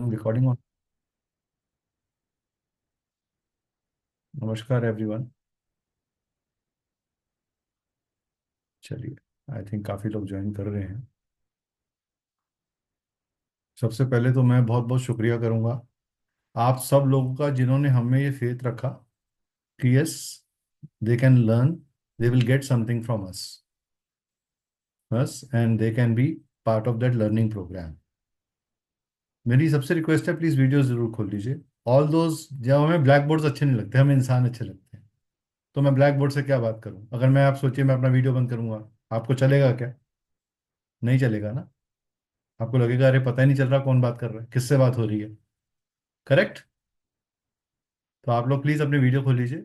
Recording on. नमस्कार everyone. चलिए, I think काफ़ी लोग ज्वाइन कर रहे हैं। सबसे पहले तो मैं बहुत बहुत शुक्रिया करूंगा आप सब लोगों का, जिन्होंने हमें ये फेथ रखा कि yes, they can learn, they will get something from us and they can be part of that learning program. मेरी सबसे रिक्वेस्ट है, प्लीज़ वीडियो ज़रूर खोल लीजिए। ऑल दोज, जब हमें ब्लैक बोर्ड्स अच्छे नहीं लगते, हमें इंसान अच्छे लगते हैं। तो मैं ब्लैक बोर्ड से क्या बात करूं? अगर मैं, आप सोचिए, मैं अपना वीडियो बंद करूंगा, आपको चलेगा क्या? नहीं चलेगा ना। आपको लगेगा अरे पता ही नहीं चल रहा कौन बात कर रहा है, किससे बात हो रही है। करेक्ट। तो आप लोग प्लीज़ अपने वीडियो खोल लीजिए।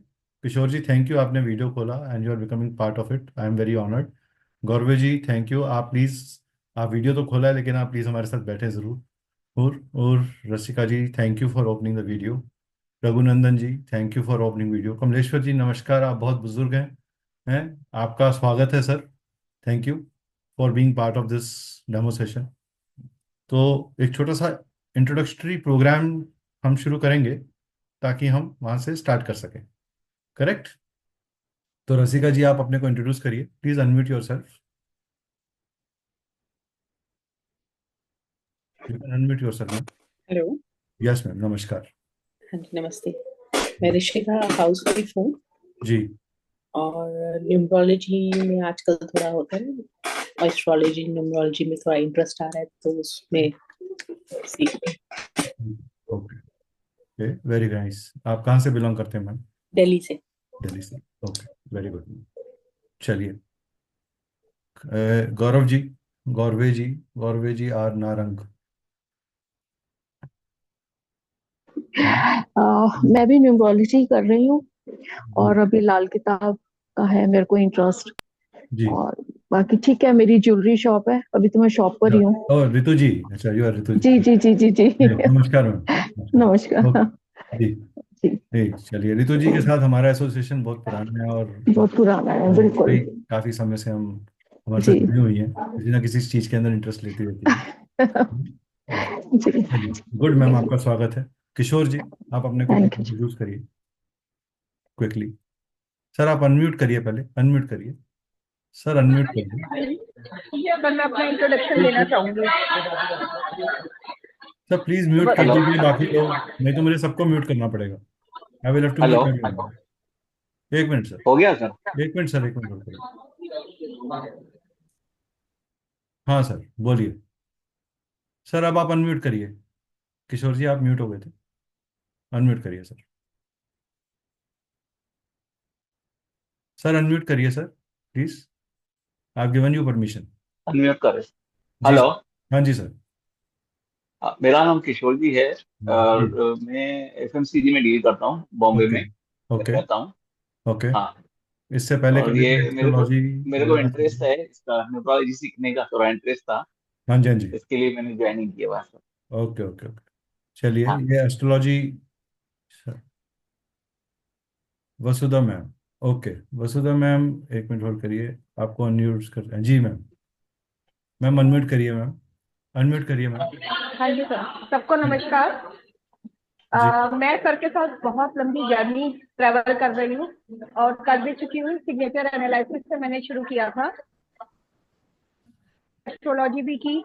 किशोर जी, थैंक यू, आपने वीडियो खोला and you are becoming part of it. I am very honoured. Gaurav ji, thank you, आप प्लीज़, आप वीडियो तो खोला है लेकिन आप प्लीज़ हमारे साथ बैठे ज़रूर। और Rasika ji, thank you for opening the video. Raghunandan ji, thank you for opening video. Kamleshwar ji, नमस्कार, आप बहुत बुजुर्ग हैं आपका स्वागत है sir. Thank you for being part of this demo session. तो एक छोटा सा इंट्रोडक्टरी प्रोग्राम हम शुरू करेंगे ताकि हम वहां से स्टार्ट कर सकें। करेक्ट। तो रसिका जी, आप अपने को इंट्रोड्यूस करिए, please unmute your self. You can unmute your self ma'am. Hello. Yes ma'am, नमस्कार। हाँ जी, नमस्ते। मैं ऋषिका, हाउस वाइफ हूँ। जी। और न्यूमरोलॉजी में आजकल थोड़ा होता है, एस्ट्रोलॉजी न्यूमरोलॉजी में थोड़ा इंटरेस्ट आ रहा है, तो उसमें सीख रही हूँ। Okay, very nice. आप कहाँ से बिलोंग करते हैं मैम? दिल्ली से। दिल्ली से। Okay, very good. चलिए, गौरव जी, गौरवे जी, गौरवे जी आर नारंग। हाँ। मैं भी न्यूमरोलॉजी कर रही हूँ। और अभी लाल किताब का है मेरे को इंटरेस्ट। जी। और बाकी ठीक है, मेरी ज्वेलरी शॉप है, अभी तो मैं शॉप पर ही हूँ। और रितु जी, अच्छा, यू आर रितु जी। जी जी जी जी जी। जी, नमस्कार मैम। नमस्कार। नमस्कार। ओके। जी। जी। ठीक, चलिए, रितु जी के साथ हमारा एसोसिएशन बहुत पुराना है और बहुत पुराना है, वो बिल्कुल। कई काफ़ी समय से हम, हमारे साथ जी। जुड़ी हुई हैं, किसी ना किसी चीज़ के अंदर इंटरेस्ट लेती रहती है। और जी। चलिए, गुड मैम, आपका स्वागत है। किशोर जी, आप अपने को थैंक प्लीज यू। इंट्रोड्यूस करिए क्विकली। सर आप अनम्यूट करिए, पहले अनम्यूट करिए। सर अनम्यूट करिए। ये अगर मैं अपना इंट्रोडक्शन ठीक देना है। चाहूंगी सर प्लीज तो म्यूट कर हेलो। दीजिए बाकी लोग, नहीं तो मुझे सबको म्यूट करना पड़ेगा। I will have to hello. Mute everyone. एक मिनट सर, हो गया सर? एक मिनट सर, एक मिनट होल्ड करिए। हाँ सर, बोलिए। सर अब आप अनम्यूट करिए। किशोर जी, आप म्यूट हो गए थे, अनम्यूट करिए सर। सर अनम्यूट करिए sir, please. I have given you permission. Unmute कर। जी हेलो। सर। हाँ जी सर। मेरा नाम किशोर जी है। जी। और मैं एफएमसीजी में डील करता हूँ, बॉम्बे ओके। में ओके। रहता हूँ। ओके। हाँ। इससे पहले और कभी कोई ये एस्ट्रोलॉजी मेरे को वगैरह इंटरेस्ट से? है इसका, न्यूमरोलॉजी सीखने का थोड़ा इंटरेस्ट था। हाँ जी, हाँ जी। इसके लिए मैंने ज्वाइनिंग किया हुआ है। Okay okay okay. चलिए, हाँ। ये एस्ट्रोलॉजी। वसुधा मैम। ओके। वसुधा मैम, एक मिनट होल्ड करिए, आपको अनम्यूट करते हैं। जी मैम। मैम अनम्यूट करिए मैम, अनम्यूट करिए मैम। हाँ जी सर, सबको जी। नमस्कार। जी। मैं सर के साथ बहुत लंबी जर्नी ट्रैवल कर रही हूँ और कर भी चुकी हूँ। सिग्नेचर एनालिसिस से मैंने शुरू किया था, एस्ट्रोलॉजी भी की,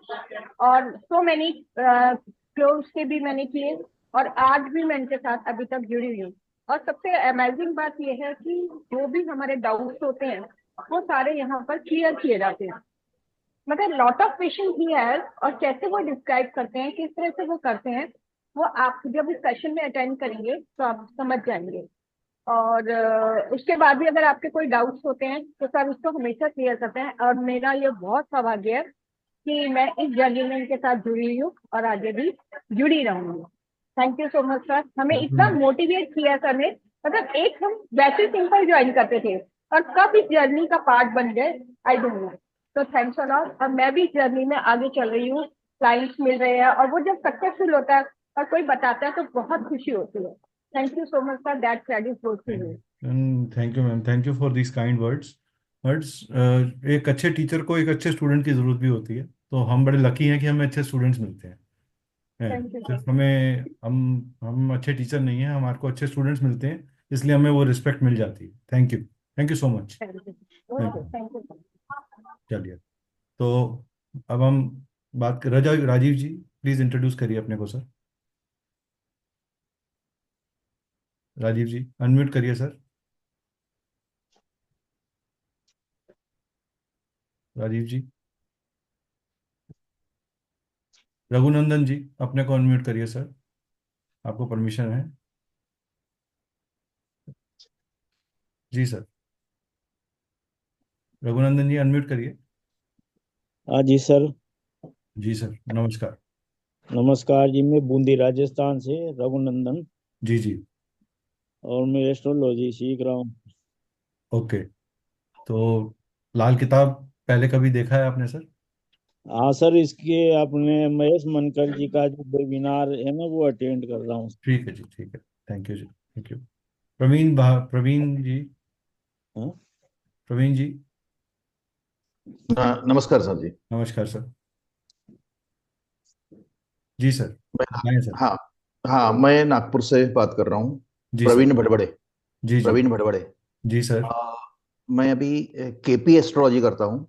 और सो मैनी क्लोज के भी मैंने किए। और आज भी मैं इनके साथ अभी तक जुड़ी हुई हूँ। और सबसे अमेजिंग बात यह है कि जो भी हमारे डाउट्स होते हैं वो सारे यहाँ पर क्लियर किए जाते हैं। मतलब लॉट ऑफ पेशेंट ही है, और कैसे वो डिस्क्राइब करते हैं, किस तरह से वो करते हैं, वो आप जब इस सेशन में अटेंड करेंगे तो आप समझ जाएंगे। और उसके बाद भी अगर आपके कोई डाउट्स होते हैं तो सर उसको हमेशा क्लियर करते हैं। और मेरा ये बहुत सौभाग्य है कि मैं इस जर्नी में इनके साथ जुड़ी हुई हूँ और आगे भी जुड़ी रहूंगी। Thank you so much sir, हमें थैंक इतना यू। मोटिवेट किया सर ने। मतलब एक हम वैसे सिंपल ज्वाइन करते थे और कब इस जर्नी का पार्ट बन गए, आई डोंट नो। तो थैंक्स अ लॉट। और मैं भी इस जर्नी में आगे चल रही हूँ, क्लाइंट्स मिल रहे हैं, और वो जब सक्सेसफुल होता है और कोई बताता है तो बहुत खुशी होती है। Thank you so much sir, that credit goes to you. Thank you ma'am, thank you for this kind words. Words. एक अच्छे टीचर को एक अच्छे स्टूडेंट की ज़रूरत भी होती है, तो हम बड़े लकी हैं कि हमें अच्छे स्टूडेंट्स मिलते हैं। हैं। थैंक यू सिर्फ सर। हमें हम अच्छे टीचर नहीं हैं, हमारे को अच्छे स्टूडेंट्स मिलते हैं, इसलिए हमें वो रिस्पेक्ट मिल जाती है। Thank you so much. Thank you. Thank okay, you. Thank you sir. चलिए, तो अब हम बात कर राजीव जी, प्लीज इंट्रोड्यूस करिए अपने को सर। राजीव जी अनम्यूट करिए सर। राजीव जी। रघुनंदन जी अपने को अनम्यूट करिए सर, आपको परमिशन है। जी सर। रघुनंदन जी अनम्यूट करिए। हाँ जी सर। जी सर, नमस्कार। नमस्कार जी, मैं बूंदी राजस्थान से रघुनंदन, जी जी। और मैं एस्ट्रोलॉजी सीख रहा हूँ। ओके, तो लाल किताब पहले कभी देखा है आपने सर? हाँ सर, इसके अपने महेश मनकर जी का जो वेबिनार है ना, वो अटेंड कर रहा हूँ। ठीक है जी, ठीक है। थैंक यू जी, थैंक यू। प्रवीण जी। हाँ? प्रवीण जी। नमस्कार सर जी। नमस्कार सर। जी सर, मैं बताएं सर। हाँ हाँ, मैं नागपुर से बात कर रहा हूँ। जी सर। प्रवीण भटबड़े। जी जी। प्रवीण भटबड़े। जी सर। आ, मैं अभी केपी एस्ट्रोलॉजी करता हूँ।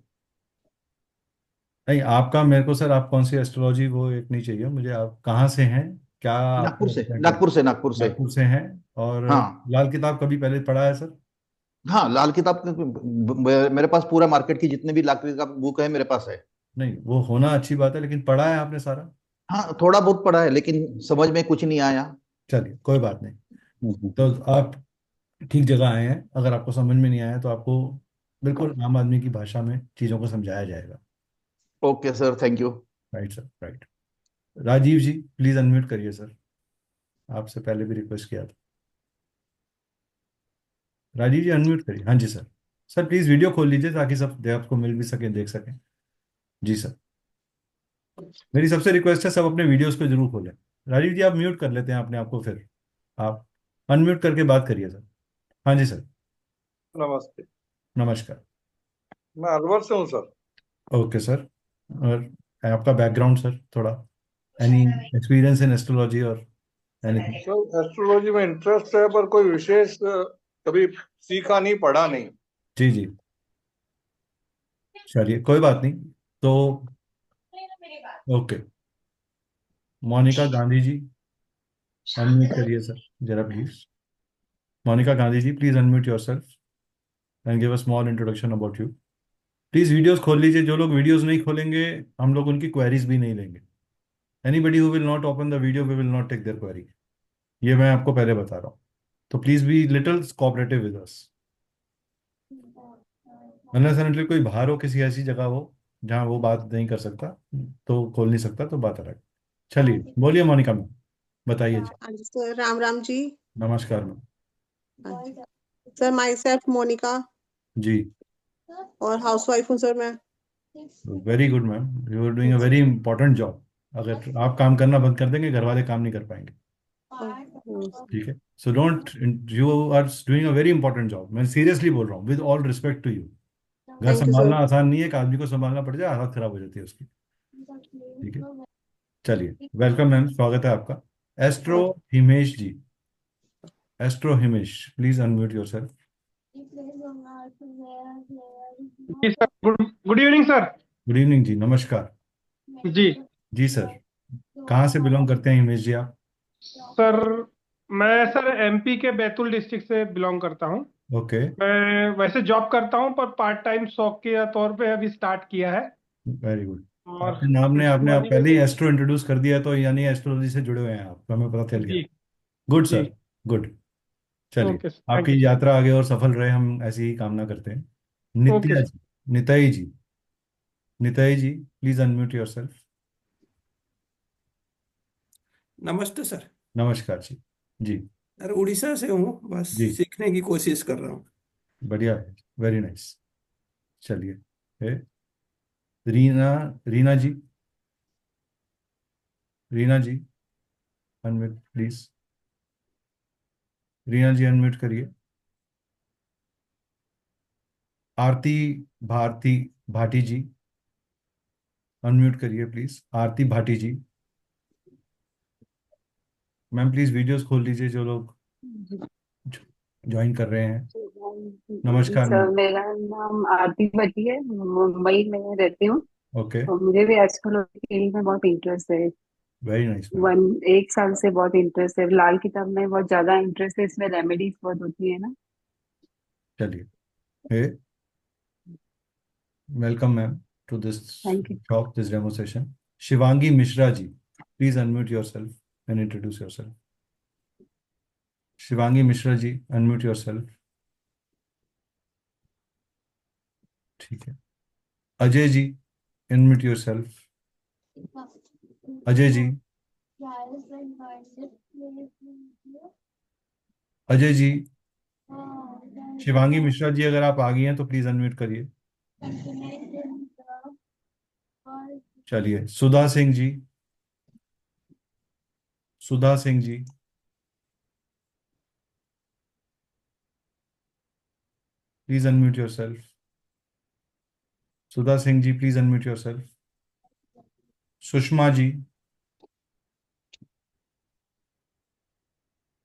नहीं, आपका मेरे को सर, आप कौन सी एस्ट्रोलॉजी वो एक नहीं चाहिए मुझे, आप कहाँ से हैं, क्या नागपुर आपका से बैकग्राउंड? नागपुर से नागपुर से। नागपुर से हैं। और हाँ लाल किताब कभी पहले पढ़ा है सर? हाँ, लाल किताब मेरे पास पूरा मार्केट की जितने भी लाल किताब बुक है मेरे पास है। नहीं, वो होना अच्छी बात है, लेकिन पढ़ा है आपने सारा? हाँ, थोड़ा बहुत पढ़ा है लेकिन समझ में कुछ नहीं आया। चलिए, कोई बात नहीं। हम्म। तो आप ठीक जगह आए हैं। अगर आपको समझ में नहीं आया तो आपको बिल्कुल आम आदमी की भाषा में चीज़ों को समझाया जाएगा। Okay sir, thank you. Right sir, right. Rajiv ji please unmute करिए सर, आपसे पहले भी रिक्वेस्ट किया था। राजीव जी अनम्यूट करिए। हाँ जी सर। सर प्लीज वीडियो खोल लीजिए ताकि सब आपको मिल भी सके, देख सकें। जी सर। मेरी सबसे रिक्वेस्ट है, सब अपने वीडियोस को जरूर खोलें। राजीव जी आप म्यूट कर लेते हैं अपने आप को, फिर आप अनम्यूट करके बात करिए सर। हाँ जी सर। नमस्ते। नमस्कार। मैं अलवर से हूँ सर। Okay sir. और आपका बैकग्राउंड सर थोड़ा, एनी एक्सपीरियंस इन एस्ट्रोलॉजी और एनीथिंग? सर एस्ट्रोलॉजी में इंटरेस्ट है, पर कोई विशेष कभी सीखा नहीं, पढ़ा नहीं। जी जी। चलिए, कोई बात नहीं। तो ओके, मोनिका गांधी जी अनम्यूट करिए सर जरा please. Monika Gandhi ji please unmute yourself and give a small introduction about you. Please videos खोल लीजिए। जो लोग वीडियोस नहीं खोलेंगे, हम लोग उनकी क्वेरीज भी नहीं लेंगे। Anybody who will not open the video, we will not take their query. ये मैं आपको पहले बता रहा हूँ। तो please be little cooperative with us. Unless and until कोई बाहर हो, किसी ऐसी जगह हो जहाँ वो बात नहीं कर सकता, तो खोल नहीं सकता, तो बात अलग। चलिए बोलिए मोनिका मैम, बताइए जी। हाँ जी सर, राम राम जी। नमस्कार मैम। हाँ जी sir, myself Monika, ji. और हाउस वाइफ हूँ सर मैं। Very good ma'am, you are doing a very important job. अगर आप काम करना बंद कर देंगे, घर वाले काम नहीं कर पाएंगे। ठीक है, so don't, you are doing a very important job. मैं सीरियसली बोल रहा हूँ, with all respect to you. घर थैंक यू सर। संभालना आसान नहीं है, एक आदमी को संभालना पड़ जाए हालत खराब हो जाती है उसकी। ठीक है, चलिए, वेलकम मैम, स्वागत है आपका। Astro Himesh ji. Astro Himesh please unmute yourself. जी sir, good good evening sir. Good evening जी, नमस्कार। जी जी सर, कहाँ से बिलोंग करते हैं हिमेश जी आप? सर, मैं सर एमपी के बैतूल डिस्ट्रिक्ट से बिलोंग करता हूँ। ओके, मैं वैसे जॉब करता हूँ, पर पार्ट टाइम शौक के तौर पे अभी स्टार्ट किया है। Very good. और आपके नाम ने, आपने आप एस्ट्रोलॉजी में पहले ही भी। एस्ट्रो इंट्रोड्यूस कर दिया, तो यानी एस्ट्रोलॉजी से जुड़े हुए हैं आप, तो हमें पता चल गया। जी गुड जी। Sir, good. चलिए, ओके सर, थैंक यू आपकी सर। यात्रा आगे और सफल रहे, हम ऐसी ही कामना करते हैं। Okay Nitya sir. जी, Nitai ji, Nitai ji please unmute yourself. नमस्ते सर। नमस्कार जी। जी। सर उड़ीसा से हूँ, बस जी, सीखने की कोशिश कर रहा हूँ। बढ़िया है, वेरी नाइस। चलिए, ए, Reena, Reena ji, Reena ji unmute please. Reena ji unmute करिए। आरती भारती भाटी जी अनम्यूट करिए please. Aarti Bhati ji. Ma'am please videos खोल लीजिए जो लोग ज्वाइन कर रहे हैं। नमस्कार सर, मैम। मेरा नाम आरती भट्टी है, मुंबई में रहती हूँ। ओके, और मुझे भी एस्ट्रोलॉजी फील्ड में बहुत इंटरेस्ट है। Very nice ma'am. एक साल से बहुत इंटरेस्ट है, लाल किताब में बहुत ज्यादा इंटरेस्ट है, इसमें रेमेडीज बहुत होती है ना। चलिए, hey, welcome ma'am to this thank you. Talk, this demo session. Shivangi Mishra ji, please unmute yourself and introduce yourself. Shivangi Mishra ji, unmute yourself. ठीक है। Ajay ji, unmute yourself. अजय जी, अजय जी, शिवांगी मिश्रा जी अगर आप आ गई हैं तो प्लीज अनम्यूट करिए। चलिए, Sudha Singh ji, Sudha Singh ji, please unmute yourself. Sudha Singh ji, please unmute yourself. Sushma ji,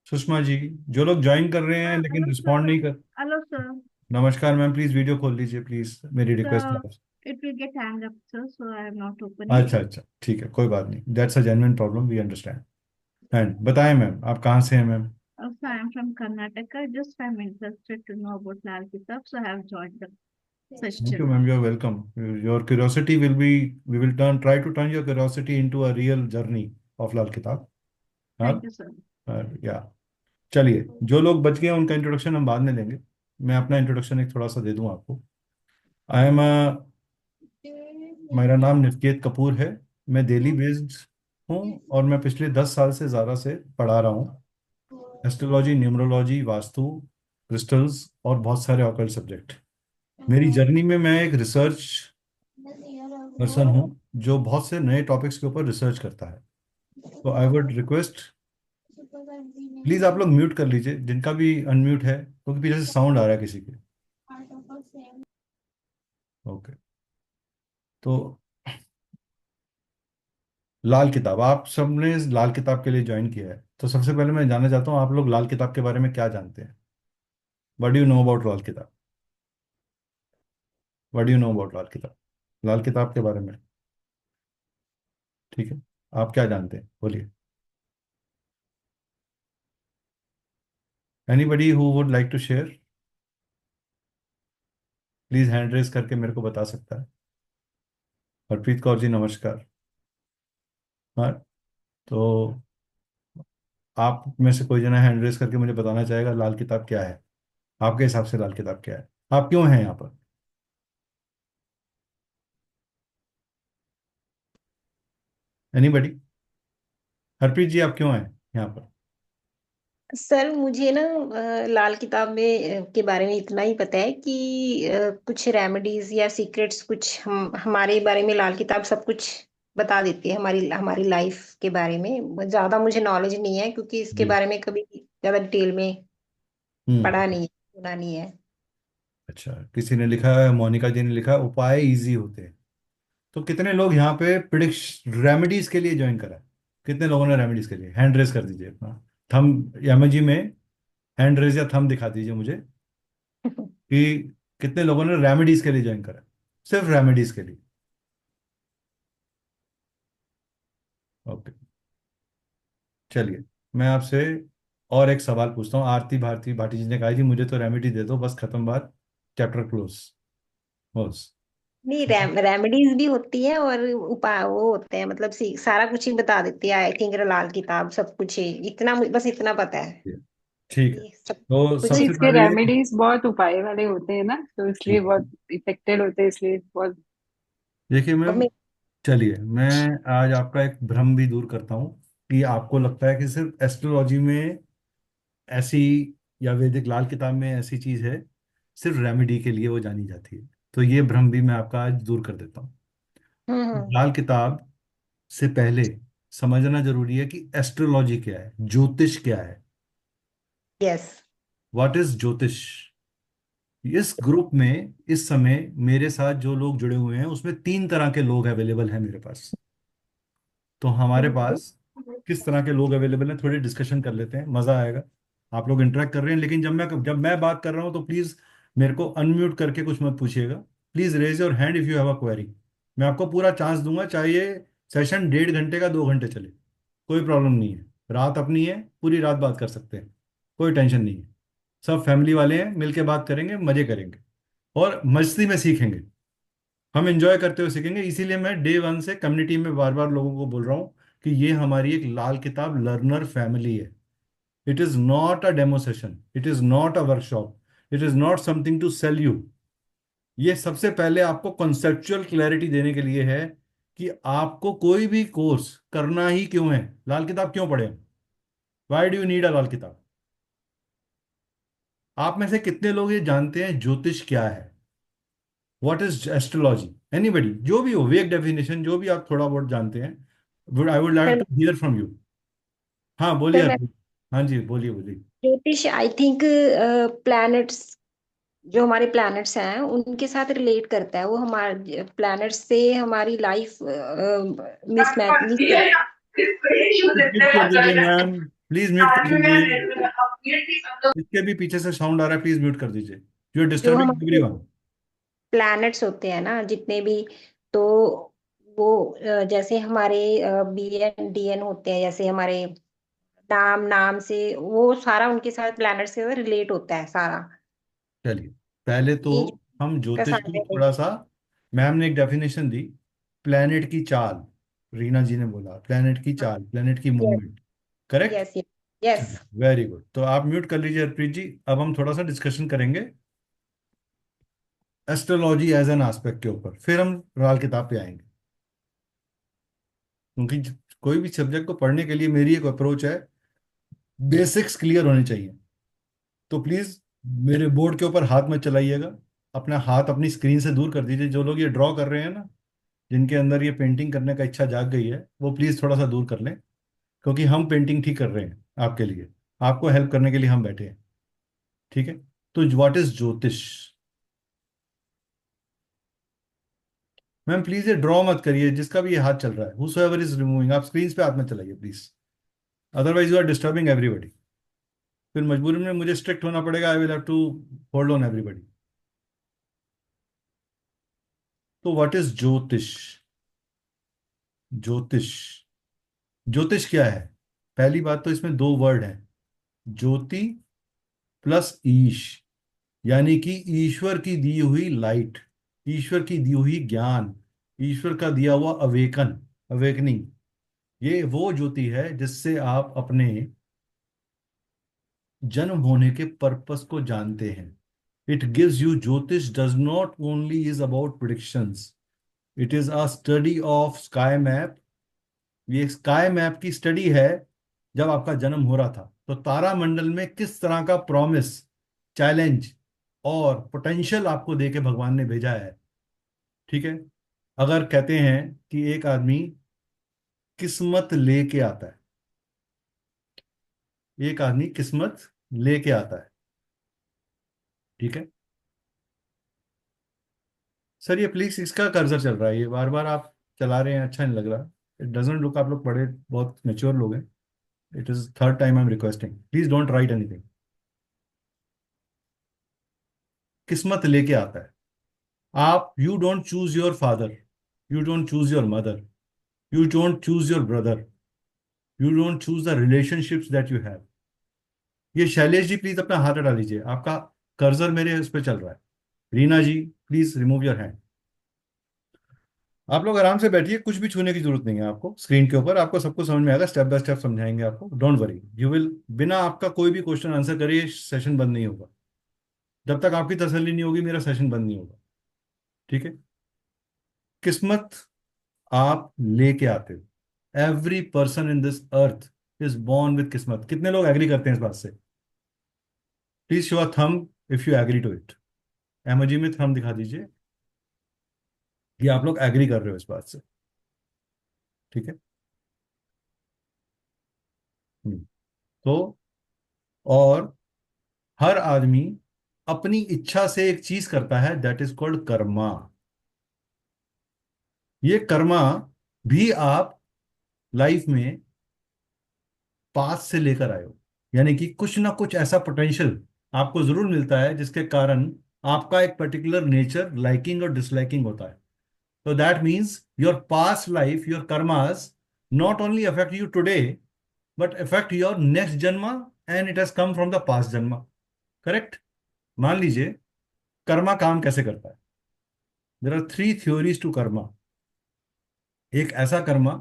Sushma ji, जो लोग ज्वाइन कर रहे हैं लेकिन हेलो रिस्पॉन्ड सर। नहीं कर। Hello sir. नमस्कार मैम, प्लीज वीडियो खोल लीजिए प्लीज, मेरी रिक्वेस्ट है सर, आपसे। it will get hang up, sir, so I am not opening. अच्छा अच्छा, ठीक है, कोई बात नहीं, that's a genuine problem, we understand. And बताएं मैम, आप कहाँ से हैं ma'am? Also, I am from Karnataka. Just I'm interested to know about Lal Kitab, so I have joined the Thank you, session. ma'am. You're welcome. Your curiosity will be, we will try to turn your curiosity into a real journey of Lal Kitab. Thank हाँ, you, sir. या चलिए, जो लोग बच गए हैं उनका introduction हम बाद में लेंगे। मैं अपना इंट्रोडक्शन एक थोड़ा सा दे दूं आपको। आई एम मेरा नाम निकेत कपूर है। मैं दिल्ली बेस्ड हूँ और मैं पिछले 10 साल से ज़्यादा से पढ़ा रहा हूँ एस्ट्रोलॉजी, न्यूमरोलॉजी, वास्तु, क्रिस्टल्स और बहुत सारे ऑकल्ट सब्जेक्ट। मेरी जर्नी में मैं एक रिसर्च पर्सन हूँ जो बहुत से नए टॉपिक्स के ऊपर रिसर्च करता है। तो आई वुड रिक्वेस्ट, प्लीज आप लोग म्यूट कर लीजिए जिनका भी अनम्यूट है, क्योंकि पीछे से साउंड आ रहा है किसी के। ओके, तो लाल किताब, आप सबने लाल किताब के लिए ज्वाइन किया है, तो सबसे पहले मैं जानना चाहता हूँ आप लोग लाल किताब के बारे में क्या जानते हैं? What do you know about Lal Kitab? What do you know about Lal Kitab, Lal Kitab के बारे में? ठीक है, आप क्या जानते हैं, बोलिए। Anybody who would like to share, please hand raise करके मेरे को बता सकता है। हरप्रीत कौर जी, नमस्कार। हाँ, तो आप में से कोई जना हैंड रेज करके मुझे बताना चाहेगा लाल किताब क्या है, आपके हिसाब से लाल किताब क्या है, आप क्यों हैं यहाँ पर? एनीबडी? हरप्रीत जी, आप क्यों हैं यहाँ पर? सर, मुझे ना लाल किताब में के बारे में इतना ही पता है कि कुछ रेमेडीज या सीक्रेट्स, कुछ हम हमारे बारे में लाल किताब सब कुछ बता देती है, हमारी हमारी लाइफ के बारे में। ज्यादा मुझे नॉलेज नहीं है क्योंकि इसके जी। बारे में कभी ज्यादा डिटेल में पढ़ा नहीं है, सुना नहीं है। अच्छा, किसी ने लिखा है, मोनिका जी ने लिखा है, उपाय इजी होते हैं। तो कितने लोग यहाँ पे प्रिडिक्श रेमेडीज के लिए ज्वाइन करा है? कितने लोगों ने रेमेडीज के लिए हैंड रेज कर दीजिए अपना थम, एमजी में हैंड रेज या थम दिखा दीजिए मुझे कि कितने लोगों ने रेमेडीज के लिए ज्वाइन करा है, सिर्फ रेमेडीज के लिए। ओके, चलिए, मैं आपसे और एक सवाल पूछता हूँ। आरती भारती भाटी जी ने कहा जी मुझे तो रेमेडी दे दो, बस खत्म बात, चैप्टर क्लोज, बस। नहीं, रेमेडीज भी होती है और उपाय वो होते हैं, मतलब सारा कुछ ही बता देती है। आई थिंक लाल किताब सब कुछ ही, इतना बस इतना पता है ठीक है, कि सब तो तो कुछ। सबसे इसके पहले, रेमेडीज बहुत उपाय वाले होते हैं ना, तो इसलिए ठीक है, बहुत इफेक्टेड होते हैं, इसलिए बहुत। देखिए और मैम, मैं चलिए मैं आज आपका एक भ्रम भी दूर करता हूँ कि आपको लगता है कि सिर्फ एस्ट्रोलॉजी में ऐसी, या वैदिक लाल किताब में ऐसी चीज है सिर्फ रेमेडी के लिए वो जानी जाती है, तो ये भ्रम भी मैं आपका आज दूर कर देता हूँ। हम्म। लाल किताब से पहले समझना जरूरी है कि एस्ट्रोलॉजी क्या है, ज्योतिष क्या है। यस। व्हाट इज ज्योतिष? इस ग्रुप में इस समय मेरे साथ जो लोग जुड़े हुए हैं उसमें 3 तरह के लोग अवेलेबल हैं मेरे पास। तो हमारे पास किस तरह के लोग अवेलेबल हैं, थोड़ी डिस्कशन कर लेते हैं, मजा आएगा। आप लोग इंटरेक्ट कर रहे हैं, लेकिन जब मैं बात कर रहा हूं तो प्लीज मेरे को अनम्यूट करके कुछ मत पूछिएगा। Please raise your hand if you have a query. मैं आपको पूरा चांस दूंगा, चाहे ये सेशन 1.5 घंटे का 2 घंटे चले, कोई प्रॉब्लम नहीं है। रात अपनी है, पूरी रात बात कर सकते हैं, कोई टेंशन नहीं है। सब फैमिली वाले हैं, मिलके बात करेंगे, मजे करेंगे और मस्ती में सीखेंगे। हम एंजॉय करते हुए सीखेंगे। इसीलिए मैं डे 1 से कम्युनिटी में बार बार लोगों को बोल रहा हूँ कि ये हमारी एक लाल किताब लर्नर फैमिली है। It is not a demo session, it is not a workshop, it is not something to sell you. ये सबसे पहले आपको कॉन्सेप्चुअल क्लैरिटी देने के लिए है कि आपको कोई भी कोर्स करना ही क्यों है, लाल किताब क्यों पढ़े। Why do you need a Lal Kitab. आप में से कितने लोग ये जानते हैं ज्योतिष क्या है, व्हाट इज एस्ट्रोलॉजी। एनीबडी, जो भी हो, वेग डेफिनेशन, जो भी आप थोड़ा बहुत जानते हैं, I would like sir to hear from you. हाँ बोलिए सर मैं हरप्रीत। हाँ जी बोलिए बोलिए। ज्योतिष आई थिंक प्लैनेट्स, जो हमारे प्लैनेट्स हैं उनके साथ रिलेट करता है। वो हमारे प्लैनेट्स से हमारी लाइफ मिसमैच मिस म्यूट कर दीजिए मैम, प्लीज म्यूट कर दीजिए। इसके भी पीछे से साउंड आ रहा है, प्लीज म्यूट कर दीजिए। यू आर जो डिस्टर्बिंग हमारे एवरीवन। प्लैनेट्स होते हैं ना जितने भी, तो वो जैसे हमारे BN DN होते हैं, जैसे हमारे नाम नाम से वो सारा उनके साथ प्लैनेट्स के साथ रिलेट होता है सारा। चलिए, पहले तो ये हम का ज्योतिष साथ को थोड़ा सा, मैम ने एक डेफिनेशन दी, प्लेनेट की चाल। रीना जी ने बोला प्लेनेट की चाल, प्लेनेट की yes movement. Correct. Yes yes. Very good. तो आप म्यूट कर लीजिए हरप्रीत जी। अब हम थोड़ा सा डिस्कशन करेंगे एस्ट्रोलॉजी एज एन एस्पेक्ट के ऊपर, फिर हम लाल किताब पे आएंगे। क्योंकि कोई भी सब्जेक्ट को पढ़ने के लिए मेरी एक अप्रोच है, बेसिक्स क्लियर होने चाहिए। तो प्लीज मेरे बोर्ड के ऊपर हाथ मत चलाइएगा, अपना हाथ अपनी स्क्रीन से दूर कर दीजिए। जो लोग ये ड्रॉ कर रहे हैं ना, जिनके अंदर ये पेंटिंग करने का इच्छा जाग गई है, वो प्लीज थोड़ा सा दूर कर लें, क्योंकि हम पेंटिंग ठीक कर रहे हैं आपके लिए, आपको हेल्प करने के लिए हम बैठे हैं। ठीक है। तो what is jyotish. Ma'am please ये ड्रॉ मत करिए, जिसका भी ये हाथ चल रहा है, हुसोएवर इज रिमूविंग, आप स्क्रीन पे हाथ मत चलाइए please, otherwise you are disturbing everybody. फिर मजबूरी में मुझे स्ट्रिक्ट होना पड़ेगा, I will have to hold on everybody. तो व्हाट इज ज्योतिष। ज्योतिष, ज्योतिष क्या है। पहली बात तो इसमें 2 वर्ड हैं, ज्योति प्लस ईश, यानी कि ईश्वर की दी हुई लाइट, ईश्वर की दी हुई ज्ञान, ईश्वर का दिया हुआ अवेकन, अवेकनिंग। ये वो ज्योति है जिससे आप अपने जन्म होने के पर्पस को जानते हैं। इट गिव्स यू, ज्योतिष does not only is about predictions, it is a study of sky map. ये स्काई मैप की स्टडी है। जब आपका जन्म हो रहा था तो तारा मंडल में किस तरह का प्रॉमिस, चैलेंज और पोटेंशियल आपको देके भगवान ने भेजा है। ठीक है। अगर कहते हैं कि एक आदमी किस्मत लेके आता है, एक आदमी किस्मत लेके आता है। ठीक है। सर ये प्लीज, इसका कर्सर चल रहा है, ये बार बार आप चला रहे हैं, अच्छा नहीं लग रहा। इट डजेंट लुक, आप लोग बड़े बहुत मेच्योर लोग हैं। It is third time I am requesting, please don't write anything. किस्मत लेके आता है। आप, you don't choose your father, you don't choose your mother, you don't choose your brother, you don't choose the relationships that you have. ये Shailesh ji please अपना हाथ हटा लीजिए, आपका कर्सर मेरे उस पर चल रहा है। रीना जी प्लीज रिमूव योर हैंड। आप लोग आराम से बैठिए, कुछ भी छूने की जरूरत नहीं है आपको। स्क्रीन के ऊपर आपको सब कुछ समझ में आएगा, स्टेप बाय स्टेप समझाएंगे आपको, डोंट वरी। यू विल, बिना आपका कोई भी क्वेश्चन आंसर करिए सेशन बंद नहीं होगा। जब तक आपकी तसल्ली नहीं होगी मेरा सेशन बंद नहीं होगा। ठीक है। किस्मत आप लेके आते हो। Every person in this earth is born with kismat. कितने लोग एग्री करते हैं इस बात से। Please show a thumb if you agree to it. Emoji में थंब दिखा दीजिए कि आप लोग एग्री कर रहे हो इस बात से। ठीक है। तो और हर आदमी अपनी इच्छा से एक चीज करता है, दैट इज कॉल्ड कर्मा। ये कर्मा भी आप लाइफ में पास से लेकर आए हो, यानी कि कुछ ना कुछ ऐसा पोटेंशियल आपको जरूर मिलता है जिसके कारण आपका एक पर्टिकुलर नेचर लाइकिंग और डिसलाइकिंग होता है। तो that means your past life, your karmas not only affect you today but affect your next janma, and it has come from the past janma. Correct? मान लीजिए कर्मा काम कैसे करता है। There are 3 theories to karma. एक ऐसा कर्मा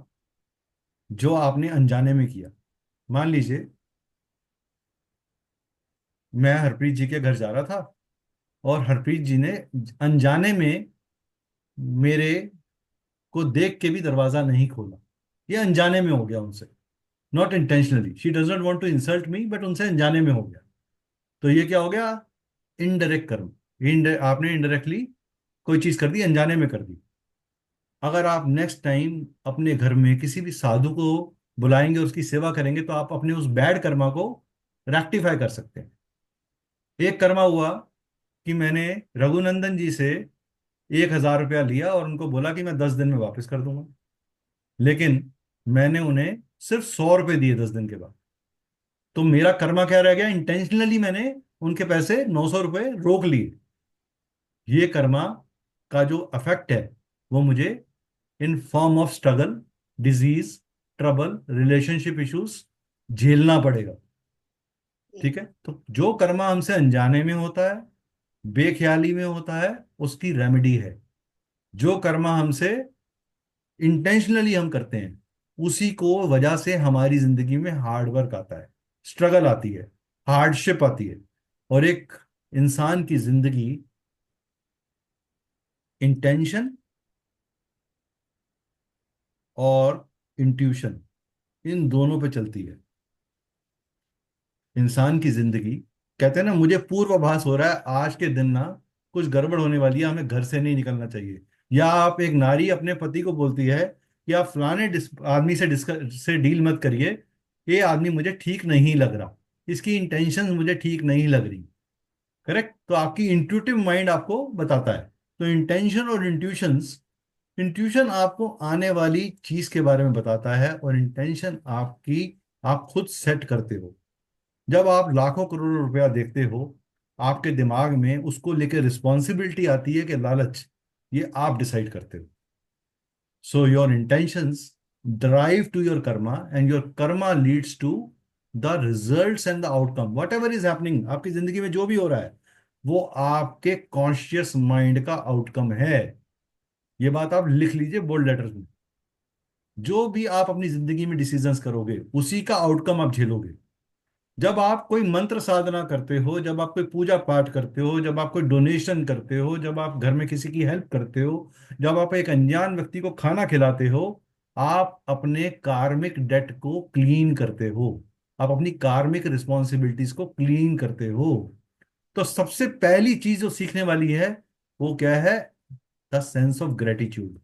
जो आपने अनजाने में किया। मान लीजिए मैं हरप्रीत जी के घर जा रहा था और हरप्रीत जी ने अनजाने में मेरे को देख के भी दरवाजा नहीं खोला। ये अनजाने में हो गया उनसे, not intentionally. She does not want to insult me, but उनसे अनजाने में हो गया। तो ये क्या हो गया? इनडायरेक्ट कर्म। आपने इनडायरेक्टली कोई चीज कर दी, अनजाने में कर दी। अगर आप नेक्स्ट टाइम अपने घर में किसी भी साधु को बुलाएंगे, उसकी सेवा करेंगे, तो आप अपने उस बैड कर्मा को रेक्टिफाई कर सकते हैं। एक कर्मा हुआ कि मैंने रघुनंदन जी से 1,000 रुपया लिया और उनको बोला कि मैं 10 दिन में वापस कर दूंगा, लेकिन मैंने उन्हें सिर्फ 100 रुपये दिए 10 दिन के बाद। तो मेरा कर्मा क्या रह गया? इंटेंशनली मैंने उनके पैसे 900 रुपये रोक लिए। ये कर्मा का जो अफेक्ट है वो मुझे in form of struggle, disease, trouble, relationship issues झेलना पड़ेगा। ठीक है? तो जो कर्मा हमसे अनजाने में होता है, बेख्याली में होता है, उसकी रेमेडी है। जो कर्मा हमसे इंटेंशनली हम करते हैं, उसी को वजह से हमारी जिंदगी में हार्ड वर्क आता है, स्ट्रगल आती है, हार्डशिप आती है। और एक इंसान की जिंदगी इंटेंशन और इंट्यूशन, इन दोनों पे चलती है। इंसान की जिंदगी, कहते हैं ना, मुझे पूर्वाभास हो रहा है आज के दिन ना कुछ गड़बड़ होने वाली है, हमें घर से नहीं निकलना चाहिए। या आप, एक नारी अपने पति को बोलती है कि आप फलाने आदमी से डील मत करिए, ये आदमी मुझे ठीक नहीं लग रहा, इसकी इंटेंशन मुझे ठीक नहीं लग रही। करेक्ट? तो आपकी इंट्यूटिव माइंड आपको बताता है। तो इंटेंशन और इंट्यूशंस, इंट्यूशन आपको आने वाली चीज के बारे में बताता है और इंटेंशन आप खुद सेट करते हो। जब आप लाखों करोड़ों रुपया देखते हो, आपके दिमाग में उसको लेकर रिस्पॉन्सिबिलिटी आती है कि लालच, ये आप डिसाइड करते हो। So your intentions drive to your karma and your karma leads to the results and the outcome. Whatever is happening आपकी जिंदगी में, जो भी हो रहा है, वो आपके कॉन्शियस माइंड का आउटकम है। ये बात आप लिख लीजिए बोल्ड लेटर्स में। जो भी आप अपनी जिंदगी में डिसीजंस करोगे, उसी का आउटकम आप झेलोगे। जब आप कोई मंत्र साधना करते हो, जब आप कोई पूजा पाठ करते हो, जब आप कोई डोनेशन करते हो, जब आप घर में किसी की हेल्प करते हो, जब आप एक अनजान व्यक्ति को खाना खिलाते हो, आप अपने कार्मिक डेट को क्लीन करते हो, आप अपनी कार्मिक रिस्पॉन्सिबिलिटीज को क्लीन करते हो। तो सबसे पहली चीज जो सीखने वाली है वो क्या है? The sense of gratitude.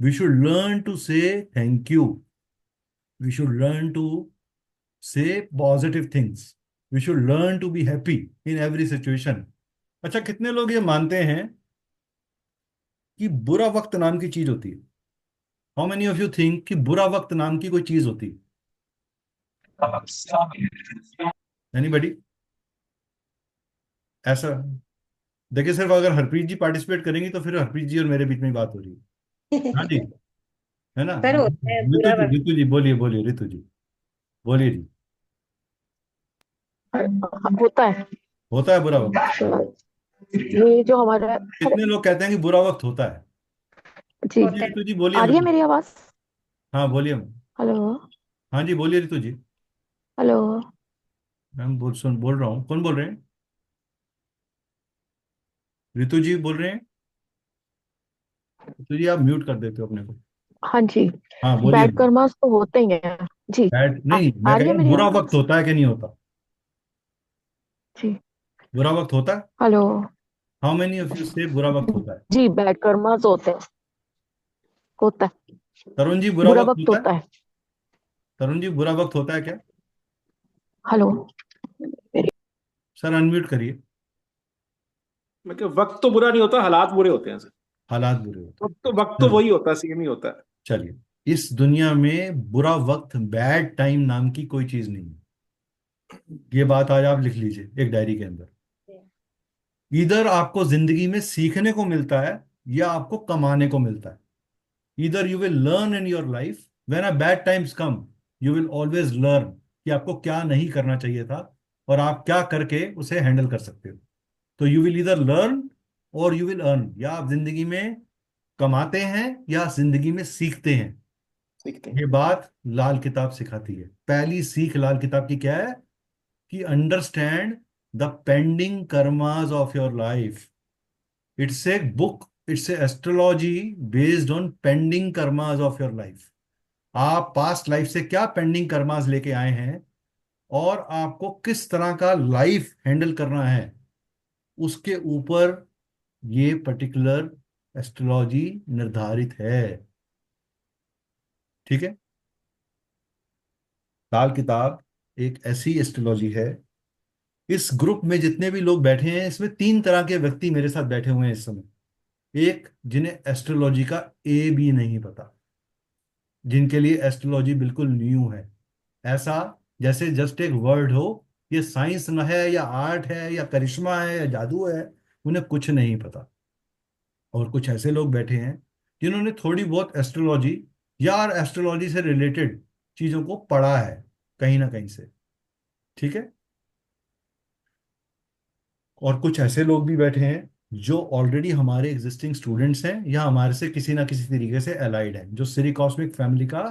We should learn to say thank you, we should learn to say positive things, we should learn to be happy in every situation. अच्छा, कितने लोग ये मानते हैं कि बुरा वक्त नाम की चीज होती है? How many of you think कि बुरा वक्त नाम की कोई चीज होती है? एनीबडी? ऐसा देखिए, सिर्फ अगर हरप्रीत जी पार्टिसिपेट करेंगी तो फिर हरप्रीत जी और मेरे बीच में ही बात हो रही है। हाँ जी, है ना? सर होता है बुरा वक्त। ऋतु जी बोलिए, बोलिए ऋतु जी, बोलिए जी। होता है बुरा वक्त? ये जो हमारा कितने लोग कहते हैं कि बुरा वक्त होता है? जी होता है। ऋतु जी बोलिए। आ रही है मेरी आवाज? हाँ बोलिए। हेलो हाँ जी बोलिए ऋतु जी। हेलो मैम बोल रहा हूँ। कौन बोल रहे हैं? ऋतु जी बोल रहे हैं? ऋतु जी आप म्यूट कर देते हो अपने को। हाँ जी, हाँ बोलिए। बैड कर्मास तो होते ही हैं जी। बैड नहीं, मैं आ कह रही रहा है हूँ मेरी बुरा आवाज? वक्त होता है कि नहीं होता? जी बुरा वक्त होता है? Hello how many of you से बुरा वक्त होता है? जी, बैड कर्मास होते हैं, होता है, तरुण जी बुरा बुरा वक्त वक्त होता होता है? है। तरुण जी बुरा वक्त होता है क्या? हेलो सर अनम्यूट करिए। मैं क्या, वक्त तो बुरा नहीं होता, हालात बुरे होते हैं सर। हालात बुरे होते वक्त तो हैं। वही होता है, सेम ही होता है। चलिए, इस दुनिया में बुरा वक्त, बैड टाइम नाम की कोई चीज नहीं है। ये बात आज आप लिख लीजिए एक डायरी के अंदर। इधर आपको जिंदगी में सीखने को मिलता है या आपको कमाने को मिलता है। इधर you will learn in your life, when a bad times come you will always learn कि आपको क्या नहीं करना चाहिए था और आप क्या करके उसे हैंडल कर सकते हो। तो यू विल इधर लर्न और यू विल अर्न, या आप जिंदगी में कमाते हैं या जिंदगी में सीखते हैं। सीखते ये हैं। बात लाल किताब सिखाती है। पहली सीख लाल किताब की क्या है कि understand the pending karmas of your life. It's a book, it's a astrology based on pending karmas of your life. आप पास्ट लाइफ से क्या पेंडिंग कर्मास लेके आए हैं और आपको किस तरह का लाइफ हैंडल करना है, उसके ऊपर ये पर्टिकुलर एस्ट्रोलॉजी निर्धारित है। ठीक है। लाल किताब एक ऐसी एस्ट्रोलॉजी है। इस ग्रुप में जितने भी लोग बैठे हैं, इसमें तीन तरह के व्यक्ति मेरे साथ बैठे हुए हैं इस समय। एक, जिन्हें एस्ट्रोलॉजी का ए भी नहीं पता, जिनके लिए एस्ट्रोलॉजी बिल्कुल न्यू है। ऐसा जैसे जस्ट एक वर्ड हो, ये साइंस न है या आर्ट है या करिश्मा है या जादू है, उन्हें कुछ नहीं पता। और कुछ ऐसे लोग बैठे हैं जिन्होंने थोड़ी बहुत एस्ट्रोलॉजी या एस्ट्रोलॉजी से रिलेटेड चीजों को पढ़ा है कहीं ना कहीं से। ठीक है। और कुछ ऐसे लोग भी बैठे हैं जो ऑलरेडी हमारे एग्जिस्टिंग स्टूडेंट्स हैं या हमारे से किसी ना किसी तरीके से अलाइड हैं, जो सिरी कॉस्मिक फैमिली का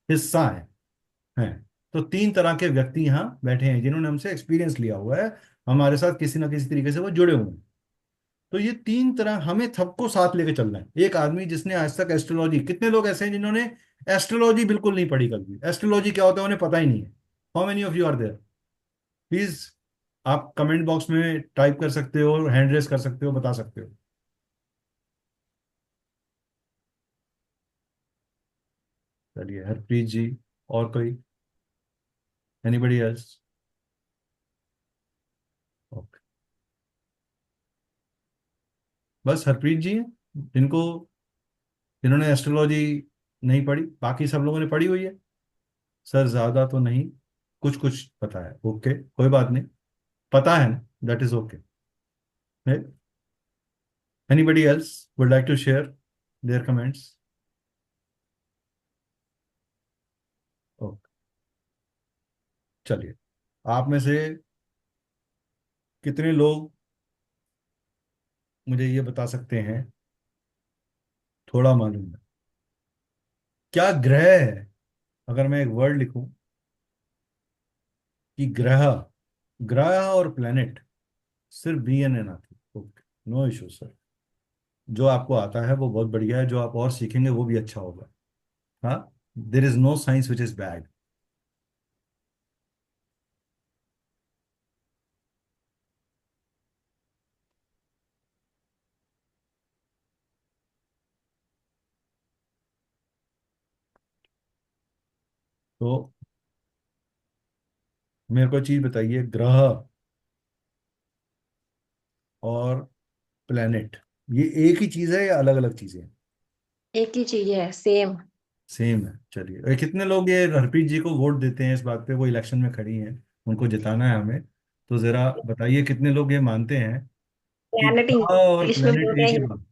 हिस्सा हैं। तो तीन तरह के व्यक्ति यहाँ बैठे हैं जिन्होंने हमसे एक्सपीरियंस लिया हुआ है, हमारे साथ किसी ना किसी तरीके से वो जुड़े हुए हैं। तो ये तीन तरह हमें सबको साथ लेके चलना है। एक आदमी जिसने आज तक एस्ट्रोलॉजी, कितने लोग ऐसे हैं जिन्होंने एस्ट्रोलॉजी बिल्कुल नहीं पढ़ी कभी, एस्ट्रोलॉजी क्या होता है उन्हें पता ही नहीं है। How many of you are there? Please आप कमेंट बॉक्स में टाइप कर सकते हो, हैंड रेस कर सकते हो, बता सकते हो। चलिए, हरप्रीत जी। और कोई? Anybody else? ओके, बस हरप्रीत जी हैं जिनको, जिन्होंने एस्ट्रोलॉजी नहीं पढ़ी। बाकी सब लोगों ने पढ़ी हुई है। सर ज्यादा तो नहीं, कुछ कुछ पता है। ओके, कोई बात नहीं, पता है ना, that is okay. Anybody else would like to share their comments? Okay, चलिए। आप में से कितने लोग मुझे ये बता सकते हैं, थोड़ा मालूम है क्या ग्रह है? अगर मैं एक वर्ड लिखूं कि ग्रह, ग्रह और प्लेनेट, सिर्फ बी एन एन आती है। Okay, no issue sir. जो आपको आता है वो बहुत बढ़िया है, जो आप और सीखेंगे वो भी अच्छा होगा। हाँ, there is no science which is bad. तो मेरे को चीज बताइए, ग्रह और प्लेनेट ये एक ही चीज है या अलग अलग चीजें हैं? एक ही चीज है, सेम। सेम है। चलिए, कितने लोग ये हरप्रीत जी को वोट देते हैं इस बात पे? वो इलेक्शन में खड़ी हैं, उनको जिताना है हमें। तो जरा बताइए कितने लोग ये मानते हैं कि प्लैनेट ग्रह और इंग्लिश में प्लेनेट बोलते एक हैं। ही बात?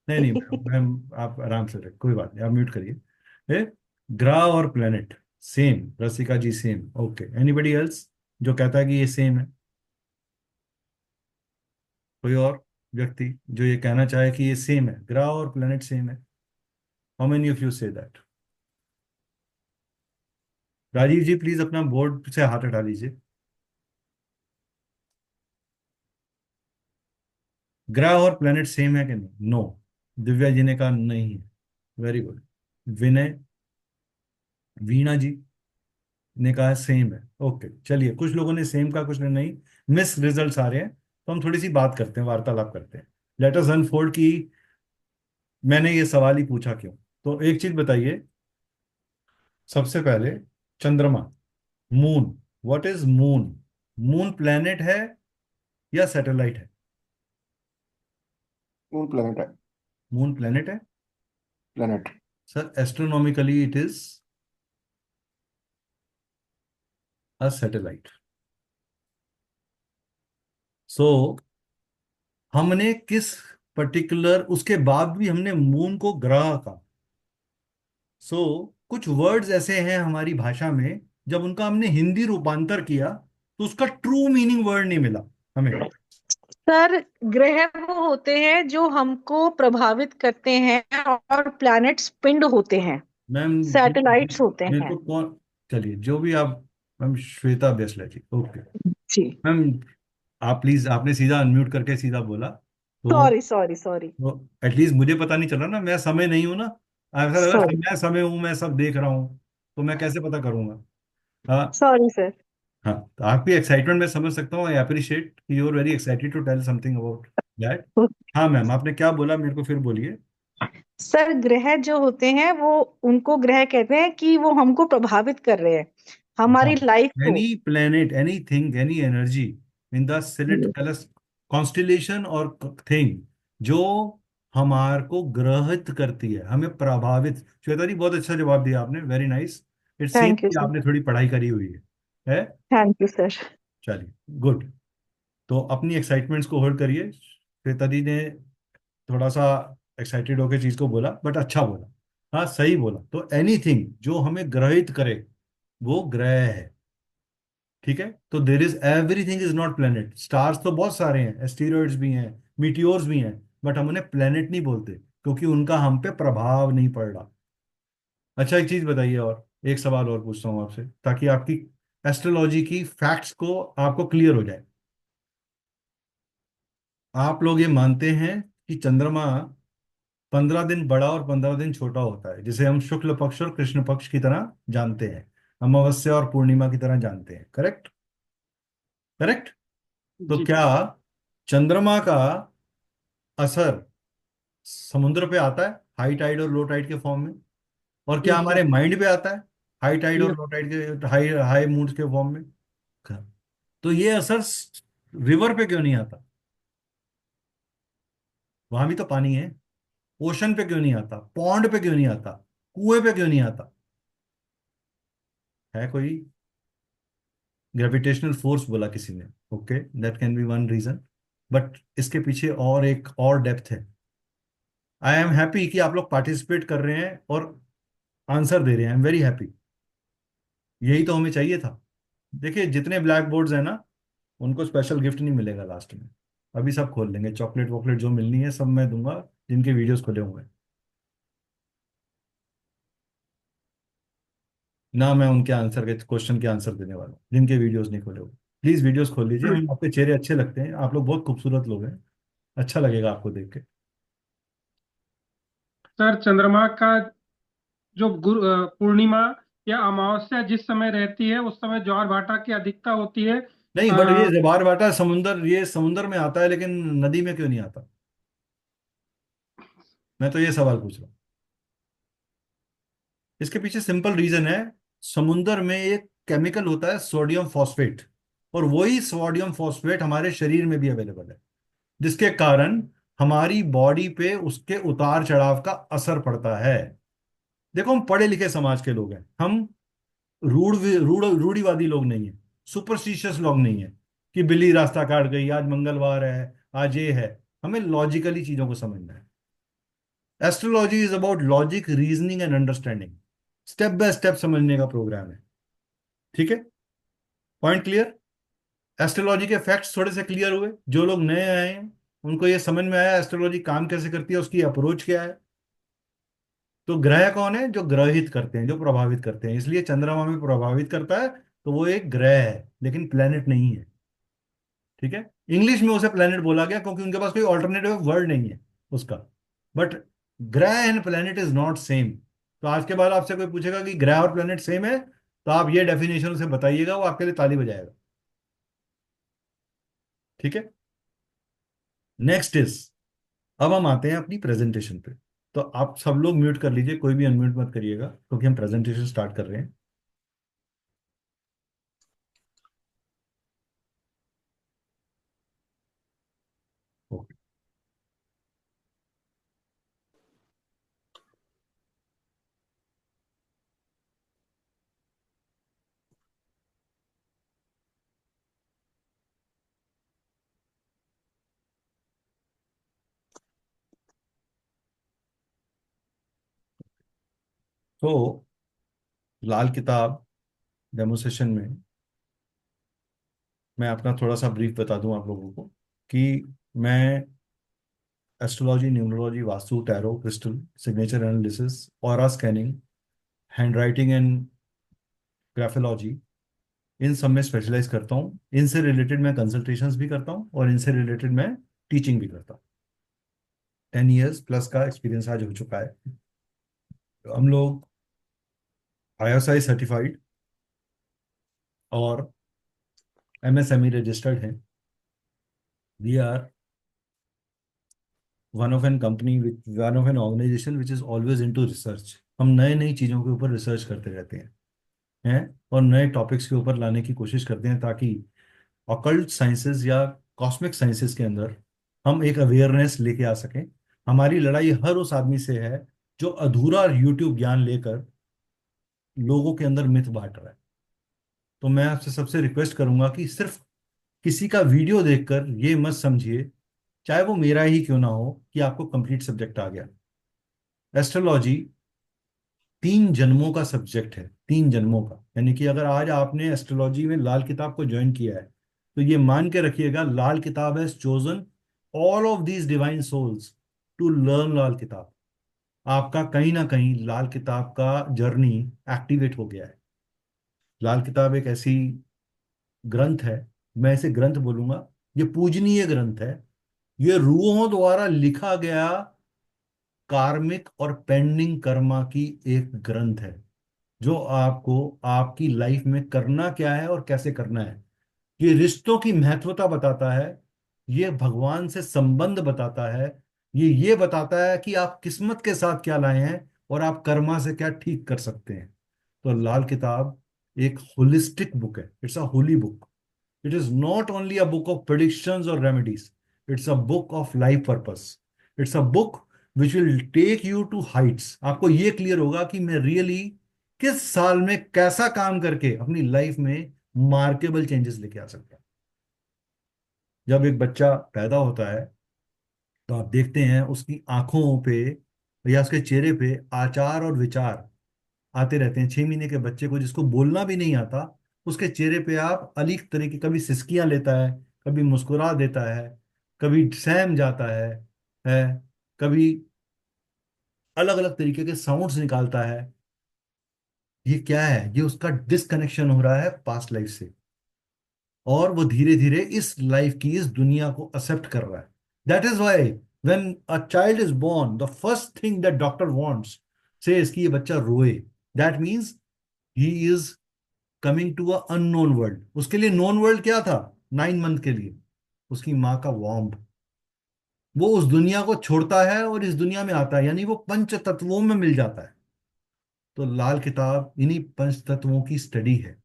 नहीं नहीं मैम, आप आराम से रहे, कोई बात नहीं, आप म्यूट करिए। ग्रह और प्लेनेट सेम, रसिका जी सेम। ओके, एनीबडी एल्स जो कहता है कि ये सेम है? कोई और व्यक्ति जो ये कहना चाहे कि ये सेम है, ग्रह और प्लेनेट सेम है? How many of you say that? Rajiv ji please अपना बोर्ड से हाथ हटा लीजिए। ग्रह और प्लेनेट सेम है कि नहीं? नो। दिव्या जी ने कहा नहीं है। Very good. विनय, वीणा जी ने कहा सेम है। ओके, चलिए, कुछ लोगों ने सेम का, कुछ ने नहीं। मिस रिजल्ट्स आ रहे हैं, तो हम थोड़ी सी बात करते हैं, वार्तालाप करते हैं। लेट अस अनफोल्ड की मैंने ये सवाल ही पूछा क्यों। तो एक चीज बताइए सबसे पहले, चंद्रमा, moon, what is moon? Moon planet है या सैटेलाइट है? मून प्लेनेट है। मून प्लेनेट है। Planet. Sir astronomically it is a satellite. So हमने किस पर्टिकुलर, उसके बाद भी हमने मून को ग्रह का। सो कुछ वर्ड्स ऐसे हैं हमारी भाषा में, जब उनका हमने हिंदी रूपांतर किया तो उसका ट्रू मीनिंग वर्ड नहीं मिला हमें। सर ग्रह वो होते हैं जो हमको प्रभावित करते हैं और प्लैनेट्स पिंड होते हैं, मैम सैटेलाइट्स होते मेरे हैं। को कौन, चलिए जो भी आप, मैम श्वेता बेसला जी, ओके जी, मैम। आप प्लीज, आपने सीधा अनम्यूट करके सीधा बोला तो सॉरी सॉरी सॉरी एटलीस्ट मुझे पता नहीं चल रहा ना, मैं समय नहीं हूं ना। ऐसा लग रहा है सॉरी मैं समय हूं, मैं सब देख रहा हूँ, तो मैं कैसे पता करूंगा। हाँ। Sorry sir. हाँ, तो आपकी एक्साइटमेंट मैं समझ सकता हूँ, आई अप्रिशिएट कि you are very excited to tell something about that. हाँ मैम, आपने क्या बोला मेरे को फिर बोलिए। सर ग्रह जो होते हैं वो, उनको ग्रह कहते हैं कि वो हमको प्रभावित कर रहे हैं, हमारी लाइफ को। Any planet, any thing, any energy in the celestial constellation और थिंग जो हमार को ग्रहित करती है, हमें प्रभावित। श्वेता जी बहुत अच्छा जवाब दिया आपने, very nice. It seems thank you कि सर। आपने थोड़ी पढ़ाई करी हुई है? Thank you sir. चलिए गुड। तो अपनी एक्साइटमेंट्स को होल्ड करिए। श्वेता जी ने थोड़ा सा एक्साइटेड होकर चीज को बोला, बट अच्छा बोला। हाँ सही बोला। तो एनीथिंग जो हमें ग्रहित करे वो ग्रह है। ठीक है, तो there is everything is not planet. Stars तो बहुत सारे हैं, एस्टेरॉइड्स भी हैं, मीटियोर्स भी हैं, बट हम उन्हें प्लेनेट नहीं बोलते क्योंकि उनका हम पे प्रभाव नहीं पड़ रहा। अच्छा एक चीज बताइए, और एक सवाल और पूछता हूँ आपसे ताकि आपकी एस्ट्रोलॉजी की फैक्ट्स को आपको क्लियर हो जाए। आप लोग ये मानते हैं कि चंद्रमा 15 दिन बड़ा और 15 दिन छोटा होता है, जिसे हम शुक्ल पक्ष और कृष्ण पक्ष की तरह जानते हैं, अमावस्या और पूर्णिमा की तरह जानते हैं, करेक्ट? करेक्ट। तो जी। क्या चंद्रमा का असर समुद्र पे आता है हाई टाइड और लो टाइड के फॉर्म में? और क्या यस हमारे सर। माइंड पे आता है हाई टाइड और यस। लो टाइड के, हाई हाई मूड्स के फॉर्म में? तो ये असर रिवर पे क्यों नहीं आता? वहां भी तो पानी है। ओशन पे क्यों नहीं आता? पॉन्ड पे क्यों नहीं आता? कुएं पे क्यों नहीं आता? है कोई ग्रेविटेशनल फोर्स बोला किसी ने, okay, that can be one reason, but इसके पीछे और एक और डेप्थ है। आई एम हैप्पी कि आप लोग पार्टिसिपेट कर रहे हैं और आंसर दे रहे हैं, आई एम वेरी हैप्पी। यही तो हमें चाहिए था। देखिए जितने ब्लैक बोर्ड्स हैं ना, उनको स्पेशल गिफ्ट नहीं मिलेगा लास्ट में। अभी सब खोल लेंगे, चॉकलेट वॉकलेट जो मिलनी है सब मैं दूंगा, जिनके वीडियोस खुले हुए हैं ना। मैं उनके आंसर के क्वेश्चन के आंसर देने वाला हूँ जिनके वीडियोस नहीं खोले हुए। प्लीज वीडियोस खोल लीजिए, हम आपके चेहरे अच्छे लगते हैं, आप लोग बहुत खूबसूरत लोग हैं, अच्छा लगेगा आपको देख के। सर चंद्रमा का जो पूर्णिमा या अमावस्या जिस समय रहती है उस समय ज्वार भाटा की अधिकता होती है। नहीं, बट ये अ, जवार भाटा समुंदर, ये समुंदर में आता है लेकिन नदी में क्यों नहीं आता? मैं तो ये सवाल पूछ रहा हूँ। इसके पीछे सिंपल रीजन है। समुंदर में एक केमिकल होता है सोडियम फॉस्फेट, और वही सोडियम फॉस्फेट हमारे शरीर में भी अवेलेबल है, जिसके कारण हमारी बॉडी पे उसके उतार चढ़ाव का असर पड़ता है। देखो हम पढ़े लिखे समाज के लोग हैं, हम रूढ़िवादी लोग नहीं है, सुपरस्टिशियस लोग नहीं है कि बिल्ली रास्ता काट गई, आज मंगलवार है, आज ये है। हमें लॉजिकली चीजों को समझना है। Astrology is about logic, reasoning and understanding. Step by step समझने का प्रोग्राम है। ठीक है, पॉइंट क्लियर? एस्ट्रोलॉजी के फैक्ट्स थोड़े से क्लियर हुए? जो लोग नए आए हैं उनको ये समझ में आया एस्ट्रोलॉजी काम कैसे करती है, उसकी अप्रोच क्या है। तो ग्रह कौन है? जो ग्रहित करते हैं, जो प्रभावित करते हैं, इसलिए चंद्रमा में प्रभावित करता है, तो वो एक ग्रह है लेकिन प्लेनेट नहीं है। ठीक है, इंग्लिश में उसे प्लेनेट बोला गया क्योंकि उनके पास कोई ऑल्टरनेटिव वर्ड नहीं है उसका। बट ग्रह and planet is not same. तो आज के बाद आपसे कोई पूछेगा कि ग्रह और प्लेनेट सेम है, तो आप ये डेफिनेशन उसे बताइएगा, वो आपके लिए ताली बजाएगा। ठीक है, नेक्स्ट इज, अब हम आते हैं अपनी प्रेजेंटेशन पे। तो आप सब लोग म्यूट कर लीजिए, कोई भी अनम्यूट मत करिएगा क्योंकि हम प्रेजेंटेशन स्टार्ट कर रहे हैं। ओके। तो लाल किताब डेमोसेशन में मैं अपना थोड़ा सा ब्रीफ बता दूं आप लोगों को कि मैं astrology, numerology, vastu, tarot, crystal, signature analysis, aura scanning, handwriting and graphology, इन सब में स्पेशलाइज करता हूँ। इनसे रिलेटेड मैं कंसल्टेशंस भी करता हूँ और इनसे रिलेटेड मैं टीचिंग भी करता हूँ। 10 years प्लस का एक्सपीरियंस आज हो चुका है। हम लोग ISI सर्टिफाइड और MSME रजिस्टर्ड हैं। We are one of an company with one of an organisation which is always into research. हम नए नई चीज़ों के ऊपर रिसर्च करते रहते हैं और नए टॉपिक्स के ऊपर लाने की कोशिश करते हैं ताकि ऑकल्ट साइंसेस या कॉस्मिक साइंसेस के अंदर हम एक अवेयरनेस लेके आ सकें। हमारी लड़ाई हर उस आदमी से है जो अधूरा यूट्यूब ज्ञान लेकर लोगों के अंदर मिथ बांट रहा है। तो मैं आपसे सबसे रिक्वेस्ट करूंगा कि सिर्फ किसी का वीडियो देखकर ये मत समझिए, चाहे वो मेरा ही क्यों ना हो, कि आपको कंप्लीट सब्जेक्ट आ गया। एस्ट्रोलॉजी 3 जन्मों का सब्जेक्ट है, 3 जन्मों का। यानी कि अगर आज आपने एस्ट्रोलॉजी में लाल किताब को ज्वाइन किया है तो ये मान के रखिएगा, Lal Kitab has chosen all of these divine souls to learn Lal Kitab. आपका कहीं ना कहीं लाल किताब का जर्नी एक्टिवेट हो गया है। लाल किताब एक ऐसी ग्रंथ है, मैं इसे ग्रंथ बोलूंगा, ये पूजनीय ग्रंथ है। ये रूहों द्वारा लिखा गया कार्मिक और पेंडिंग कर्मा की एक ग्रंथ है, जो आपको आपकी लाइफ में करना क्या है और कैसे करना है। ये रिश्तों की महत्वता बताता है, ये भगवान से संबंध बताता है, ये बताता है कि आप किस्मत के साथ क्या लाए हैं और आप कर्मा से क्या ठीक कर सकते हैं। तो लाल किताब एक होलिस्टिक बुक है, it's a holy book. It is not only a book of predictions और remedies, it's a book of life purpose. It's a book which will take you to heights. आपको ये क्लियर होगा कि मैं really किस साल में कैसा काम करके अपनी लाइफ में मार्केबल चेंजेस लेके आ सकता हूं। जब एक बच्चा पैदा होता है तो आप देखते हैं उसकी आंखों पे या उसके चेहरे पे आचार और विचार आते रहते हैं। 6 महीने के बच्चे को, जिसको बोलना भी नहीं आता, उसके चेहरे पे आप अलीक तरह की, कभी सिसकियां लेता है, कभी मुस्कुरा देता है, कभी सहम जाता है कभी अलग अलग तरीके के साउंड्स निकालता है। ये क्या है? ये उसका डिसकनेक्शन हो रहा है पास्ट लाइफ से, और वो धीरे धीरे इस लाइफ की, इस दुनिया को एक्सेप्ट कर रहा है। That is why when a child is born, the first thing that doctor wants से इसकी, ये बच्चा रोए, that means he is coming to a unknown world. उसके लिए नोन वर्ल्ड क्या था 9 मंथ के लिए? उसकी माँ का वार्म। वो उस दुनिया को छोड़ता है और इस दुनिया में आता है, यानी वो पंच तत्वों में मिल जाता है। तो लाल किताब इन्हीं पंच तत्वों की स्टडी है।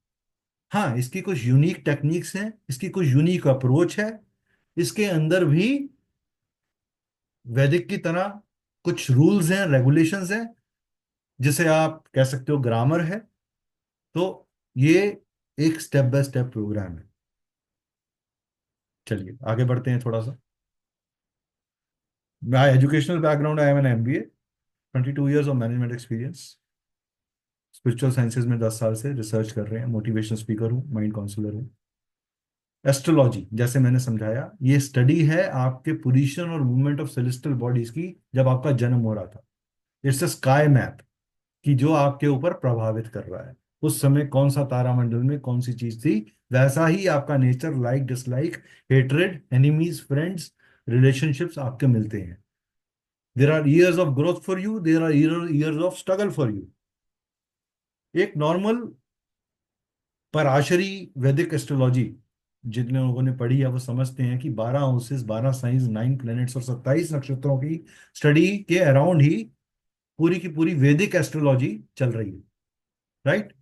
हाँ, इसकी कुछ यूनिक टेक्निक्स हैं, इसकी कुछ यूनिक अप्रोच है, इसके अंदर भी वैदिक की तरह कुछ रूल्स हैं, रेगुलेशंस हैं, जिसे आप कह सकते हो ग्रामर है। तो ये एक स्टेप बाय स्टेप प्रोग्राम है। चलिए आगे बढ़ते हैं थोड़ा सा। My educational background, I am an MBA, 22 years of management experience. Spiritual sciences में 10 साल से रिसर्च कर रहे हैं। मोटिवेशनल स्पीकर हूँ, माइंड काउंसलर हूँ। एस्ट्रोलॉजी, जैसे मैंने समझाया, ये स्टडी है आपके पोजीशन और मूवमेंट ऑफ सेलेस्टियल बॉडीज की जब आपका जन्म हो रहा था। इट्स अ स्काई मैप कि जो आपके ऊपर प्रभावित कर रहा है, उस समय कौन सा तारामंडल में कौन सी चीज थी, वैसा ही आपका nature, like dislike, hatred, enemies, friends, relationships आपके मिलते हैं। There are years of growth for you, there are years of struggle for you. एक नॉर्मल पराशरी वैदिक एस्ट्रोलॉजी जितने लोगों ने पढ़ी है वो समझते हैं कि 12 हाउसेस, 12 साइंस, 9 प्लैनेट्स और 27 नक्षत्रों की स्टडी के अराउंड ही पूरी की पूरी वैदिक एस्ट्रोलॉजी चल रही है। राइट?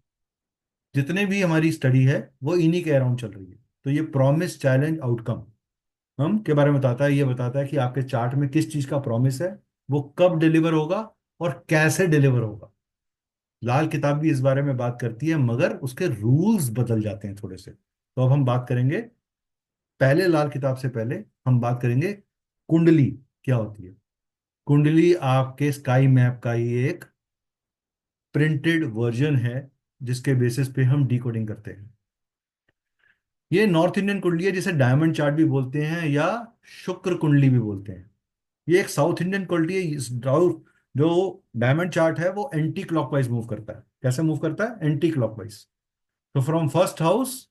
जितने भी हमारी स्टडी है वो इन्हीं के अराउंड चल रही है। तो ये प्रॉमिस, चैलेंज, आउटकम हम के बारे में बताता है। ये बताता है कि आपके चार्ट में किस चीज का प्रॉमिस है, वो कब डिलीवर होगा और कैसे डिलीवर होगा। लाल किताब भी इस बारे में बात करती है, मगर उसके रूल्स बदल जाते हैं थोड़े से। तो अब हम बात करेंगे, पहले लाल किताब से पहले हम बात करेंगे कुंडली क्या होती है। कुंडली आपके स्काई मैप का ही एक प्रिंटेड वर्जन है जिसके बेसिस पे हम डिकोडिंग करते हैं। ये नॉर्थ इंडियन कुंडली है जिसे डायमंड चार्ट भी बोलते हैं या शुक्र कुंडली भी बोलते हैं। ये एक साउथ इंडियन कुंडली है। जो डायमंड चार्ट है वो एंटी क्लॉकवाइज मूव करता है। कैसे मूव करता है? Anti clockwise. तो from first house,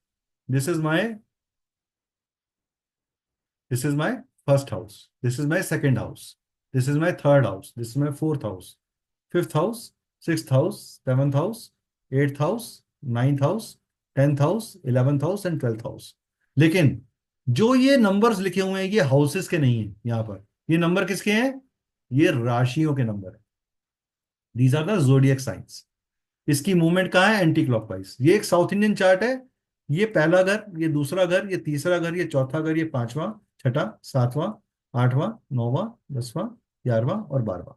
this is my first house, this is my second house, this is my third house, this is my fourth house, fifth house, sixth house, seventh house, eighth house, ninth house, 10th house, 11th house and 12th house. लेकिन जो ये numbers लिखे हुए हैं ये houses के नहीं है। यहां पर ये नंबर किसके हैं? ये राशियों के नंबर है। These are the zodiac science. इसकी मूवमेंट कहाँ है? Anti clockwise. ये एक साउथ इंडियन चार्ट है। ये पहला घर, ये दूसरा घर, ये तीसरा घर, ये चौथा घर, ये पांचवा, छठा, सातवां, आठवां, नौवां, 10वां, 11वां और 12वां।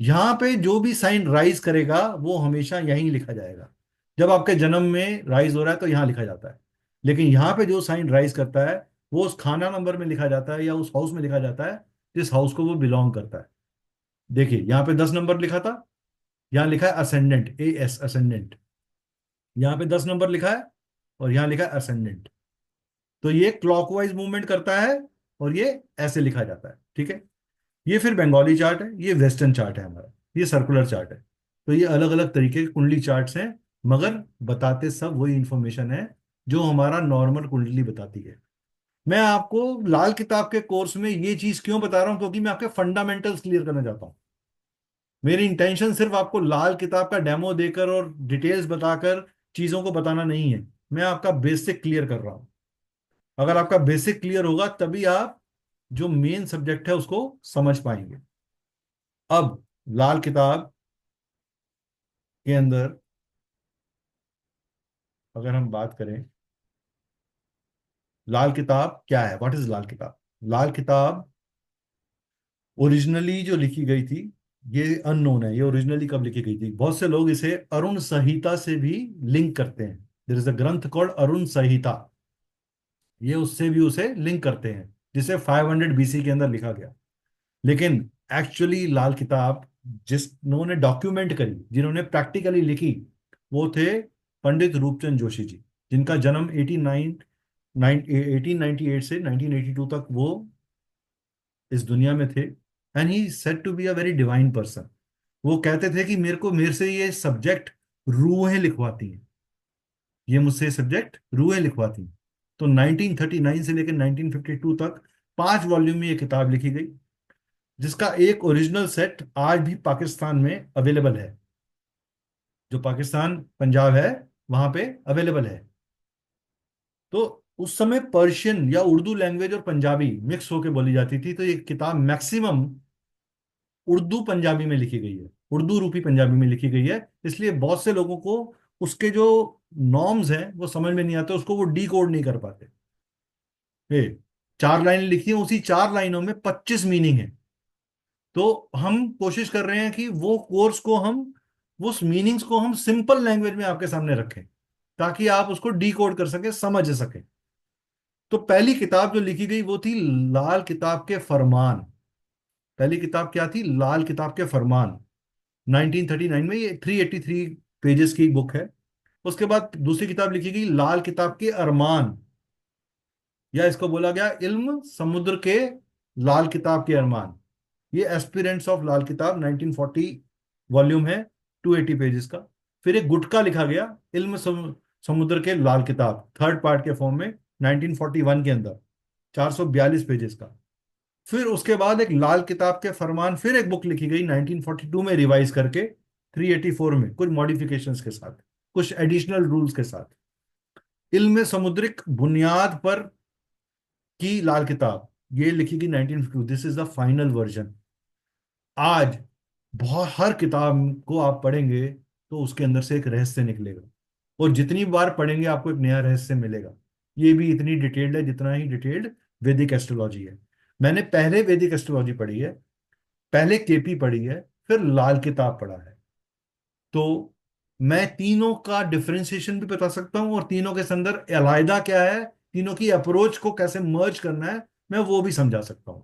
यहां पे जो भी साइन राइज करेगा वो हमेशा यहीं लिखा जाएगा। जब आपके जन्म में राइज हो रहा है तो यहां लिखा जाता है, लेकिन यहां पे जो साइन राइज करता है वो उस खाना नंबर में लिखा जाता है या उस हाउस में लिखा जाता है जिस हाउस को वो बिलोंग करता है। देखिए यहां पे 10 नंबर लिखा था, यहां लिखा है असेंडेंट, AS असेंडेंट। यहां पे 10 नंबर लिखा है और यहां लिखा है असेंडेंट। तो ये क्लॉकवाइज मूवमेंट करता है और ये ऐसे लिखा जाता है। ठीक है, ये फिर बंगाली चार्ट है, ये वेस्टर्न चार्ट है हमारा, ये सर्कुलर चार्ट है। तो ये अलग अलग तरीके के कुंडली चार्ट्स हैं, मगर बताते सब वही इंफॉर्मेशन है जो हमारा नॉर्मल कुंडली बताती है। मैं आपको लाल किताब के कोर्स में ये चीज क्यों बता रहा हूं? क्योंकि मैं आपके फंडामेंटल्स क्लियर करना चाहता हूं। मेरी इंटेंशन सिर्फ आपको लाल किताब का डेमो देकर और डिटेल्स बताकर चीजों को बताना नहीं है। मैं आपका बेसिक क्लियर कर रहा हूं। अगर आपका बेसिक क्लियर होगा तभी आप जो मेन सब्जेक्ट है उसको समझ पाएंगे। अब लाल किताब के अंदर अगर हम बात करें, लाल किताब क्या है? व्हाट इज लाल किताब? लाल किताब ओरिजिनली जो लिखी गई थी ये अननोन है। ये ओरिजिनली कब लिखी गई थी? बहुत से लोग इसे अरुण संहिता से भी लिंक करते हैं। देयर इज अ ग्रंथ कॉल्ड अरुण संहिता। ये उससे भी उसे लिंक करते हैं जिसे 500 BC के अंदर लिखा गया। लेकिन एक्चुअली लाल किताब जिन्होंने डॉक्यूमेंट करी, जिन्होंने प्रैक्टिकली लिखी, वो थे पंडित रूपचंद जोशी जी, जिनका जन्म 1898 से 1982 तक वो इस दुनिया में थे। And he said to be a very divine person. वो कहते थे कि मेरे से ये सब्जेक्ट रूहें लिखवाती हैं, ये मुझसे सब्जेक्ट रूहें लिखवाती हैं। तो 1939 से लेकर 1952 तक 5 वॉल्यूम में ये किताब लिखी गई, जिसका एक ओरिजिनल सेट आज भी पाकिस्तान में अवेलेबल है। जो पाकिस्तान पंजाब है वहां पे अवेलेबल है। तो उस समय पर्शियन या उर्दू लैंग्वेज और पंजाबी मिक्स होके बोली जाती थी। तो ये किताब मैक्सिमम उर्दू पंजाबी में लिखी गई है, उर्दू रूपी पंजाबी में लिखी गई है। इसलिए बहुत से लोगों को उसके जो नॉर्म्स हैं वो समझ में नहीं आते, उसको वो डी कोड नहीं कर पाते। 4 लाइन लिखी है, उसी 4 लाइनों में 25 मीनिंग है। तो हम कोशिश कर रहे हैं कि वो कोर्स को हम, उस मीनिंग्स को हम सिंपल लैंग्वेज में आपके सामने रखें ताकि आप उसको डी कोड कर सके, समझ सके। तो पहली किताब जो लिखी गई वो थी लाल किताब के फरमान। पहली किताब क्या थी? लाल किताब के फरमान। 1939 में, ये 383 पेजेस की बुक है। उसके बाद दूसरी किताब लिखी गई लाल किताब के अरमान, या इसको बोला गया इल्म समुद्र के लाल किताब के अरमान। ये एस्पिरेंट्स ऑफ लाल किताब 1940 वॉल्यूम है, 280 पेजेस का। फिर एक गुटका लिखा गया इल्म समुद्र के लाल किताब, थर्ड पार्ट के फॉर्म में 1941 के अंदर, 442 पेजेस का। फिर उसके बाद एक लाल किताब के फरमान, फिर एक बुक लिखी गई 1942 में रिवाइज करके 384 में, कुछ मॉडिफिकेशंस के साथ, कुछ एडिशनल रूल्स के साथ। इल्म समुद्रिक बुनियाद पर की लाल किताब, ये लिखी गई 1952। This is the final version. आज बहुत हर किताब को आप पढ़ेंगे तो उसके अंदर से एक रहस्य निकलेगा, और जितनी बार पढ़ेंगे आपको एक नया रहस्य मिलेगा। ये भी इतनी डिटेल्ड है जितना ही डिटेल्ड वैदिक एस्ट्रोलॉजी है। मैंने पहले वैदिक एस्ट्रोलॉजी पढ़ी है, पहले केपी पढ़ी है, फिर लाल किताब पढ़ा है। तो मैं तीनों का डिफरेंशिएशन भी बता सकता हूं, और तीनों के अंदर अलग क्या है, तीनों की अप्रोच को कैसे मर्ज करना है, मैं वो भी समझा सकता हूं।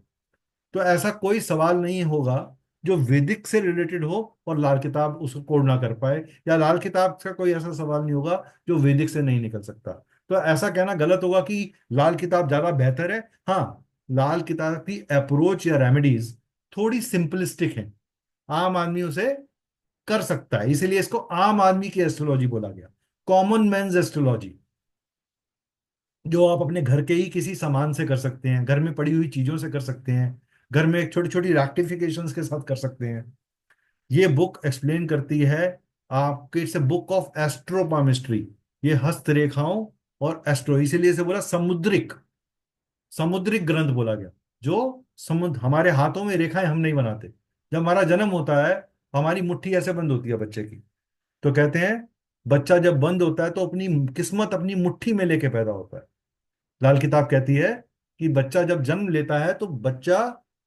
तो ऐसा कोई सवाल नहीं होगा जो वैदिक से रिलेटेड हो और लाल किताब उसको कोड ना कर पाए, या लाल किताब का कोई ऐसा सवाल नहीं होगा जो वैदिक से नहीं निकल सकता। तो ऐसा कहना गलत होगा कि लाल किताब ज्यादा बेहतर है। हाँ, लाल किताब की अप्रोच या रेमेडीज थोड़ी सिंपलिस्टिक है, आम आदमी उसे कर सकता है, इसीलिए इसको आम आदमी की एस्ट्रोलॉजी बोला गया, कॉमन मैन्स एस्ट्रोलॉजी, जो आप अपने घर के ही किसी सामान से कर सकते हैं, घर में पड़ी हुई चीजों से कर सकते हैं, घर में छोटी छोटी रेक्टिफिकेशंस के साथ कर सकते हैं। ये बुक एक्सप्लेन करती है आपके, इट्स ए बुक ऑफ एस्ट्रोपामिस्ट्री, ये हस्तरेखाओं और एस्ट्रो, इसीलिए इसे बोला समुद्रिक, समुद्रिक ग्रंथ बोला गया। जो समुद्र, हमारे हाथों में रेखाएं हम नहीं बनाते। जब हमारा जन्म होता है हमारी मुट्ठी ऐसे बंद होती है बच्चे की, तो कहते हैं बच्चा जब बंद होता है तो अपनी किस्मत अपनी मुट्ठी में लेके पैदा होता है। लाल किताब कहती है कि बच्चा जब जन्म लेता है तो बच्चा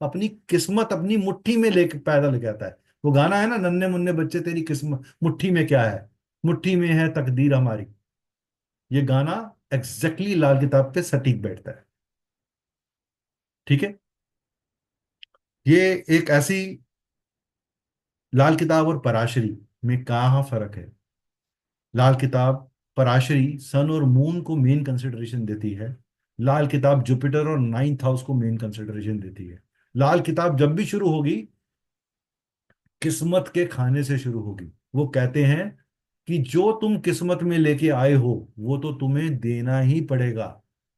अपनी किस्मत अपनी मुट्ठी में लेके पैदा लेके आता है। वो गाना है ना, नन्हे मुन्ने बच्चे तेरी किस्मत मुट्ठी में क्या है, मुट्ठी में है तकदीर हमारी। ये गाना एग्जैक्टली लाल किताब पे सटीक बैठता है। ठीक है, ये एक ऐसी, लाल किताब और पराशरी में कहाँ फर्क है। लाल किताब, पराशरी सन और मून को मेन कंसिडरेशन देती है, लाल किताब जुपिटर और नाइन्थ हाउस को मेन कंसिडरेशन देती है। लाल किताब जब भी शुरू होगी किस्मत के खाने से शुरू होगी। वो कहते हैं कि जो तुम किस्मत में लेके आए हो वो तो तुम्हें देना ही पड़ेगा,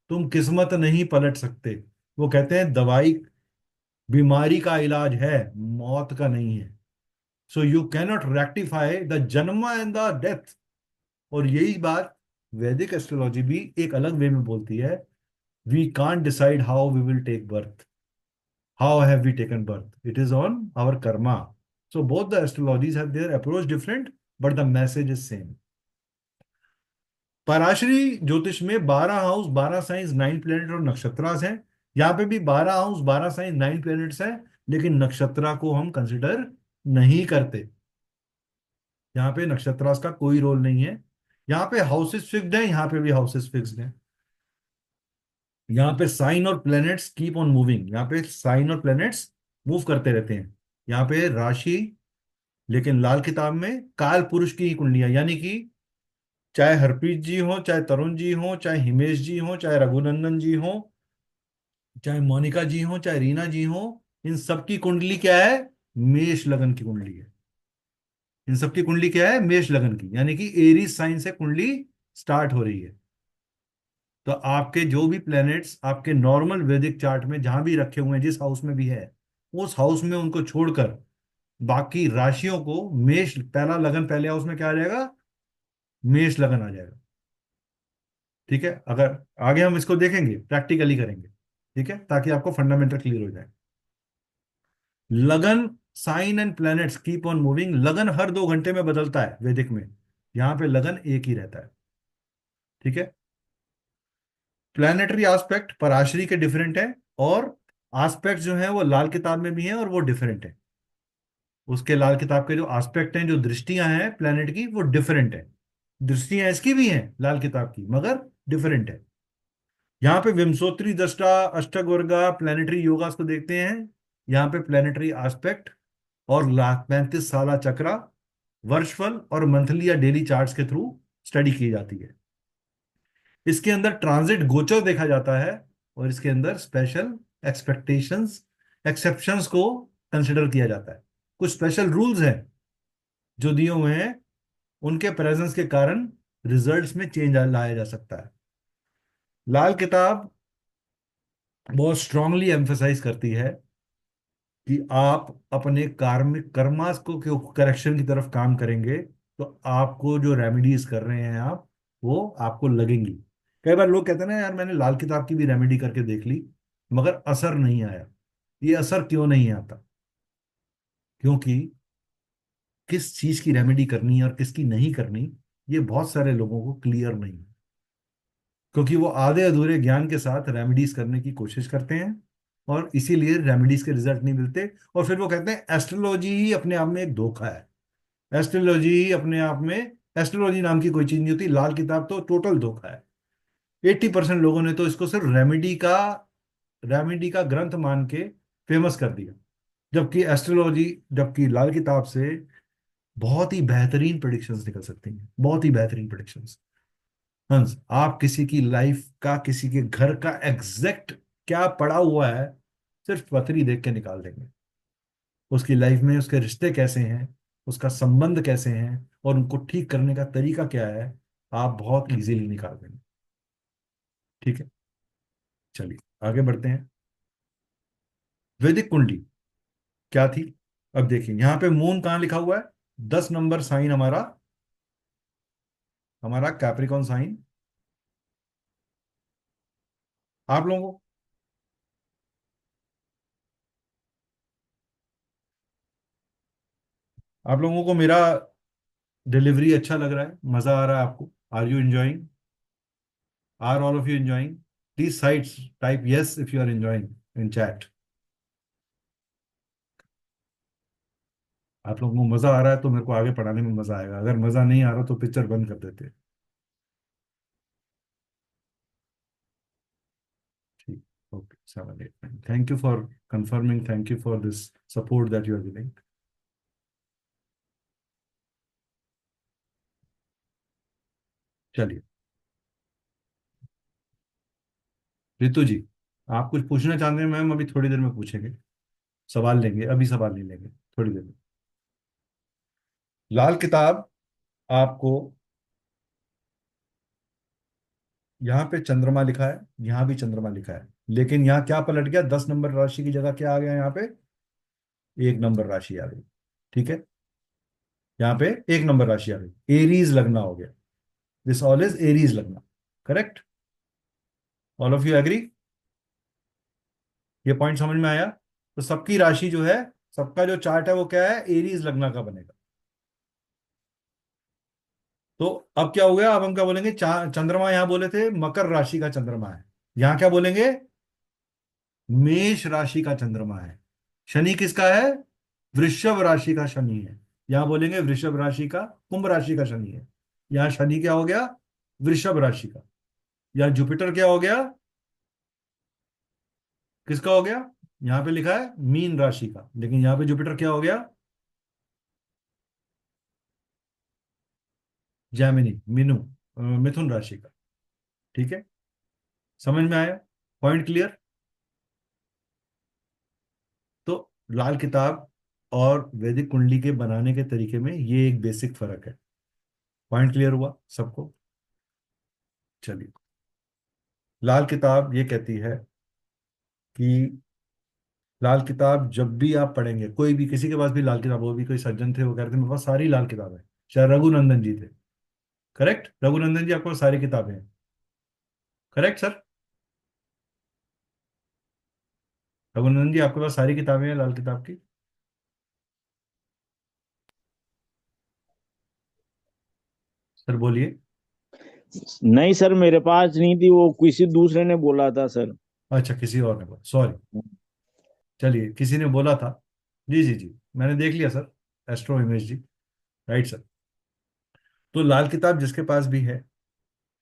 तुम किस्मत नहीं पलट सकते। वो कहते हैं दवाई बीमारी का इलाज है, मौत का नहीं है। So you cannot rectify the जन्म एंड द डेथ। और यही बात वैदिक एस्ट्रोलॉजी भी एक अलग वे में बोलती है, we can't decide how we will take birth, how have we taken birth, it is on our karma. So both the astrologies have their approach different but the message is same. Parashari ज्योतिष में 12 house, 12 science, 9 planet और नक्षत्रास हैं। यहाँ पे भी 12 house, 12 science, 9 planets हैं, लेकिन नक्षत्रा को हम कंसिडर नहीं करते। यहाँ पे नक्षत्रास का कोई रोल नहीं है। यहाँ पे हाउसेस फिक्स्ड है, यहाँ पे भी हाउसेस फिक्स्ड है। यहाँ पे साइन और प्लैनेट्स कीप ऑन मूविंग, यहाँ पे साइन और प्लैनेट्स मूव करते रहते हैं। यहाँ पे राशि, लेकिन लाल किताब में काल पुरुष की ही कुंडलियां, यानी कि चाहे हरप्रीत जी हो, चाहे तरुण जी हो, चाहे हिमेश जी हो, चाहे रघुनंदन जी हो, चाहे मोनिका जी हो, चाहे रीना जी हो, इन सबकी कुंडली क्या है, मेष लगन की कुंडली है। इन सबकी कुंडली क्या है, मेष लगन की, यानी कि एरीज साइन से कुंडली स्टार्ट हो रही है। तो आपके जो भी प्लैनेट्स आपके नॉर्मल वैदिक चार्ट में जहां भी रखे हुए हैं, जिस हाउस में भी है, उस हाउस में उनको छोड़कर बाकी राशियों को मेष, पहला लगन पहले हाउस में क्या आ जाएगा, मेष लगन आ जाएगा। ठीक है, अगर आगे हम इसको देखेंगे प्रैक्टिकली करेंगे, ठीक है, ताकि आपको फंडामेंटल क्लियर हो जाए। Lagna, sign and planets keep on moving. लगन हर 2 घंटे में बदलता है वैदिक में, यहां पे लगन एक ही रहता है। ठीक है, प्लैनेटरी एस्पेक्ट पराशरी के डिफरेंट है, और एस्पेक्ट जो है वो लाल किताब में भी है और वो डिफरेंट है। उसके लाल किताब के जो एस्पेक्ट हैं, जो दृष्टियां हैं प्लैनेट की, वो डिफरेंट है। दृष्टियां इसकी भी हैं लाल किताब की, मगर डिफरेंट है। यहाँ पे विंशोत्तरी दृष्टा, अष्टवर्गा, प्लैनेटरी योगास को देखते हैं। यहाँ पे प्लैनेटरी एस्पेक्ट और 35 साला चक्रा, वर्षफल और मंथली या डेली चार्ट्स के थ्रू स्टडी की जाती है। इसके अंदर ट्रांजिट गोचर देखा जाता है, और इसके अंदर स्पेशल एक्सपेक्टेशंस, एक्सेप्शंस को कंसिडर किया जाता है। कुछ स्पेशल रूल्स हैं जो दिए हुए हैं, उनके प्रेजेंस के कारण रिजल्ट्स में चेंज लाया जा सकता है। लाल किताब बहुत स्ट्रांगली एम्फेसाइज करती है कि आप अपने कार्मिक कर्मास को करेक्शन की तरफ काम करेंगे तो आपको जो रेमेडीज कर रहे हैं आप, वो आपको लगेंगी। कई बार लोग कहते हैं ना, यार मैंने लाल किताब की भी रेमेडी करके देख ली मगर असर नहीं आया। ये असर क्यों नहीं आता? क्योंकि किस चीज की रेमेडी करनी है और किसकी नहीं करनी, ये बहुत सारे लोगों को क्लियर नहीं है, क्योंकि वो आधे अधूरे ज्ञान के साथ रेमेडीज करने की कोशिश करते हैं और इसीलिए रेमेडीज के रिजल्ट नहीं मिलते। और फिर वो कहते हैं एस्ट्रोलॉजी ही अपने आप में एक धोखा है, एस्ट्रोलॉजी ही अपने आप में, एस्ट्रोलॉजी नाम की कोई चीज नहीं होती, लाल किताब तो टोटल धोखा है। 80% लोगों ने तो इसको सिर्फ रेमेडी का ग्रंथ मान के फेमस कर दिया। जबकि लाल किताब से बहुत ही बेहतरीन प्रिडिक्शंस निकल सकती हैं, बहुत ही बेहतरीन प्रिडिक्शंस। हंस, आप किसी की लाइफ का, किसी के घर का एग्जैक्ट क्या पड़ा हुआ है सिर्फ पतरी देख के निकाल देंगे। उसकी लाइफ में उसके रिश्ते कैसे हैं, उसका संबंध कैसे हैं, और उनको ठीक करने का तरीका क्या है, आप बहुत इजीली निकाल देंगे। ठीक है, चलिए आगे बढ़ते हैं। वैदिक कुंडली क्या थी? अब देखिए यहाँ पे मून कहाँ लिखा हुआ है, 10 नंबर साइन हमारा, हमारा कैप्रिकॉन साइन। आप लोगों को मेरा डिलीवरी अच्छा लग रहा है, मजा आ रहा है आपको? Are you enjoying? Are all of you enjoying? Please sides type yes if you are enjoying in chat. आप लोगों को मजा आ रहा है तो मेरे को आगे पढ़ाने में मजा आएगा, अगर मजा नहीं आ रहा तो पिक्चर बंद कर देते। ठीक, okay, 7 8 9, thank you for confirming, thank you for this support that you are giving. चलिए रितु जी, आप कुछ पूछना चाहते हैं मैम? अभी थोड़ी देर में पूछेंगे, सवाल लेंगे, अभी सवाल नहीं लेंगे, थोड़ी देर में। लाल किताब आपको, यहाँ पे चंद्रमा लिखा है, यहाँ भी चंद्रमा लिखा है, लेकिन यहाँ क्या पलट गया, 10 नंबर राशि की जगह क्या आ गया, यहाँ पे 1 नंबर राशि आ गई। ठीक है, यहाँ पे 1 नंबर राशि आ गई, एरीज लगना हो गया। This all is Aries lagna, correct? All of you agree? ये पॉइंट समझ में आया? तो सबकी राशि जो है, सबका जो चार्ट है वो क्या है, एरीज लगना का बनेगा। तो अब क्या हो गया, अब हम क्या बोलेंगे, चंद्रमा यहाँ बोले थे मकर राशि का चंद्रमा है, यहाँ क्या बोलेंगे, मेष राशि का चंद्रमा है। शनि किसका है, वृषभ राशि का शनि है, यहां बोलेंगे वृषभ राशि का, कुंभ राशि का शनि है। यहाँ शनि क्या हो गया, वृषभ राशि का। यहाँ जुपिटर क्या हो गया, किसका हो गया, यहाँ पे लिखा है मीन राशि का, लेकिन यहाँ पे जुपिटर क्या हो गया, जैमिनी, मीनू, मिथुन राशि का। ठीक है, समझ में आया? Point clear? तो लाल किताब और वैदिक कुंडली के बनाने के तरीके में ये एक बेसिक फर्क है। पॉइंट क्लियर हुआ सबको? चलिए, लाल किताब ये कहती है कि लाल किताब जब भी आप पढ़ेंगे, कोई भी किसी के पास भी लाल किताब, वो भी कोई सज्जन थे वो कह रहे थे मेरे पास सारी लाल किताब है, शायद रघुनंदन जी थे, करेक्ट? रघुनंदन जी आपके पास सारी किताबें हैं, करेक्ट सर? रघुनंदन जी आपके पास सारी किताबें हैं लाल किताब की? सर बोलिए। नहीं सर, मेरे पास नहीं थी, वो किसी दूसरे ने बोला था सर। अच्छा, किसी और ने बोला, सॉरी। चलिए, किसी ने बोला था, जी जी जी, मैंने देख लिया सर, एस्ट्रो इमेज जी, राइट सर। तो लाल किताब जिसके पास भी है,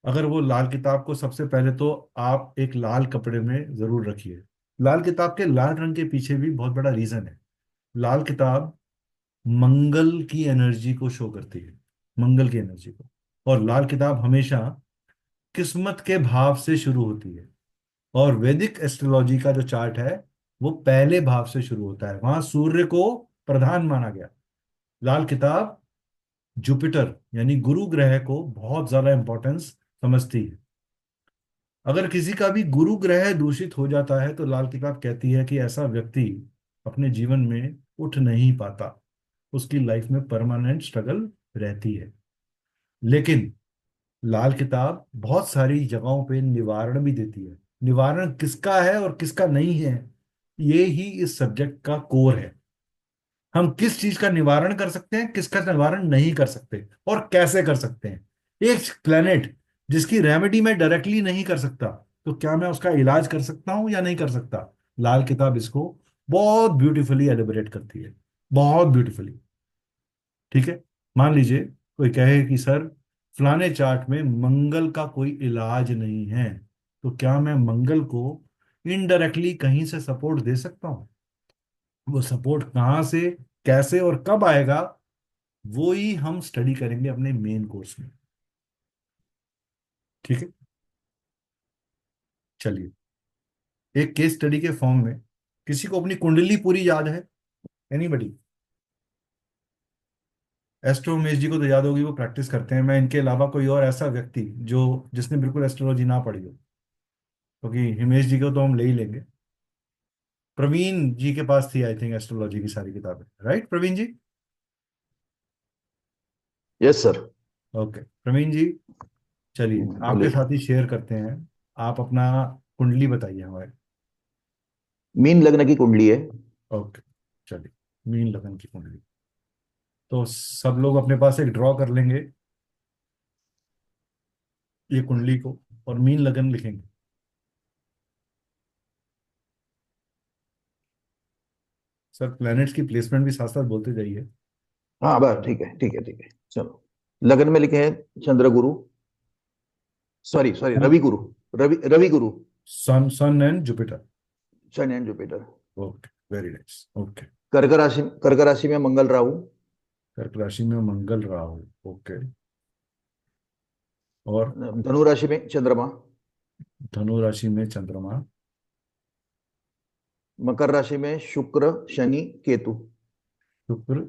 अगर वो लाल किताब को सबसे पहले तो आप एक लाल कपड़े में जरूर रखिए। लाल किताब के लाल रंग के पीछे भी बहुत बड़ा रीजन है। लाल किताब मंगल की एनर्जी को शो करती है, मंगल की एनर्जी को। और लाल किताब हमेशा किस्मत के भाव से शुरू होती है, और वैदिक एस्ट्रोलॉजी का जो चार्ट है वो पहले भाव से शुरू होता है, वहां सूर्य को प्रधान माना गया। लाल किताब जुपिटर यानी गुरु ग्रह को बहुत ज्यादा इंपॉर्टेंस समझती है। अगर किसी का भी गुरु ग्रह दूषित हो जाता है तो लाल किताब कहती है कि ऐसा व्यक्ति अपने जीवन में उठ नहीं पाता, उसकी लाइफ में परमानेंट स्ट्रगल रहती है। लेकिन लाल किताब बहुत सारी जगहों पे निवारण भी देती है। निवारण किसका है और किसका नहीं है, ये ही इस सब्जेक्ट का कोर है। हम किस चीज का निवारण कर सकते हैं, किसका निवारण नहीं कर सकते, और कैसे कर सकते हैं। एक प्लेनेट जिसकी रेमेडी मैं डायरेक्टली नहीं कर सकता, तो क्या मैं उसका इलाज कर सकता हूं या नहीं कर सकता? लाल किताब इसको बहुत ब्यूटीफुली एलिबरेट करती है, बहुत ब्यूटीफुली। ठीक है, मान लीजिए कोई कहे कि सर फलाने चार्ट में मंगल का कोई इलाज नहीं है, तो क्या मैं मंगल को इनडायरेक्टली कहीं से सपोर्ट दे सकता हूं? वो सपोर्ट कहाँ से, कैसे और कब आएगा, वो ही हम स्टडी करेंगे अपने मेन कोर्स में। ठीक है, चलिए। एक केस स्टडी के फॉर्म में, किसी को अपनी कुंडली पूरी याद है? एनीबडी? एस्ट्रोमेज जी को तो याद होगी, वो प्रैक्टिस करते हैं। मैं इनके अलावा कोई और ऐसा व्यक्ति जो जिसने बिल्कुल एस्ट्रोलॉजी ना पढ़ी हो, क्योंकि हिमेश जी को तो हम ले ही लेंगे। प्रवीण जी के पास थी आई थिंक एस्ट्रोलॉजी की सारी किताबें, right Praveen ji? Yes sir. Okay Praveen ji, चलिए आपके बोलिए। साथ ही शेयर करते हैं। आप अपना कुंडली बताइए हमारे। मीन लग्न की कुंडली है। ओके, चलिए, मीन लगन की कुंडली। तो सब लोग अपने पास एक ड्रॉ कर लेंगे ये कुंडली को, और मीन लगन लिखेंगे। सर प्लैनेट्स की प्लेसमेंट भी साथ साथ बोलते जाइए। हाँ बस ठीक है, ठीक है, ठीक है, चलो। लगन में लिखे हैं चंद्र गुरु, सॉरी सॉरी रवि गुरु, रवि गुरु, sun and Jupiter. Sun and Jupiter. Okay, very nice. Okay, कर्क राशि में मंगल राहु, कर्क राशि में मंगल राहु। ओके, और धनु राशि में चंद्रमा, धनु राशि में चंद्रमा, मकर राशि में शुक्र शनि केतु, शुक्र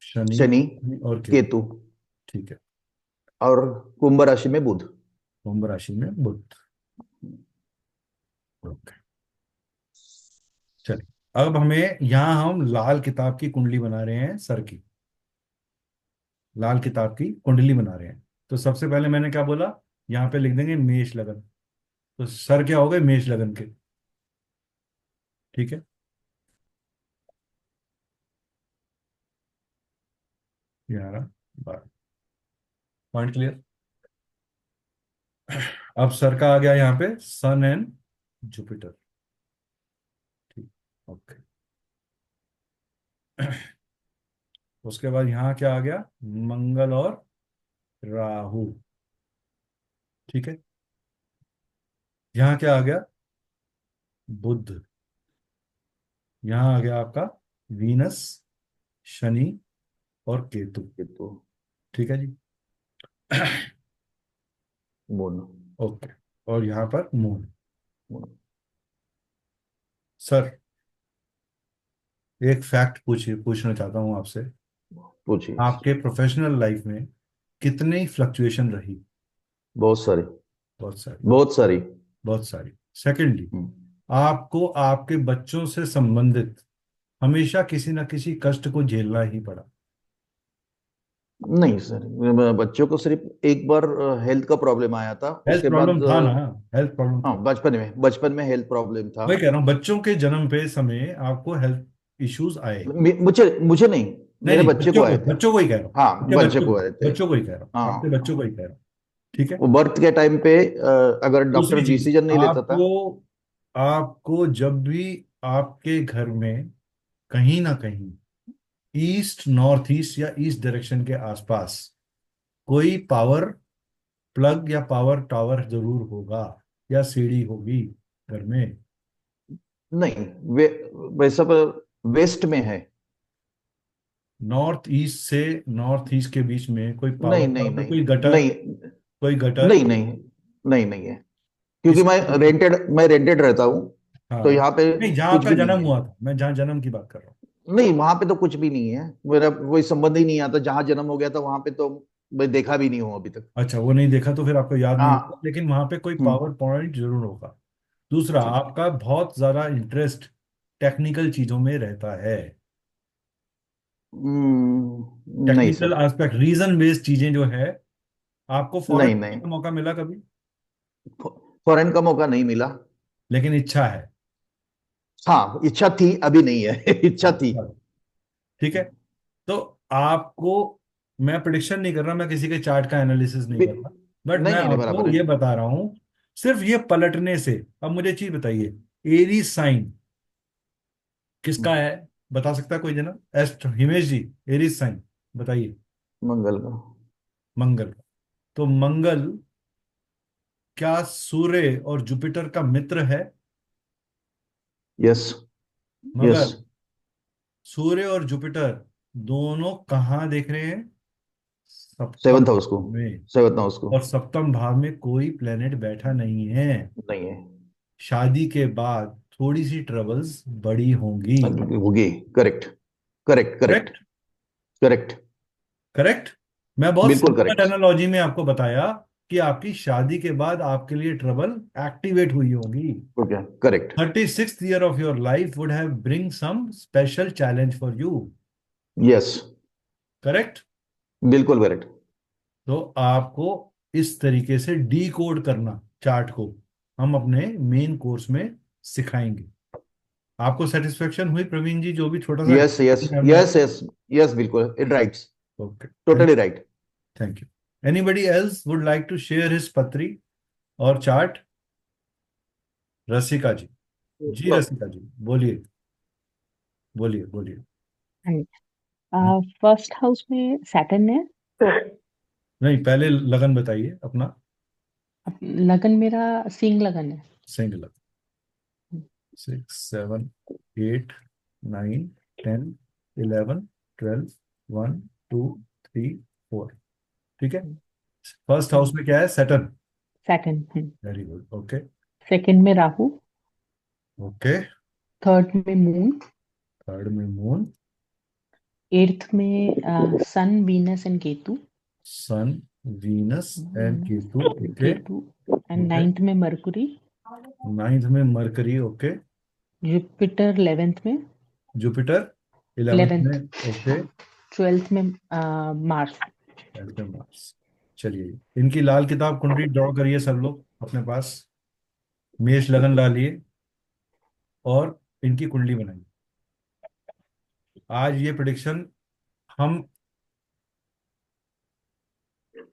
शनि शनि और केतु। केतु, ठीक है, और कुंभ राशि में बुध। कुंभ राशि में बुध। ओके, चलिए। अब हमें यहाँ हम लाल किताब की कुंडली बना रहे हैं, सर की लाल किताब की कुंडली बना रहे हैं। तो सबसे पहले मैंने क्या बोला, यहाँ पे लिख देंगे मेष लगन। तो सर क्या हो गए, मेष लगन के। ठीक है, 11 12 पॉइंट क्लियर। अब सर का आ गया यहाँ पे सन एंड जुपिटर। ठीक, ओके। उसके बाद यहाँ क्या आ गया, मंगल और राहु। ठीक है, यहाँ क्या आ गया, बुध। यहाँ आ गया आपका वीनस, शनि और केतु। केतु, ठीक है जी। मून। ओके, और यहाँ पर मून। सर एक फैक्ट पूछना चाहता हूँ आपसे। पूछिए। आपके प्रोफेशनल लाइफ में कितनी फ्लक्चुएशन रही? बहुत सारी, बहुत सारी। बहुत सारी। बहुत सारी। सेकेंडली, आपको आपके बच्चों से संबंधित हमेशा किसी ना किसी कष्ट को झेलना ही पड़ा? नहीं सर, बच्चों को सिर्फ एक बार हेल्थ का प्रॉब्लम आया था, हेल्थ उसके प्रॉब्लम बाद था ना? हेल्थ प्रॉब्लम हाँ था। बचपन में हेल्थ प्रॉब्लम था। मैं कह रहा हूँ बच्चों के जन्म पे समय आपको हेल्थ इश्यूज आए? मुझे मुझे नहीं, नहीं मेरे नहीं, बच्चे को आए थे। बच्चों को ही कह रहा हूँ। हाँ आपके बच्चे को आए थे। बच्चों को ही कह रहा हूँ, हाँ आपके बच्चों को ही कह रहा हूँ। ठीक है। वो बर्थ के टाइम पे अगर डॉक्टर दूसरी चीज, डिसीजन नहीं लेता था। आपको आपको जब भी आपके घर में कहीं ना कहीं ईस्ट नॉर्थ ईस्ट या ईस्ट डायरेक्शन के आसपास कोई पावर प्लग या पावर टावर जरूर होगा, या सीढ़ी होगी घर में। नहीं, वैसा वेस्ट में है। नॉर्थ ईस्ट से नॉर्थ ईस्ट के बीच में कोई नहीं पावर नहीं टावर, नहीं कोई गटर, नहीं कोई गटर नहीं नहीं नहीं नहीं है, क्योंकि किसी? मैं रेंटेड रहता हूँ, हाँ, तो यहाँ पे नहीं, जहाँ कुछ आपका भी नहीं जन्म है। हुआ था, मैं जहाँ जन्म की बात कर रहा हूँ। नहीं, वहां पे तो कुछ भी नहीं है, मेरा कोई संबंध ही नहीं आता। जहाँ जन्म हो गया था वहां पे तो मैं देखा भी नहीं हूँ अभी तक। अच्छा, वो नहीं देखा तो फिर आपको याद नहीं होगा, हाँ। लेकिन वहां पे कोई हम्म। पावर पॉइंट जरूर होगा। दूसरा, ठीक। आपका बहुत ज्यादा इंटरेस्ट टेक्निकल चीजों में रहता है। नहीं technical sir. Aspect, reason based चीजें जो है। आपको नहीं फॉरेन नहीं, का मौका मिला कभी? फॉरेन का मौका नहीं मिला। लेकिन इच्छा है? हाँ इच्छा थी, अभी नहीं है। इच्छा थी। हाँ, ठीक है। तो आपको, मैं प्रिडिक्शन नहीं कर रहा, मैं किसी के चार्ट का एनालिसिस नहीं कर रहा, बट नहीं मैं नहीं नहीं, आपको बराबर है। ये बता रहा हूं, सिर्फ ये पलटने से। अब मुझे चीज बताइए, एरी साइन किसका है? बता सकता है कोई जना? एस्ट हिमेश जी, एरी साइन बताइए। मंगल का। मंगल का। तो मंगल क्या सूर्य और जुपिटर का मित्र है? यस। यस। मगर सूर्य और जुपिटर दोनों कहाँ देख रहे हैं? सप्तम सेवंथ हाउस को, में। सेवंथ हाउस को और सप्तम भाव में कोई प्लेनेट बैठा नहीं है। नहीं है, शादी के बाद थोड़ी सी ट्रबल्स बड़ी होंगी। होगी। Correct correct correct correct correct correct. मैं बहुत बिल्कुल सिंपल करेक्ट। एनालॉजी में आपको बताया कि आपकी शादी के बाद आपके लिए ट्रबल एक्टिवेट हुई होगी। Okay correct 36th year of your life would have bring some special challenge for you. Yes correct. बिल्कुल करेक्ट। तो आपको इस तरीके से डी कोड करना चार्ट को हम अपने मेन कोर्स में सिखाएंगे। आपको सेटिस्फेक्शन हुई प्रवीण जी, जो भी छोटा सा यस यस हमने यस यस यस बिल्कुल, it rights, okay totally right. Thank you. Anybody else would like to share his पत्री और चार्ट? रसिका जी, जी रसिका जी बोलिए बोलिए बोलिए। फर्स्ट हाउस में सैटर्न है। नहीं, पहले लगन बताइए अपना। लगन मेरा सिंह लगन है। सिंह लगन। 6 7 8 9 10 11 12 1 2 3 4। ठीक है। फर्स्ट हाउस में क्या है? Saturn. Saturn. Very good. Okay. Second में राहु। ओके। थर्ड में मून। थर्ड में मून। एट्थ में sun Venus and Ketu. Sun Venus and Ketu. Okay. Ketu and ninth में मरकुरी। नाइन्थ में मरकरी। ओके। जुपिटर 11th में। जुपिटर 11th में। ओके। 12th में Mars. 12th में मार्स। चलिए, इनकी लाल किताब कुंडली ड्रॉ करिए सब लोग अपने पास। मेष लगन डालिए और इनकी कुंडली बनाइए। आज ये प्रिडिक्शन हम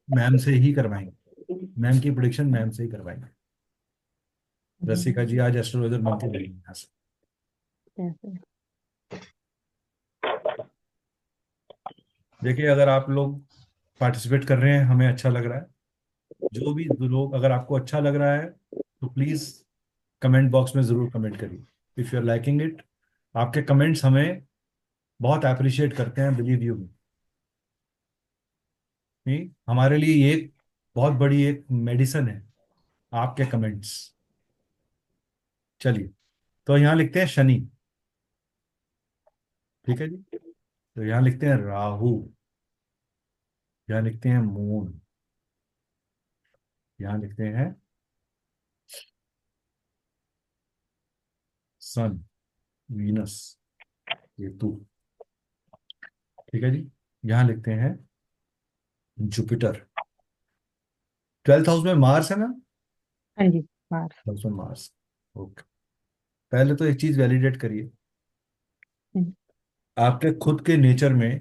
मैम से ही करवाएंगे। मैम की प्रिडिक्शन मैम से ही करवाएंगे। रसिका जी आज एस्ट्रोलॉजर बन के जाएंगे यहाँ से। देखिए, अगर आप लोग पार्टिसिपेट कर रहे हैं, हमें अच्छा लग रहा है। जो भी लोग, अगर आपको अच्छा लग रहा है तो प्लीज कमेंट बॉक्स में जरूर कमेंट करिए। If you are liking it, आपके कमेंट्स हमें बहुत अप्रिशिएट करते हैं, बिलीव यू मी। हमारे लिए ये एक बहुत बड़ी एक मेडिसिन है, आपके कमेंट्स। चलिए, तो यहाँ लिखते हैं शनि। ठीक है जी। तो यहाँ लिखते हैं राहु। यहाँ लिखते हैं मून। यहाँ लिखते हैं सन, वीनस, केतु। ठीक है जी। यहाँ लिखते हैं जुपिटर। 12th हाउस में मार्स है ना? हाँ जी, मार्स। 12th में मार्स। ओके। पहले तो एक चीज वैलिडेट करिए, आपके खुद के नेचर में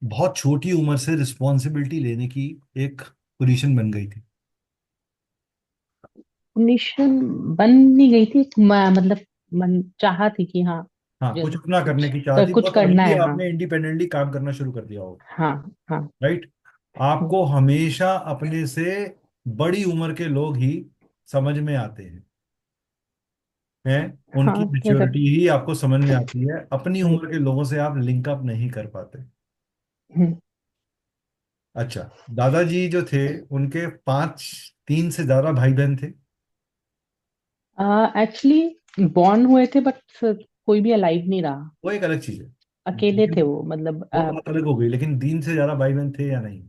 बहुत छोटी उम्र से रिस्पॉन्सिबिलिटी लेने की एक पोजीशन बन गई थी। पोजीशन बन नहीं गई थी, मतलब मन चाहा थी कि हाँ हाँ, जो कुछ अपना करने की चाह थी। कुछ बहुत करना अर्ली है। हाँ आपने इंडिपेंडेंटली काम करना शुरू कर दिया होगा। हाँ हाँ। राइट। आपको हमेशा अपने से बड़ी उम्र के लोग ही समझ में आते हैं उनकी हाँ मेच्योरिटी ही आपको समझ में आती है। अपनी उम्र के लोगों से आप लिंक अप नहीं कर पाते। अच्छा, दादाजी जो थे उनके 3 से ज्यादा भाई बहन थे? एक्चुअली बॉर्न हुए थे बट कोई भी अलाइव नहीं रहा। वो एक अलग चीज है, अकेले थे वो, मतलब वो बात अलग हो गई। लेकिन 3 से ज्यादा भाई बहन थे या नहीं?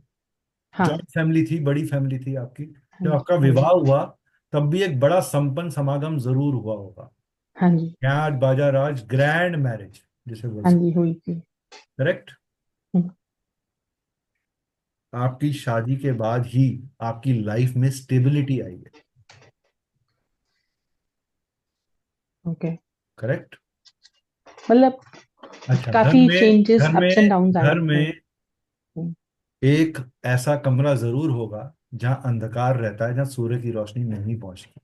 हाँ जॉइंट फैमिली थी, बड़ी फैमिली थी आपकी। हाँ जब जी, आपका हाँ जी, विवाह हुआ तब भी एक बड़ा संपन्न समागम जरूर हुआ होगा। हाँ जी, नाच बाजा राज, ग्रैंड मैरिज जिसे बोल हाँ सकते। जी, हुई थी। करेक्ट। आपकी शादी के बाद ही आपकी लाइफ में स्टेबिलिटी आई है। ओके। करेक्ट। मतलब अच्छा, काफी चेंजेस, अप्स एंड डाउन आए। घर में एक ऐसा कमरा जरूर होगा जहां अंधकार रहता है, जहां सूर्य की रोशनी नहीं पहुंचती।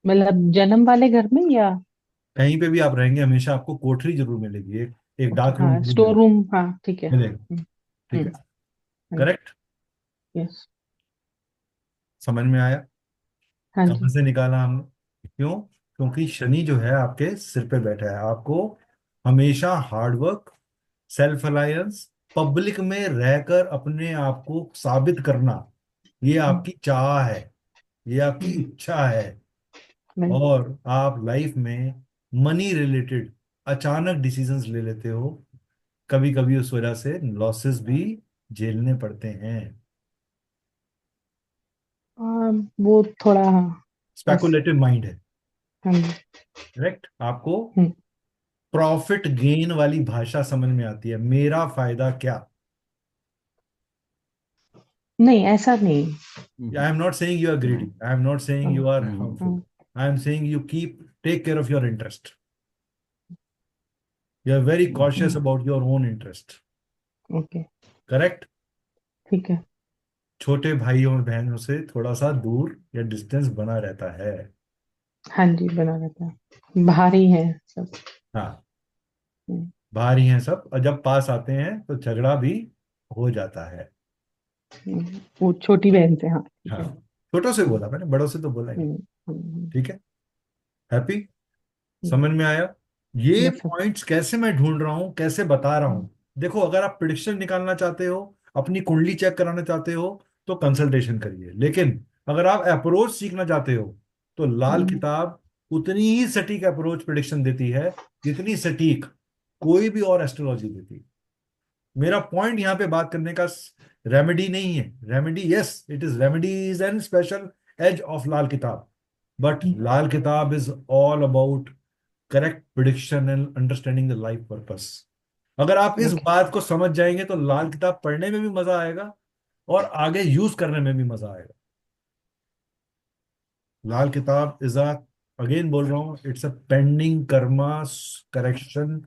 मतलब जन्म वाले घर में या कहीं पे भी आप रहेंगे हमेशा आपको कोठरी जरूर मिलेगी, एक डार्क रूम हाँ जरूर स्टोर रूम। हाँ ठीक है। मिलेगा। ठीक है। करेक्ट। यस। समझ में आया? हाँ कहां जी। से निकाला हमने? क्यों? क्योंकि शनि जो है आपके सिर पे बैठा है। आपको हमेशा हार्डवर्क, सेल्फ अलायंस, पब्लिक में रहकर अपने आप को साबित करना, ये आपकी चाह है, ये आपकी इच्छा है। और आप लाइफ में मनी रिलेटेड अचानक डिसीजंस ले लेते हो, कभी कभी उस वजह से लॉसेस भी झेलने पड़ते हैं। वो थोड़ा हाँ बस स्पेकुलेटिव माइंड है, हाँ जी करेक्ट। आपको प्रॉफिट गेन वाली भाषा समझ में आती है, मेरा फायदा क्या। नहीं ऐसा नहीं I am not saying you are greedy, I am not saying you are harmful, I am saying you keep take care of your interest, you are very cautious about your own interest, okay correct. ठीक है छोटे भाइयों और बहनों से थोड़ा सा दूर या डिस्टेंस बना रहता है। हाँ जी बना रहता है, भारी है सब। हाँ, बाहर ही हैं सब, और जब पास आते हैं तो झगड़ा भी हो जाता है। वो छोटी बहन से हाँ ठीक हाँ, है छोटों से बोला मैंने, बड़ों से तो बोला ही नहीं। ठीक है, हैप्पी, समझ में आया। ये यस सर पॉइंट्स कैसे मैं ढूंढ रहा हूं, कैसे बता रहा हूं। देखो, अगर आप प्रिडिक्शन निकालना चाहते हो, अपनी कुंडली चेक कराना चाहते हो, तो कंसल्टेशन करिए। लेकिन अगर आप अप्रोच सीखना चाहते हो, तो लाल किताब उतनी ही सटीक अप्रोच प्रिडिक्शन देती है जितनी सटीक कोई भी और एस्ट्रोलॉजी देती है। मेरा पॉइंट यहाँ पे बात करने का रेमेडी नहीं है। Remedy, yes it is, remedy is an special edge of Lal Kitab, but Lal Kitab is all about correct prediction and understanding the life purpose. अगर आप इस बात को समझ जाएंगे तो लाल किताब पढ़ने में भी मजा आएगा और आगे यूज करने में भी मजा आएगा। लाल किताब इज अ, अगेन बोल रहा हूं, it's a pending Karma correction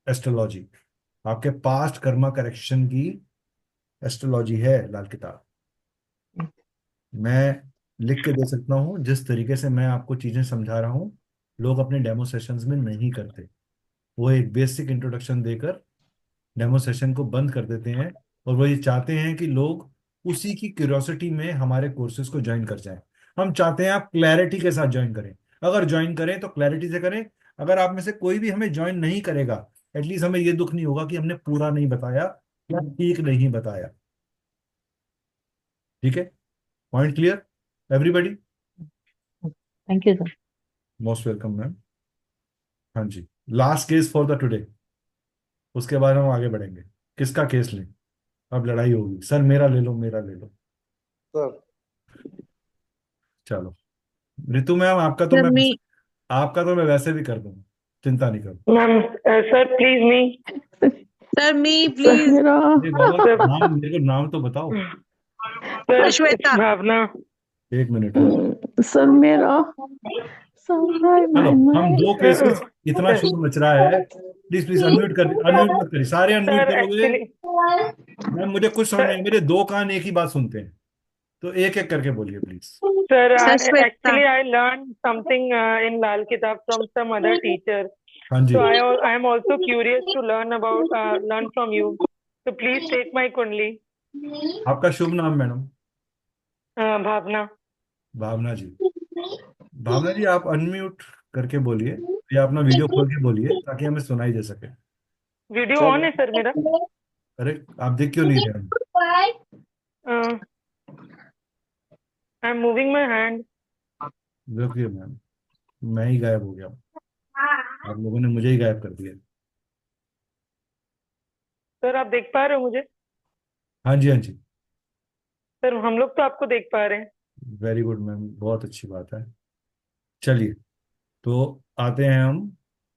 astrology. आपके पास्ट कर्मा करेक्शन की एस्ट्रोलॉजी है लाल किताब। मैं लिख के दे सकता हूं, जिस तरीके से मैं आपको चीजें समझा रहा हूं, लोग अपने डेमो सेशंस में नहीं करते। वो एक बेसिक इंट्रोडक्शन देकर डेमो सेशन को बंद कर देते हैं, और वो ये चाहते हैं कि लोग उसी की क्यूरियोसिटी में हमारे कोर्सेज को ज्वाइन कर जाएं। हम चाहते हैं आप क्लैरिटी के साथ ज्वाइन करें। अगर ज्वाइन करें तो क्लैरिटी से करें। अगर आप में से कोई भी हमें ज्वाइन नहीं करेगा, एटलीस्ट हमें ये दुख नहीं होगा कि हमने पूरा नहीं बताया या ठीक नहीं बताया। ठीक है, point clear everybody? Thank you sir. Most welcome ma'am. हाँ जी, last case for the today, उसके बाद हम आगे बढ़ेंगे। किसका केस लें? अब लड़ाई होगी, सर मेरा ले लो, मेरा ले लो। सर चलो, रितु मैम सर मी आपका तो मैं वैसे भी कर दूंगा, चिंता नहीं करो। Ma'am sir please me sir me please अरे बाबा, नाम मेरे को नाम तो बताओ। सर श्वेता भावना एक मिनट, सर मेरा चलो हम दो केसेस, इतना शोर मच रहा है, प्लीज प्लीज अनम्यूट कर, अनम्यूट मत करिए, सारे अनम्यूट सर करोगे। एक्चुअली मैम मुझे कुछ समझ नहीं, मेरे दो कान एक ही बात सुनते हैं, तो एक एक करके बोलिए please. Sir Shweta actually I learn something in Lal Kitab from some other teacher, हाँ जी, so I am also curious to learn from you, so please take my कुंडली। आपका शुभ नाम मैडम? भावना। भावना जी, भावना जी आप अनम्यूट करके बोलिए या अपना वीडियो खोल के बोलिए ताकि हमें सुनाई दे सके। वीडियो ऑन है सर मेरा? अरे आप देख क्यों नहीं रहे? I am moving my hand. देखिए मैम, मैं ही गायब हो गया, आप लोगों ने मुझे ही गायब कर दिया। सर आप देख पा रहे हो मुझे? हाँ जी, हाँ जी, सर हम लोग तो आपको देख पा रहे हैं। वेरी गुड मैम, बहुत अच्छी बात है। चलिए, तो आते हैं हम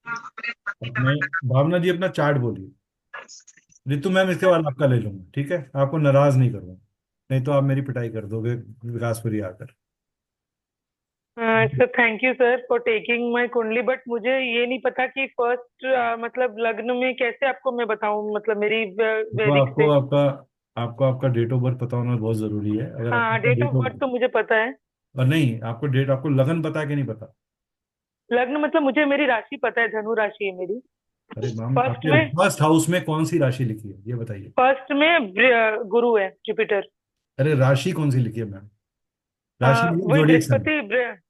अपने, भावना जी अपना चार्ट बोलिए। रितु मैम इसके बाद आपका ले लूंगा, ठीक है? आपको नाराज नहीं करूंगा, नहीं तो आप मेरी पिटाई कर दोगे विकासपुरी आकर। Sir thank you sir for taking my कुंडली, बट मुझे ये नहीं पता कि फर्स्ट मतलब लग्न में कैसे आपको मैं बताऊं, मतलब मेरी तो वैदिक आपको से। आपका डेट ऑफ बर्थ पता होना बहुत जरूरी है। अगर हाँ आपका डेट ऑफ बर्थ तो मुझे पता है। और नहीं, आपको डेट, आपको लगन पता है कि नहीं पता? लग्न मतलब मुझे मेरी राशि पता है, धनु राशि है मेरी। अरे मैम, फर्स्ट आपके में फर्स्ट हाउस में कौन सी राशि लिखी है ये बताइए? फर्स्ट में गुरु है, जुपिटर। अरे राशि कौन सी लिखी है मैम? राशि वही जोडिएक साइन। बृहस्पति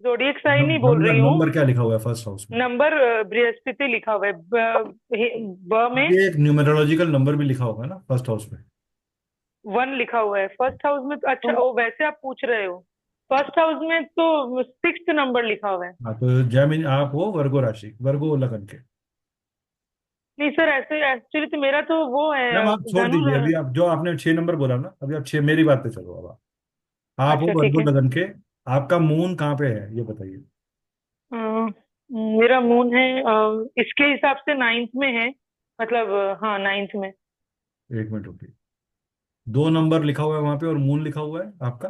जोडियक साइन ही बोल नंबर रही हूँ। नंबर क्या लिखा हुआ है फर्स्ट हाउस में? नंबर बृहस्पति लिखा हुआ है ब में ये एक न्यूमेरोलॉजिकल नंबर भी लिखा होगा ना फर्स्ट हाउस में? 1 लिखा हुआ है फर्स्ट हाउस में। तो अच्छा, वो वैसे आप पूछ रहे हो। फर्स्ट हाउस में तो 6th नंबर लिखा हुआ है। हाँ, तो जैमिनी आप हो वर्गो राशि, वर्गो लगन के। नहीं सर, ऐसे एक्चुअली तो मेरा तो वो मैम है आप छोड़ धनु। दीजिए, अभी आप जो आपने 6 नंबर बोला ना, अभी आप 6 मेरी बात पे चलो। अब आप हो अच्छा ठीक वर्गो है। लगन के। आपका मून कहाँ पे है ये बताइए? मेरा मून है इसके हिसाब से 9th में है। मतलब हाँ 9th में। 1 मिनट रुकिए। 2 नंबर लिखा हुआ है वहां पे और मून लिखा हुआ है आपका?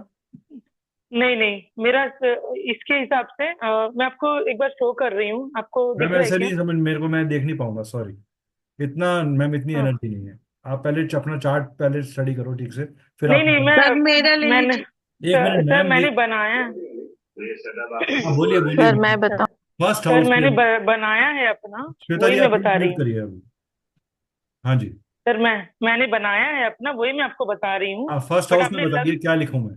नहीं नहीं, मेरा इसके हिसाब से मैं आपको एक बार शो कर रही हूँ। आपको दिख मैम रहा है ऐसे क्या? नहीं समझ मेरे को, मैं देख नहीं पाऊंगा, सॉरी। इतना मैम इतनी हाँ। एनर्जी नहीं है। आप पहले अपना चार्ट पहले स्टडी करो ठीक से, फिर नहीं आप। नहीं, सर मेरा ले मैंने लीजिए। एक मिनट सर मैम, मैंने ये। बनाया। हाँ बोलिए बोलिए सर बोलिए। मैं बताऊं? फर्स्ट सर हाउस मैंने में। बनाया है अपना। श्वेता वही जी मैं आप प्लीज बता रही म्यूट हूँ। करिए अभी। हाँ जी। सर मैंने बनाया है अपना, वही मैं आपको बता रही हूँ। आप फर्स्ट बट हाउस में आपने बताइए क्या लिखूं मैं?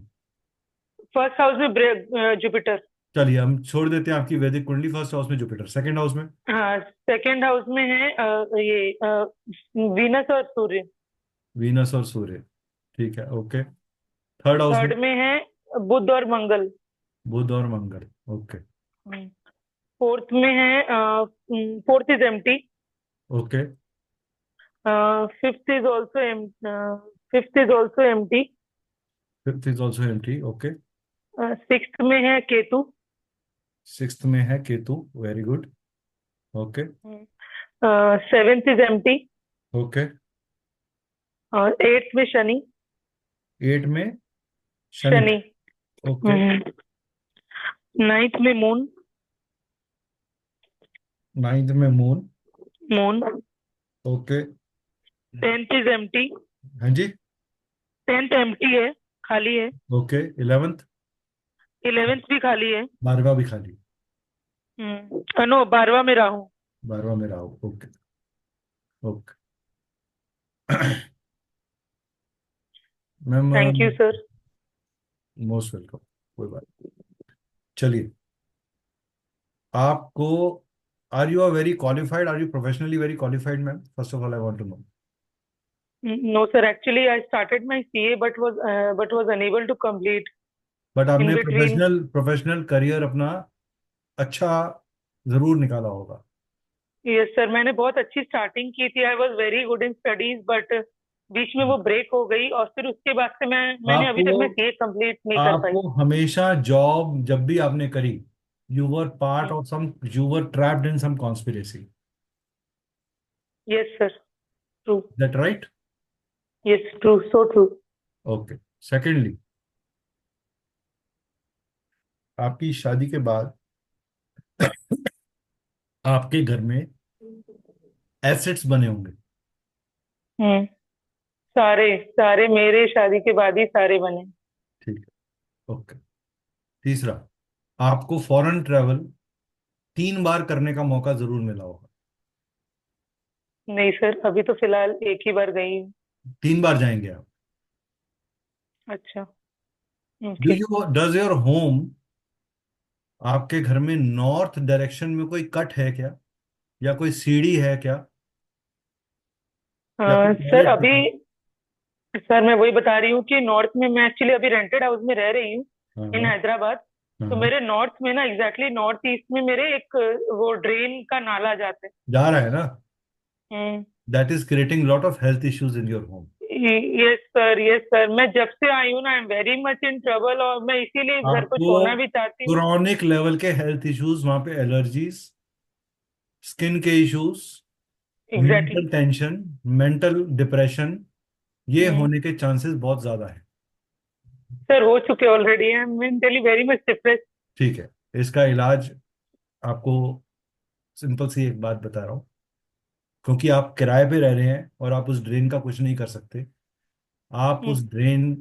फर्स्ट हाउस में जुपिटर। चलिए हम छोड़ देते हैं आपकी वैदिक कुंडली। फर्स्ट हाउस में जुपिटर, सेकंड हाउस में? हाँ, सेकेंड हाउस में है ये वीनस और सूर्य। वीनस और सूर्य, ठीक है, ओके। थर्ड हाउस में? थर्ड में है बुध और मंगल। बुध और मंगल, ओके। फोर्थ में है fourth is empty. Okay. Fifth is also fifth is also empty. Fifth is also empty, okay. Sixth में है केतु। सिक्स्थ में है Ketu, very good, okay. Seventh is empty. Okay. और एट्थ में शनि। 8 में शनि, शनि। ओके। नाइन्थ में मून। 9th में moon, moon. Okay. 10th is empty. हाँ जी, 10th एम्प्टी है, खाली है। ओके। 11th? 11th भी खाली है। 12वां भी खाली? नो, 12वां में राहु। 12वां में Rahu, okay okay. Ma'am thank you sir. Most welcome, कोई बात नहीं। चलिए, आपको, are you are very qualified, are you professionally very qualified ma'am? First of all I want to know. No sir, actually I started my CA but was unable to complete but in आपने between. Professional professional career अपना अच्छा जरूर निकाला होगा। Yes sir, मैंने बहुत अच्छी starting की थी। I was very good in studies, but बीच में वो ब्रेक हो गई और फिर उसके बाद से मैंने अभी तक आपको मैं सीए कंप्लीट नहीं कर पाई। आपको हमेशा जॉब जब भी आपने करी, you were part hmm. Of some, you were trapped in some conspiracy, yes sir, true. That right? Yes, true, so true. Okay. Secondly, आपकी शादी के बाद आपके घर में एसेट्स बने होंगे। हम्म। सारे सारे मेरे शादी के बाद ही सारे बने। ठीक है, ओके। तीसरा, आपको फॉरेन ट्रैवल 3 बार करने का मौका जरूर मिला होगा। नहीं सर, अभी तो फिलहाल एक ही बार गई हूँ। 3 बार जाएंगे आप? अच्छा। Do okay. You does your home, आपके घर में नॉर्थ डायरेक्शन में कोई कट है क्या, या कोई सीढ़ी है क्या, या कोई सर टॉयलेट अभी, है? सर मैं वही बता रही हूँ कि नॉर्थ में मैं एक्चुअली अभी रेंटेड हाउस में रह रही हूँ हाँ इन हाँ हैदराबाद। तो हाँ। मेरे नॉर्थ में ना, एग्जैक्टली नॉर्थ ईस्ट में मेरे एक वो ड्रेन का नाला जाता जा रहा है ना? है। That is creating lot of health issues in your home. Yes sir, yes sir, मैं जब से आई हूँ ना, आई am very much in trouble और मैं इसीलिए इस घर को आपको छोड़ना भी चाहती हूँ। क्रॉनिक लेवल के हेल्थ इश्यूज वहां पे, एलर्जीज, स्किन के issues, exactly. Mental tension, mental depression, ये होने के चांसेस बहुत ज्यादा है। सर हो चुके already, I am mentally very much depress. ठीक है, इसका इलाज आपको सिंपल सी एक बात बता रहा हूँ। क्योंकि आप किराए पे रह रहे हैं और आप उस ड्रेन का कुछ नहीं कर सकते, आप उस ड्रेन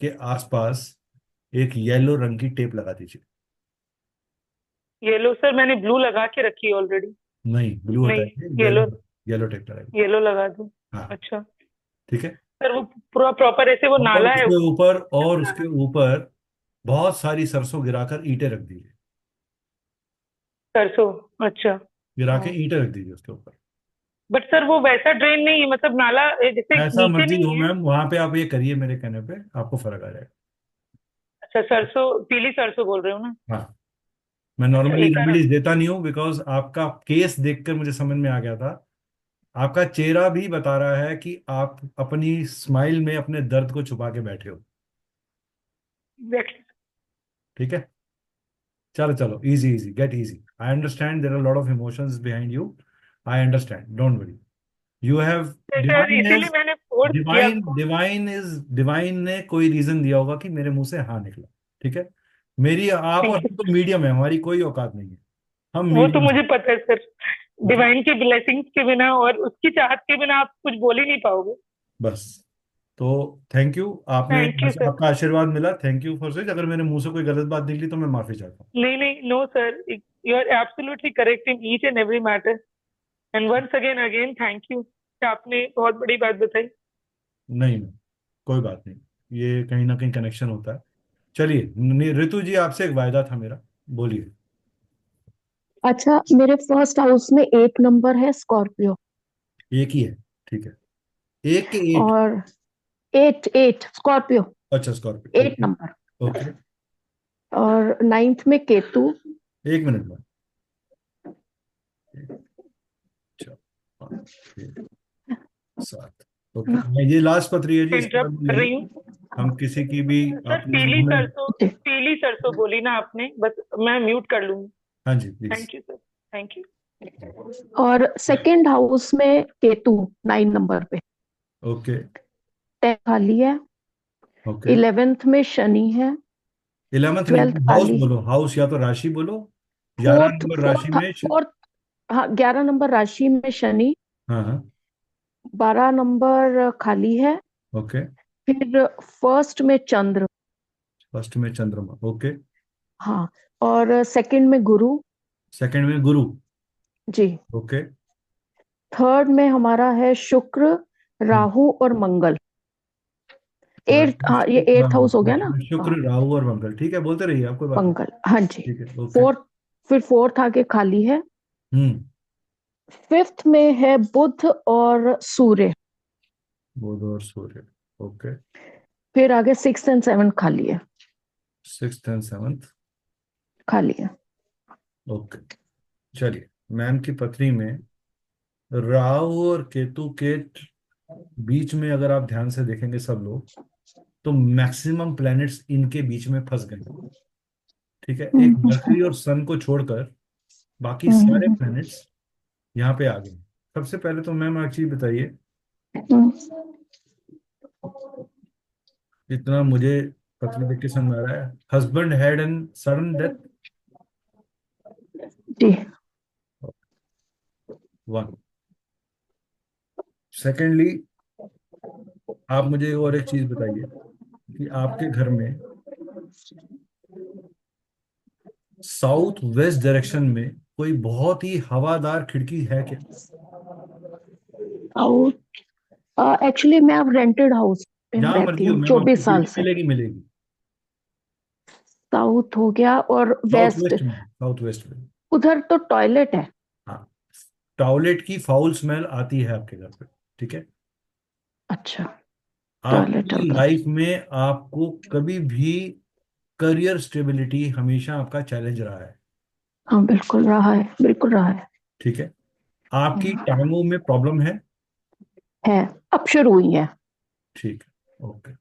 के आसपास एक येलो रंग की टेप लगा दीजिए। येलो सर, मैंने ब्लू लगा के रखी है ऑलरेडी। नहीं, ब्लू नहीं, हटाइए, येलो। येलो, येलो टेप लगाइए। येलो लगा दूं? हाँ, अच्छा ठीक है। सर, वो पूरा प्रॉपर ऐसे वो और नाला है। उसके ऊपर बहुत सारी सरसों गिराकर ईंटें रख दीजिए। सरसों, अच्छा। गिरा के ईंटें रख दीजिए उसके ऊपर। बट सर वो वैसा ड्रेन नहीं है, मतलब नाला जैसे ऐसा नीचे मर्जी हो नहीं है। मैम, वहां पे आप ये करिए, मेरे कहने पे आपको फर्क आ जाएगा। अच्छा, सरसों, पीली सरसों बोल रहे हो ना? हाँ, मैं अच्छा, नॉर्मली एक रेमेडीज देता नहीं हूँ, बिकॉज आपका केस देखकर मुझे समझ में आ गया था। आपका चेहरा भी बता रहा है कि आप अपनी स्माइल में अपने दर्द को छुपा के बैठे हो। ठीक है, चलो चलो, easy easy, get easy. I understand there are lot of emotions behind you. I understand, don't worry. You have sir इसीलिए मैंने फोर्स किया डिवाइन आपको। डिवाइन ने कोई रीजन दिया होगा कि मेरे मुंह से हाँ निकला। ठीक है, मेरी आप और थैंक हम तो मीडियम है, हमारी कोई औकात नहीं है, हम यू। वो तो मीडियम है। मुझे पता है सर, डिवाइन की ब्लेसिंग्स के बिना और उसकी चाहत के बिना आप कुछ बोल ही नहीं पाओगे। बस, तो थैंक यू, आपने थैंक यू सर। आपका आशीर्वाद मिला, थैंक यू फॉर सच। अगर मेरे मुंह से कोई गलत बात निकली तो मैं माफी चाहता हूँ। नहीं नहीं, no sir, you are absolutely correct in each and every matter. And once again thank you, आपने बहुत बड़ी बात बताई। नहीं नहीं, कोई बात नहीं, ये कहीं ना कहीं कनेक्शन होता है। चलिए ऋतु जी, आपसे एक वायदा था मेरा, बोलिए। अच्छा, मेरे फर्स्ट हाउस में 1 नंबर है, स्कॉर्पियो। एक ही है, ठीक है, एक के 8। और 8 8 स्कॉर्पियो, अच्छा, स्कॉर्पियो, 8 ओके नंबर। ओके। और 9th में केतु। एक मिनट में, 4 5 6 7, ओके। ये लास्ट पत्री है जी, इसके बाद इंटरप्ट कर लेंगे रही हूँ हम किसी की भी। सर। आपने हमें, पीली सरसों बोली ना आपने, बस मैं म्यूट कर लूंगी। हाँ जी please. Thank you sir, thank you. और सेकंड हाउस में केतु 9 नंबर पे। ओके 10 खाली है। ओके। 11th में शनि है। 11th 12th नहीं, हाउस खाली। बोलो, हाउस या तो राशि बोलो। 11 फोर्थ नंबर राशि फोर्थ में फोर्थ हाँ, 11 नंबर राशि में शनि। हाँ हाँ 12 नंबर खाली है। ओके। फिर फर्स्ट में चंद्र। फर्स्ट में चंद्रमा, ओके। हाँ, और सेकंड में गुरु। सेकंड में गुरु, जी। ओके। थर्ड में हमारा है शुक्र, राहु और मंगल। हाँ, ये 8th हाउस हो गया ना। हाँ, शुक्र, राहु और मंगल, ठीक है, बोलते रहिए, आपको बात नहीं। मंगल, हाँ जी। ठीक है, ओके। फिर फोर्थ आगे खाली है। हम्म। 5th में है बुध और सूर्य। बुध और सूर्य, ओके। फिर आगे 6th एंड 7th खाली है। 6th एंड 7th खाली है। ओके। चलिए, मैम की पत्री में राहु और केतु के बीच में अगर आप ध्यान से देखेंगे सब लोग, तो मैक्सिमम प्लैनेट्स इनके बीच में फंस गए। ठीक है, एक मरकरी और सन को छोड़कर बाकी सारे प्लैनेट्स यहाँ पे आ गए। सबसे पहले तो मैम एक चीज बताइए, इतना मुझे पत्र देख के समझ आ रहा है, husband had an sudden death. जी। 1 सेकेंडली, आप मुझे और एक चीज बताइए कि आपके घर में साउथ वेस्ट डायरेक्शन में कोई बहुत ही हवादार खिड़की है क्या? एक्चुअली मैं अब रेंटेड हाउस में जहां रहती मर्जी हो हूँ मैम, 24 आपको साल खिड़की से। मिलेगी मिलेगी। साउथ हो गया और साउथ वेस्ट। वेस्ट में, साउथ वेस्ट में। उधर तो टॉयलेट है। हाँ, टॉयलेट की फाउल स्मेल आती है आपके घर पे, ठीक है। अच्छा, टॉयलेट है आपकी उधर। लाइफ में आपको कभी भी करियर स्टेबिलिटी हमेशा आपका चैलेंज रहा है, हाँ, बिल्कुल रहा है, बिल्कुल रहा है। ठीक है। आपकी टांगों में प्रॉब्लम है, अब शुरू हुई है। ठीक है, ओके।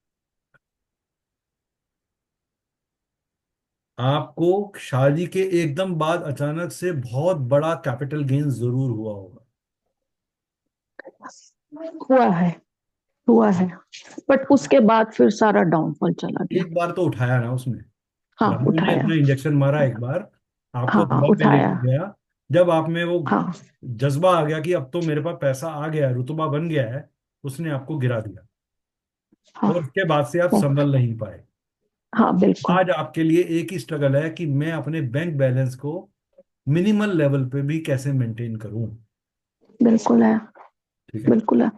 आपको शादी के एकदम बाद अचानक से बहुत बड़ा कैपिटल गेन जरूर हुआ होगा। हुआ है बट उसके बाद फिर सारा डाउनफॉल चला गया। एक बार तो उठाया ना उसमें, हाँ, राहु ने उठाया। इतना इंजेक्शन मारा एक बार, आपको हाँ, दबा पे उठाया। लेके गया। जब आप में वो हाँ, जज्बा आ गया कि अब तो मेरे पास पैसा आ गया है, रुतबा बन गया है, उसने आपको गिरा दिया। हाँ, और उसके बाद से आप संभल नहीं पाए। हाँ, बिल्कुल। आज आपके लिए एक ही स्ट्रगल है कि मैं अपने बैंक बैलेंस को मिनिमल लेवल पे भी कैसे मेंटेन करूं। बिल्कुल है, ठीक है, बिल्कुल है।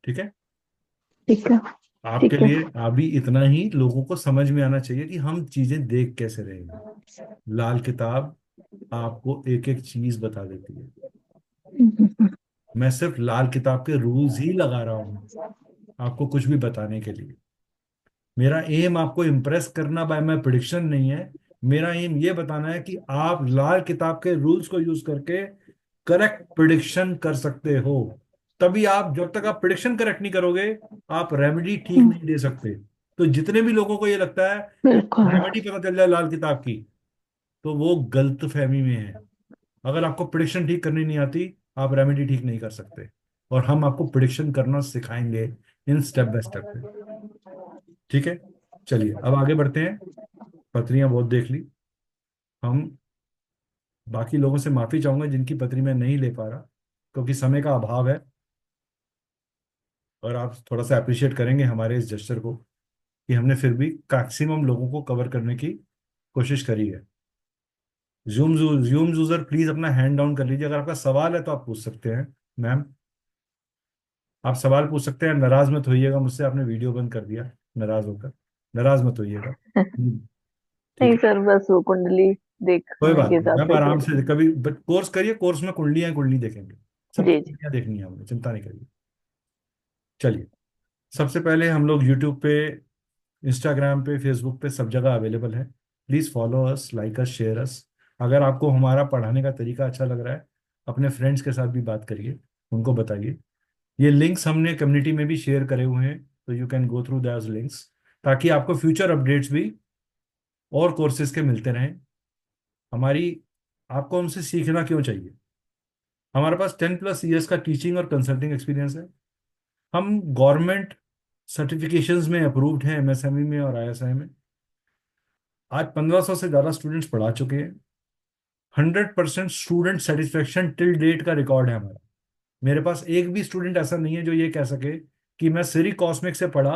ठीक है। ठीक है, आपके ठीक है। लिए अभी इतना ही लोगों को समझ में आना चाहिए कि हम चीजें देख कैसे रहे हैं। लाल किताब आपको एक एक चीज बता देती है। मैं सिर्फ लाल किताब के रूल्स ही लगा रहा हूँ आपको कुछ भी बताने के लिए। मेरा एम आपको इम्प्रेस करना बाय माय प्रिडिक्शन नहीं है। मेरा एम ये बताना है कि आप लाल किताब के रूल्स को यूज करके करेक्ट प्रिडिक्शन कर सकते हो। तभी आप, जब तक आप प्रिडिक्शन करेक्ट नहीं करोगे, आप रेमेडी ठीक नहीं दे सकते। तो जितने भी लोगों को ये लगता है रेमेडी पता चल जाए लाल किताब की, तो वो गलत फहमी में है। अगर आपको प्रिडिक्शन ठीक करनी नहीं आती, आप रेमेडी ठीक नहीं कर सकते। और हम आपको प्रिडिक्शन करना सिखाएंगे इन स्टेप बाय स्टेप पे। ठीक है, चलिए अब आगे बढ़ते हैं। पत्रियां बहुत देख ली हम। बाकी लोगों से माफी चाहूंगा जिनकी पत्री मैं नहीं ले पा रहा, क्योंकि समय का अभाव है। और आप थोड़ा सा अप्रिशिएट करेंगे हमारे इस जेस्चर को कि हमने फिर भी मैक्सिमम लोगों को कवर करने की कोशिश करी है। जूम यूजर प्लीज अपना हैंड डाउन कर लीजिए। अगर आपका सवाल है तो आप पूछ सकते हैं। मैम, आप सवाल पूछ सकते हैं। नाराज मत होइएगा मुझसे, आपने वीडियो बंद कर दिया नाराज होकर। नाराज मत होइएगा। ठीक नहीं है, सर, बस वो कुंडली कोई देखने बात के नहीं हिसाब मैम, से आराम कह से कभी कोर्स करिए। कोर्स में कुंडलियां कुंडली देखेंगे, सब जी जी। कुंडलियां देखनी है हमने, चिंता नहीं करिए। चलिए, सबसे पहले हम लोग यूट्यूब पे, इंस्टाग्राम पे, फेसबुक पे सब जगह अवेलेबल है। Please follow us, like us, share अस। अगर आपको हमारा पढ़ाने का तरीका अच्छा लग रहा है, अपने फ्रेंड्स के साथ भी बात करिए, उनको बताइए। ये लिंक्स हमने कम्युनिटी में भी शेयर करे हुए हैं, तो you can go through those links, ताकि आपको फ्यूचर अपडेट्स भी और कोर्सेज के मिलते रहें। हमारी, आपको हमसे सीखना क्यों चाहिए? हमारे पास 10+ ईयर्स का टीचिंग और कंसल्टिंग एक्सपीरियंस है। हम गवर्नमेंट सर्टिफिकेशंस में अप्रूव्ड हैं, एमएसएमई में और आईएसआई में। आज 1500 से ज़्यादा स्टूडेंट्स पढ़ा चुके हैं। 100% स्टूडेंट सेटिस्फेक्शन टिल डेट का रिकॉर्ड है हमारा। मेरे पास एक भी स्टूडेंट ऐसा नहीं है जो ये कह सके कि मैं सिरी कॉस्मिक से पढ़ा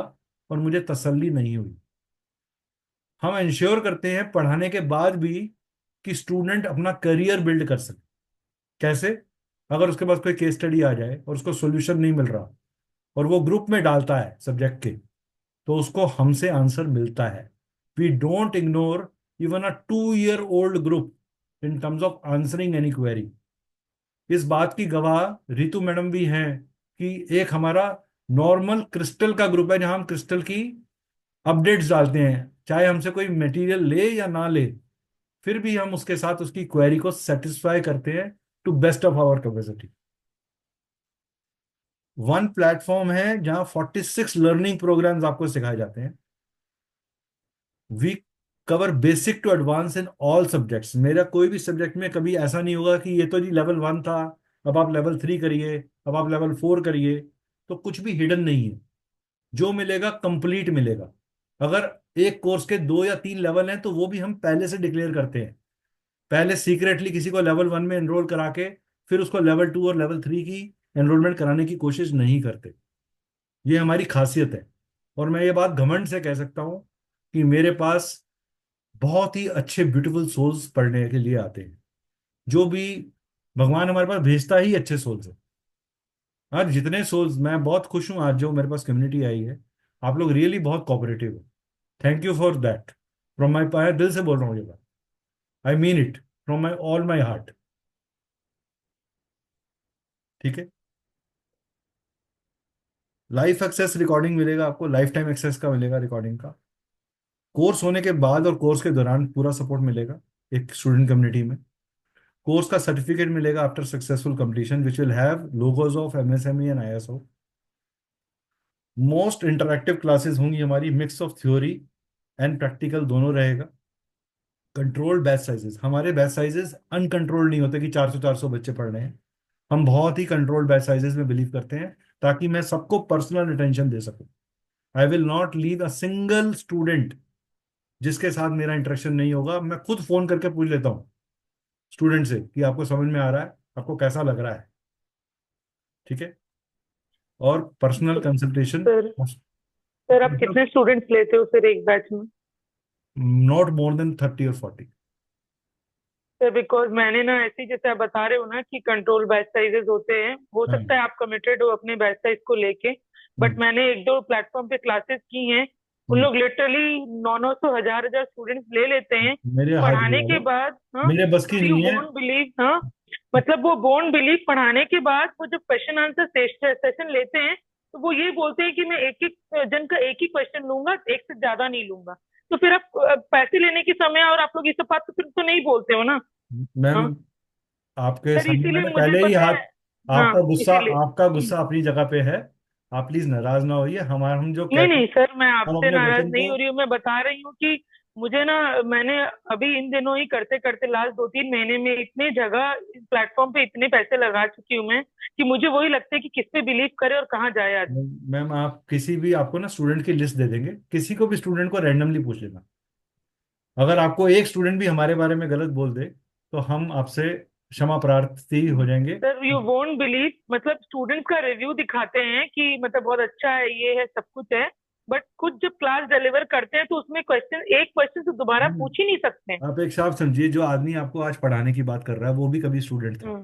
और मुझे तसल्ली नहीं हुई। हम इंश्योर करते हैं पढ़ाने के बाद भी कि स्टूडेंट अपना करियर बिल्ड कर सके। कैसे? अगर उसके पास कोई केस स्टडी आ जाए और उसको सॉल्यूशन नहीं मिल रहा और वो ग्रुप में डालता है सब्जेक्ट के, तो उसको हमसे आंसर मिलता है। We don't ignore even a 2 year old group in terms of answering any query. इस बात की गवाह रितु मैडम भी हैं कि एक हमारा नॉर्मल क्रिस्टल का ग्रुप है, जहां हम क्रिस्टल की अपडेट्स डालते हैं, चाहे हमसे कोई मटेरियल ले या ना ले, फिर भी हम उसके साथ उसकी क्वेरी को सेटिस्फाई करते हैं to best of our capacity. One platform है जहां 46 लर्निंग प्रोग्राम्स आपको सिखाए जाते हैं। We cover basic to advance in all subjects. मेरा कोई भी सब्जेक्ट में कभी ऐसा नहीं होगा कि ये तो जी लेवल 1 था, अब आप लेवल 3 करिए, अब आप लेवल 4 करिए। तो कुछ भी हिडन नहीं है, जो मिलेगा कंप्लीट मिलेगा। अगर एक कोर्स के 2 या 3 लेवल हैं तो वो भी हम पहले से डिक्लेयर करते हैं। पहले सीक्रेटली किसी को लेवल 1 में एनरोल करा के फिर उसको लेवल 2 और लेवल 3 की एनरोलमेंट कराने की कोशिश नहीं करते। ये हमारी खासियत है। और मैं ये बात घमंड से कह सकता हूं कि मेरे पास बहुत ही अच्छे ब्यूटीफुल सोल्स पढ़ने के लिए आते हैं। जो भी भगवान हमारे पास भेजता ही अच्छे सोल्स है। आज जितने सोल्स, मैं बहुत खुश हूं आज जो मेरे पास कम्युनिटी आई है। आप लोग रियली बहुत कोऑपरेटिव हो। Thank you for that. From my दिल से बोल रहा हूँ ये बात। I mean it from my all my heart. ठीक है, लाइफ एक्सेस रिकॉर्डिंग मिलेगा आपको, लाइफ टाइम एक्सेस का मिलेगा रिकॉर्डिंग का। कोर्स होने के बाद और कोर्स के दौरान पूरा सपोर्ट मिलेगा एक स्टूडेंट कम्युनिटी में। कोर्स का सर्टिफिकेट मिलेगा after successful completion, which will have logos of MSME and ISO. Most interactive classes होंगी हमारी, mix of theory and practical दोनों रहेगा। कंट्रोल्ड बैच साइजेस, हमारे बैच साइजेस अनकंट्रोल्ड नहीं होते कि 400 बच्चे पढ़ रहे हैं। हम बहुत ही कंट्रोल्ड बैच साइजेस में बिलीव करते हैं, ताकि मैं सबको पर्सनल अटेंशन दे सकूं। आई will not leave a single student जिसके साथ मेरा इंटरेक्शन नहीं होगा। मैं खुद फोन करके पूछ लेता हूँ स्टूडेंट से कि आपको समझ में आ रहा है, आपको कैसा लग रहा है। ठीक है, और पर्सनल कंसल्टेशन। सर आप कितने स्टूडेंट्स लेते हो फिर एक बैच में? नॉट मोर देन 30 और 40। सर बिकॉज मैंने ना ऐसे जैसे आप बता रहे हो ना कि कंट्रोल बैच साइजेस होते हैं, हो सकता है आप कमिटेड हो अपने बैच साइज को लेके, बट मैंने 1-2 प्लेटफॉर्म पे क्लासेस की हैं उन लोग लिटरली 900 1000 स्टूडेंट्स ले लेते हैं मेरे हाथ पढ़ाने जोड़ो, के बाद। हाँ, मेरे बस की सर यू नहीं है। Won't believe. हाँ, मतलब वो वोंट बिलीव, पढ़ाने के बाद वो जब क्वेश्चन आंसर सेशन लेते हैं तो वो ये बोलते हैं कि मैं एक एक जन का एक ही क्वेश्चन लूंगा, एक से ज्यादा नहीं लूंगा। तो फिर आप पैसे लेने के समय और आप लोग ये सब बात तो फिर तो नहीं बोलते हो ना। मैम हाँ आपके सर, सामने इसीलिए मैंने मुझे पहले ही पता हाथ, है। हाँ इसीलिए आपका गुस्सा अपनी जगह पे है। आप प्लीज नाराज ना होइए, हम जो नहीं कहते नहीं हैं सर, मैं हम आपसे अपने नाराज वचन नहीं को। हो रही हूँ। मैं बता रही हूँ कि मुझे ना, मैंने अभी इन दिनों ही करते करते लास्ट 2-3 महीने में इतने जगह प्लेटफॉर्म पे इतने पैसे लगा चुकी हूँ मैं कि मुझे वही लगता है कि किस पे बिलीव करे और कहाँ जाए आदमी। मैम आप किसी भी, आपको ना स्टूडेंट की लिस्ट दे देंगे, किसी को भी स्टूडेंट को रैंडमली पूछ लेना। अगर आपको एक स्टूडेंट भी हमारे बारे में गलत बोल दे तो हम आपसे क्षमा प्रार्थी हो जाएंगे। सर यू वोंट बिलीव, मतलब स्टूडेंट्स का रिव्यू दिखाते हैं कि मतलब बहुत अच्छा है, ये है, सब कुछ है, बट खुद जब क्लास डिलीवर करते हैं तो उसमें एक क्वेश्चन तो दोबारा पूछ ही नहीं सकते। आप एक साफ समझिए, जो आदमी आपको आज पढ़ाने की बात कर रहा है वो भी कभी स्टूडेंट था।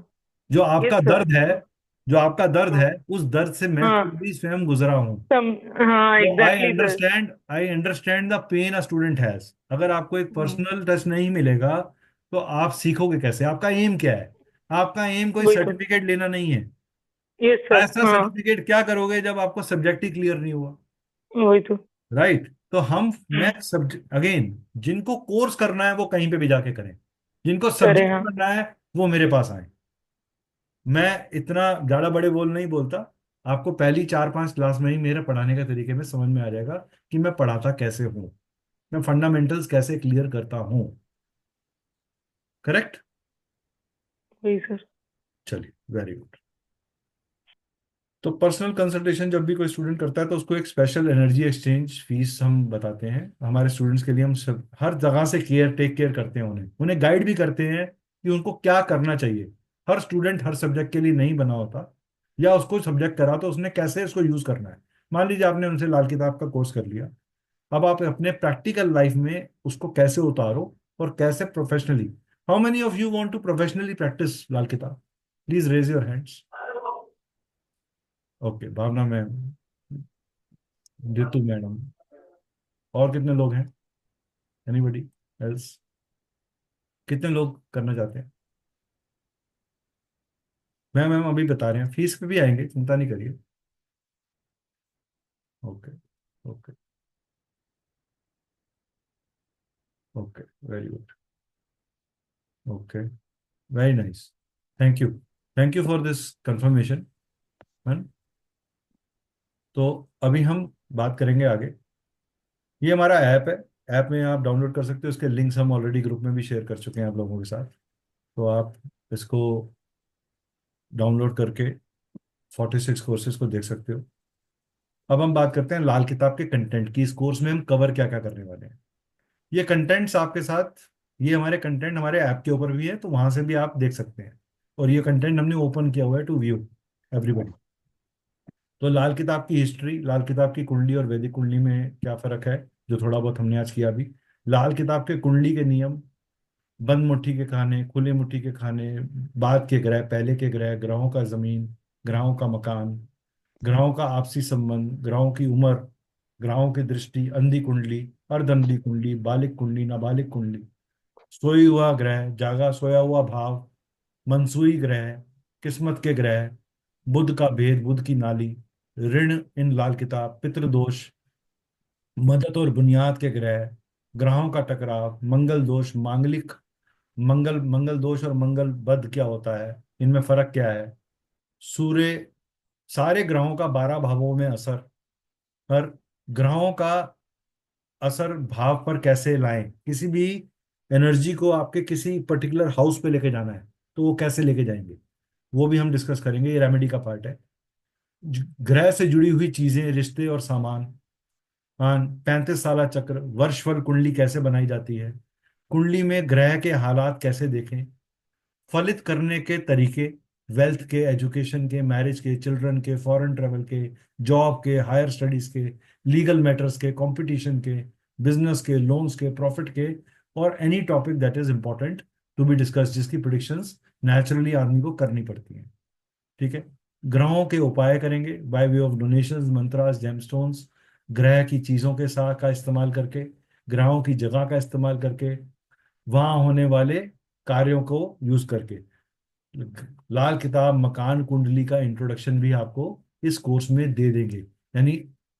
जो यस आपका सर। दर्द है, जो आपका दर्द हाँ है, उस दर्द से मैं हाँ खुद भी स्वयं गुजरा हूँ। हाँ तो exactly sir. I understand the pain a student has. अगर आपको एक पर्सनल टच नहीं मिलेगा तो आप सीखोगे कैसे? आपका एम क्या है? आपका एम कोई वही तो। सर्टिफिकेट लेना नहीं है। Yes sir. ऐसा हाँ सर्टिफिकेट क्या करोगे जब आपको सब्जेक्ट ही क्लियर नहीं हुआ? वही तो। राइट। तो मैं सब्जेक्ट अगेन, जिनको कोर्स करना है वो कहीं पे भी जाके करें, जिनको करें सब्जेक्ट हाँ। करना है वो मेरे पास आए। मैं इतना ज्यादा बड़े बोल नहीं बोलता। आपको पहली 4-5 क्लास में ही मेरे पढ़ाने के तरीके में समझ में आ जाएगा कि मैं पढ़ाता कैसे हूँ, मैं फंडामेंटल्स कैसे क्लियर करता हूँ। करेक्ट? वही सर। चलिए, वेरी गुड। तो पर्सनल कंसल्टेशन जब भी कोई स्टूडेंट करता है तो उसको एक स्पेशल एनर्जी एक्सचेंज फीस हम बताते हैं। हमारे स्टूडेंट्स के लिए हम सब हर जगह से टेक केयर करते हैं, उन्हें गाइड भी करते हैं कि उनको क्या करना चाहिए। हर स्टूडेंट हर सब्जेक्ट के लिए नहीं बना होता, या उसको सब्जेक्ट करा तो उसने कैसे इसको यूज करना है। मान लीजिए आपने उनसे लाल किताब का कोर्स कर लिया, अब आप अपने प्रैक्टिकल लाइफ में उसको कैसे उतारो और कैसे professionally. How many of you want to professionally practise Lal Kitab? Please raise your hands. Okay, Bhavna ma'am, Jitu madam, और कितने लोग हैं? Anybody else? कितने लोग करना चाहते हैं? मैम अभी बता रहे हैं, फीस पे भी आएंगे, चिंता नहीं करिए। Okay okay okay, very good. Okay, very nice. Thank you, thank you for this confirmation. तो अभी हम बात करेंगे आगे। ये हमारा ऐप है, ऐप में आप डाउनलोड कर सकते हो, इसके लिंक्स हम ऑलरेडी ग्रुप में भी शेयर कर चुके हैं आप लोगों के साथ। तो आप इसको डाउनलोड करके 46 कोर्सेज को देख सकते हो। अब हम बात करते हैं लाल किताब के कंटेंट की। इस कोर्स में हम कवर क्या क्या करने वाले हैं, ये कंटेंट्स आपके साथ, ये हमारे कंटेंट हमारे ऐप के ऊपर भी है, तो वहां से भी आप देख सकते हैं। और ये कंटेंट हमने ओपन किया हुआ है टू व्यू एवरीबडी। तो लाल किताब की हिस्ट्री, लाल किताब की कुंडली और वैदिक कुंडली में क्या फर्क है, जो थोड़ा बहुत हमने आज किया भी। लाल किताब के कुंडली के नियम, बंद मुट्ठी के खाने, खुले मुट्ठी के खाने, बाद के ग्रह, पहले के ग्रह, ग्रहों का जमीन, ग्रहों का मकान, ग्रहों का आपसी संबंध, ग्रहों की उम्र, ग्रहों की दृष्टि, अंधी कुंडली, अर्धअंधी कुंडली, बालिक कुंडली, नाबालिग कुंडली, सोई हुआ ग्रह, जागा सोया हुआ भाव, मनसूई ग्रह, किस्मत के ग्रह, बुध का भेद, बुध की नाली, ऋण इन लाल किताब, पितृदोष, मदद और बुनियाद के ग्रह, ग्रहों का टकराव, मंगल दोष, मांगलिक, मंगल दोष और मंगल बद क्या होता है, इनमें फर्क क्या है, सूर्य, सारे ग्रहों का 12 भावों में असर, पर ग्रहों का असर भाव पर कैसे लाएं, किसी भी एनर्जी को आपके किसी पर्टिकुलर हाउस पे लेके जाना है तो वो कैसे लेके जाएंगे, वो भी हम डिस्कस करेंगे। ये रेमेडी का पार्ट है। ग्रह से जुड़ी हुई चीजें, रिश्ते और सामान, हाँ, 35 साला चक्र, वर्षफल कुंडली कैसे बनाई जाती है, कुंडली में ग्रह के हालात कैसे देखें, फलित करने के तरीके, वेल्थ के, एजुकेशन के, मैरिज के, चिल्ड्रन के, फॉरेन ट्रेवल के, जॉब के, हायर स्टडीज के, लीगल मैटर्स के, कंपटीशन के, बिजनेस के, लोन्स के, प्रॉफिट के, और any topic that is important to be discuss, जिसकी प्रिडिक्शंस नेचुरली आदमी को करनी पड़ती हैं। ठीक है। ग्रहों के उपाय करेंगे by way of donations, mantras, gemstones, ग्रह की चीजों के साथ का इस्तेमाल करके, ग्रहों की जगह का इस्तेमाल करके, वहां होने वाले कार्यों को यूज करके। लाल किताब मकान कुंडली का इंट्रोडक्शन भी आपको इस कोर्स में दे देंगे। यानी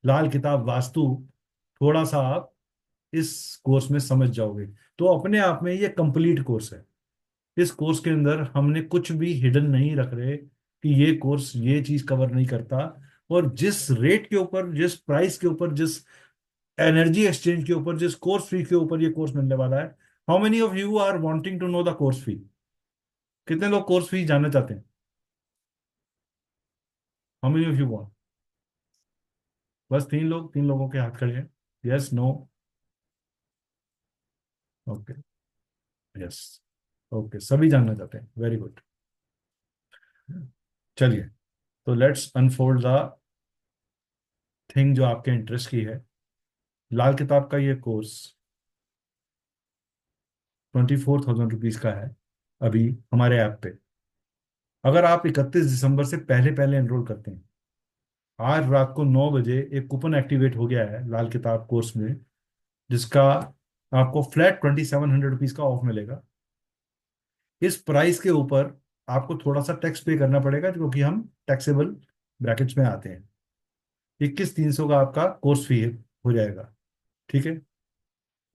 लाल किताब वास्तु थोड़ा सा आप इस कोर्स में समझ जाओगे, तो अपने आप में ये कंप्लीट कोर्स है। इस कोर्स के अंदर हमने कुछ भी हिडन नहीं रख रहे कि ये कोर्स ये चीज कवर नहीं करता। और जिस रेट के ऊपर, जिस प्राइस के ऊपर, जिस एनर्जी एक्सचेंज के ऊपर, जिस कोर्स फी के ऊपर ये कोर्स मिलने वाला है, how many of you are wanting to know the course fee? कितने लोग कोर्स फी जानना चाहते हैं? How many of you want? बस 3 लोग, 3 लोगों के हाथ खड़े हैं। Yes, no, okay, yes, okay, सभी जानना चाहते हैं, वेरी गुड। चलिए, तो लेट्स अनफोल्ड द थिंग जो आपके इंटरेस्ट की है। लाल किताब का ये कोर्स 24,000 रुपीज का है अभी हमारे ऐप पे। अगर आप 31 दिसंबर से पहले पहले एनरोल करते हैं, आज रात को 9 बजे एक कूपन एक्टिवेट हो गया है लाल किताब कोर्स में, जिसका आपको फ्लैट 2,700 रुपीज का ऑफ मिलेगा। इस प्राइस के ऊपर आपको थोड़ा सा टैक्स पे करना पड़ेगा, क्योंकि हम टैक्सेबल ब्रैकेट्स में आते हैं। 21,300 का आपका कोर्स फी हो जाएगा, ठीक है।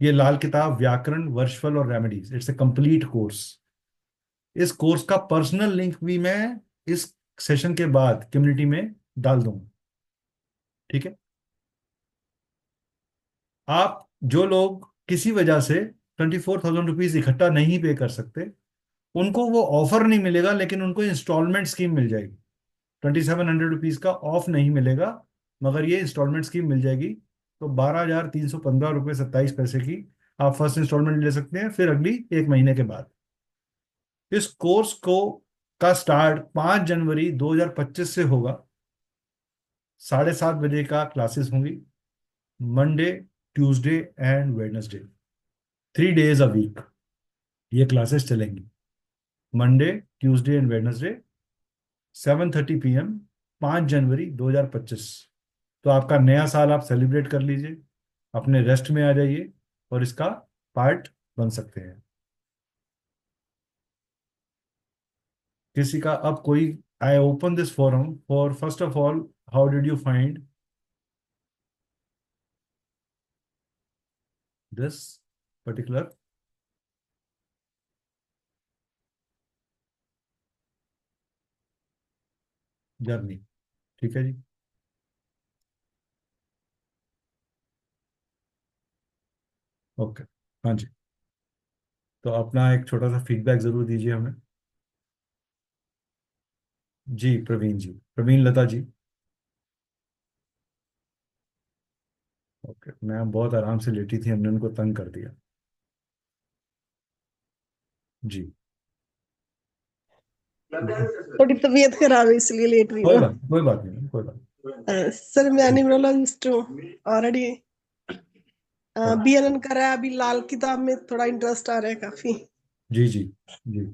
ये लाल किताब व्याकरण, वर्षफल और remedies, it's a complete course. इस कोर्स का पर्सनल लिंक भी मैं इस सेशन के बाद कम्युनिटी में डाल दूंगा, ठीक है। आप जो लोग किसी वजह से 24,000 रुपीज इकट्ठा नहीं पे कर सकते, उनको वो ऑफर नहीं मिलेगा, लेकिन उनको इंस्टॉलमेंट स्कीम मिल जाएगी। 2,700 रुपीज का ऑफ नहीं मिलेगा, मगर ये इंस्टॉलमेंट स्कीम मिल जाएगी। तो 12,315 रुपये 27 पैसे की आप फर्स्ट इंस्टॉलमेंट ले सकते हैं, फिर अगली 1 महीने के बाद। इस कोर्स को का स्टार्ट 5 जनवरी 2025 से होगा। 7:30 बजे का क्लासेस होंगी, Monday, Tuesday and Wednesday, 3 days a week ये क्लासेस चलेंगी। Monday, Tuesday and Wednesday, 7:30 PM, 5 जनवरी 2025। तो आपका नया साल आप सेलिब्रेट कर लीजिए, अपने रेस्ट में आ जाइए और इसका पार्ट बन सकते हैं। किसी का अब कोई, I open this forum for first of all, how did you find this particular journey? ठीक है जी, ओके, हाँ जी। तो अपना एक छोटा सा फीडबैक जरूर दीजिए हमें। जी प्रवीण जी, प्रवीण लता जी, ओके। मैम बहुत आराम से लेटी थी, हमने उनको तंग कर दिया जी। थोड़ी तबीयत खराब है इसलिए लेट रही हूँ। कोई बात नहीं, कोई बात नहीं। सर मैं न्यूरोलॉजिस्ट हूँ ऑलरेडी, BNN करा है, अभी लाल किताब में थोड़ा इंटरेस्ट आ रहा है काफी। जी जी जी।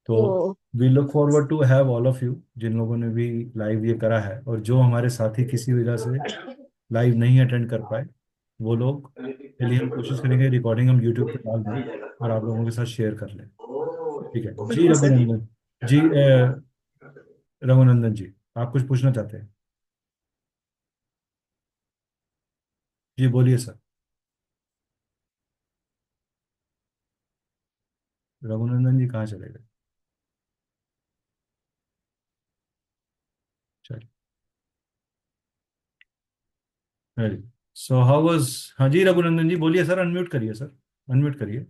तो तो we look forward to have all of you, जिन लोगों ने भी लाइव ये करा है, और जो हमारे साथी किसी वजह से लाइव नहीं अटेंड कर पाए, वो लोग के लिए हम कोशिश करेंगे रिकॉर्डिंग हम यूट्यूब पे डाल दें और आप लोगों के साथ शेयर कर लें, ठीक है जी। बिल्कुल सर। रघुनंदन जी, रघुनंदन जी, आप कुछ पूछना चाहते हैं? जी बोलिए सर। रघुनंदन जी कहाँ चले गए? चलिए, वेरी, सो हाउ वाज, हाँ जी रघुनंदन जी बोलिए सर, अनम्यूट करिए सर, अनम्यूट करिए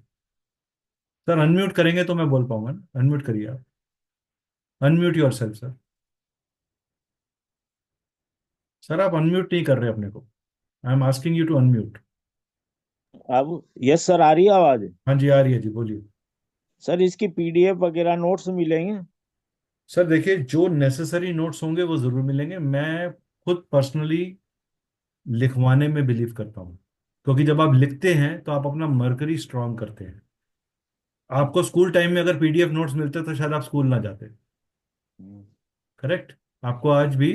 सर, अनम्यूट करेंगे तो मैं बोल पाऊंगा ना, अनम्यूट करिए आप, unmute yourself sir. Sir आप अनम्यूट नहीं कर रहे अपने को, I am asking you to unmute. अब यस सर, आ रही है आवाज? हाँ जी आ रही है जी, बोलिए। सर इसकी PDF वगैरह नोट्स मिलेंगे? सर देखिए, जो नेसेसरी नोट्स होंगे वो जरूर मिलेंगे। मैं खुद पर्सनली लिखवाने में बिलीव करता हूँ, क्योंकि जब आप लिखते हैं तो आप अपना मर्करी स्ट्रांग करते हैं। आपको स्कूल टाइम में अगर PDF नोट्स मिलते तो शायद आप स्कूल ना जाते, करेक्ट? आपको आज भी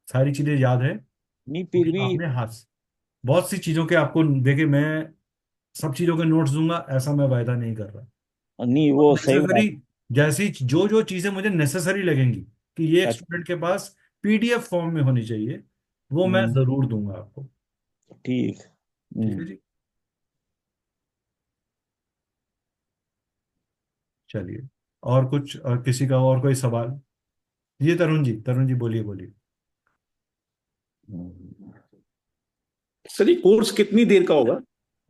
सारी चीजें याद है, नहीं फिर भी आपने हाथ बहुत सी चीजों के आपको देखिए, मैं सब चीजों के नोट्स दूंगा ऐसा मैं वायदा नहीं कर रहा। नहीं वो सही नेसेसरी, बात। जैसी जो जो चीजें मुझे नेसेसरी लगेंगी कि ये एक अच्छा। स्टूडेंट के पास पीडीएफ फॉर्म में होनी चाहिए, वो मैं हम्म, जरूर दूंगा आपको। ठीक। ठीक है जी। चलिए, और कुछ, और किसी का और कोई सवाल? ये तरुण जी, तरुण जी बोलिए बोलिए। सर ये कोर्स कितनी देर का होगा?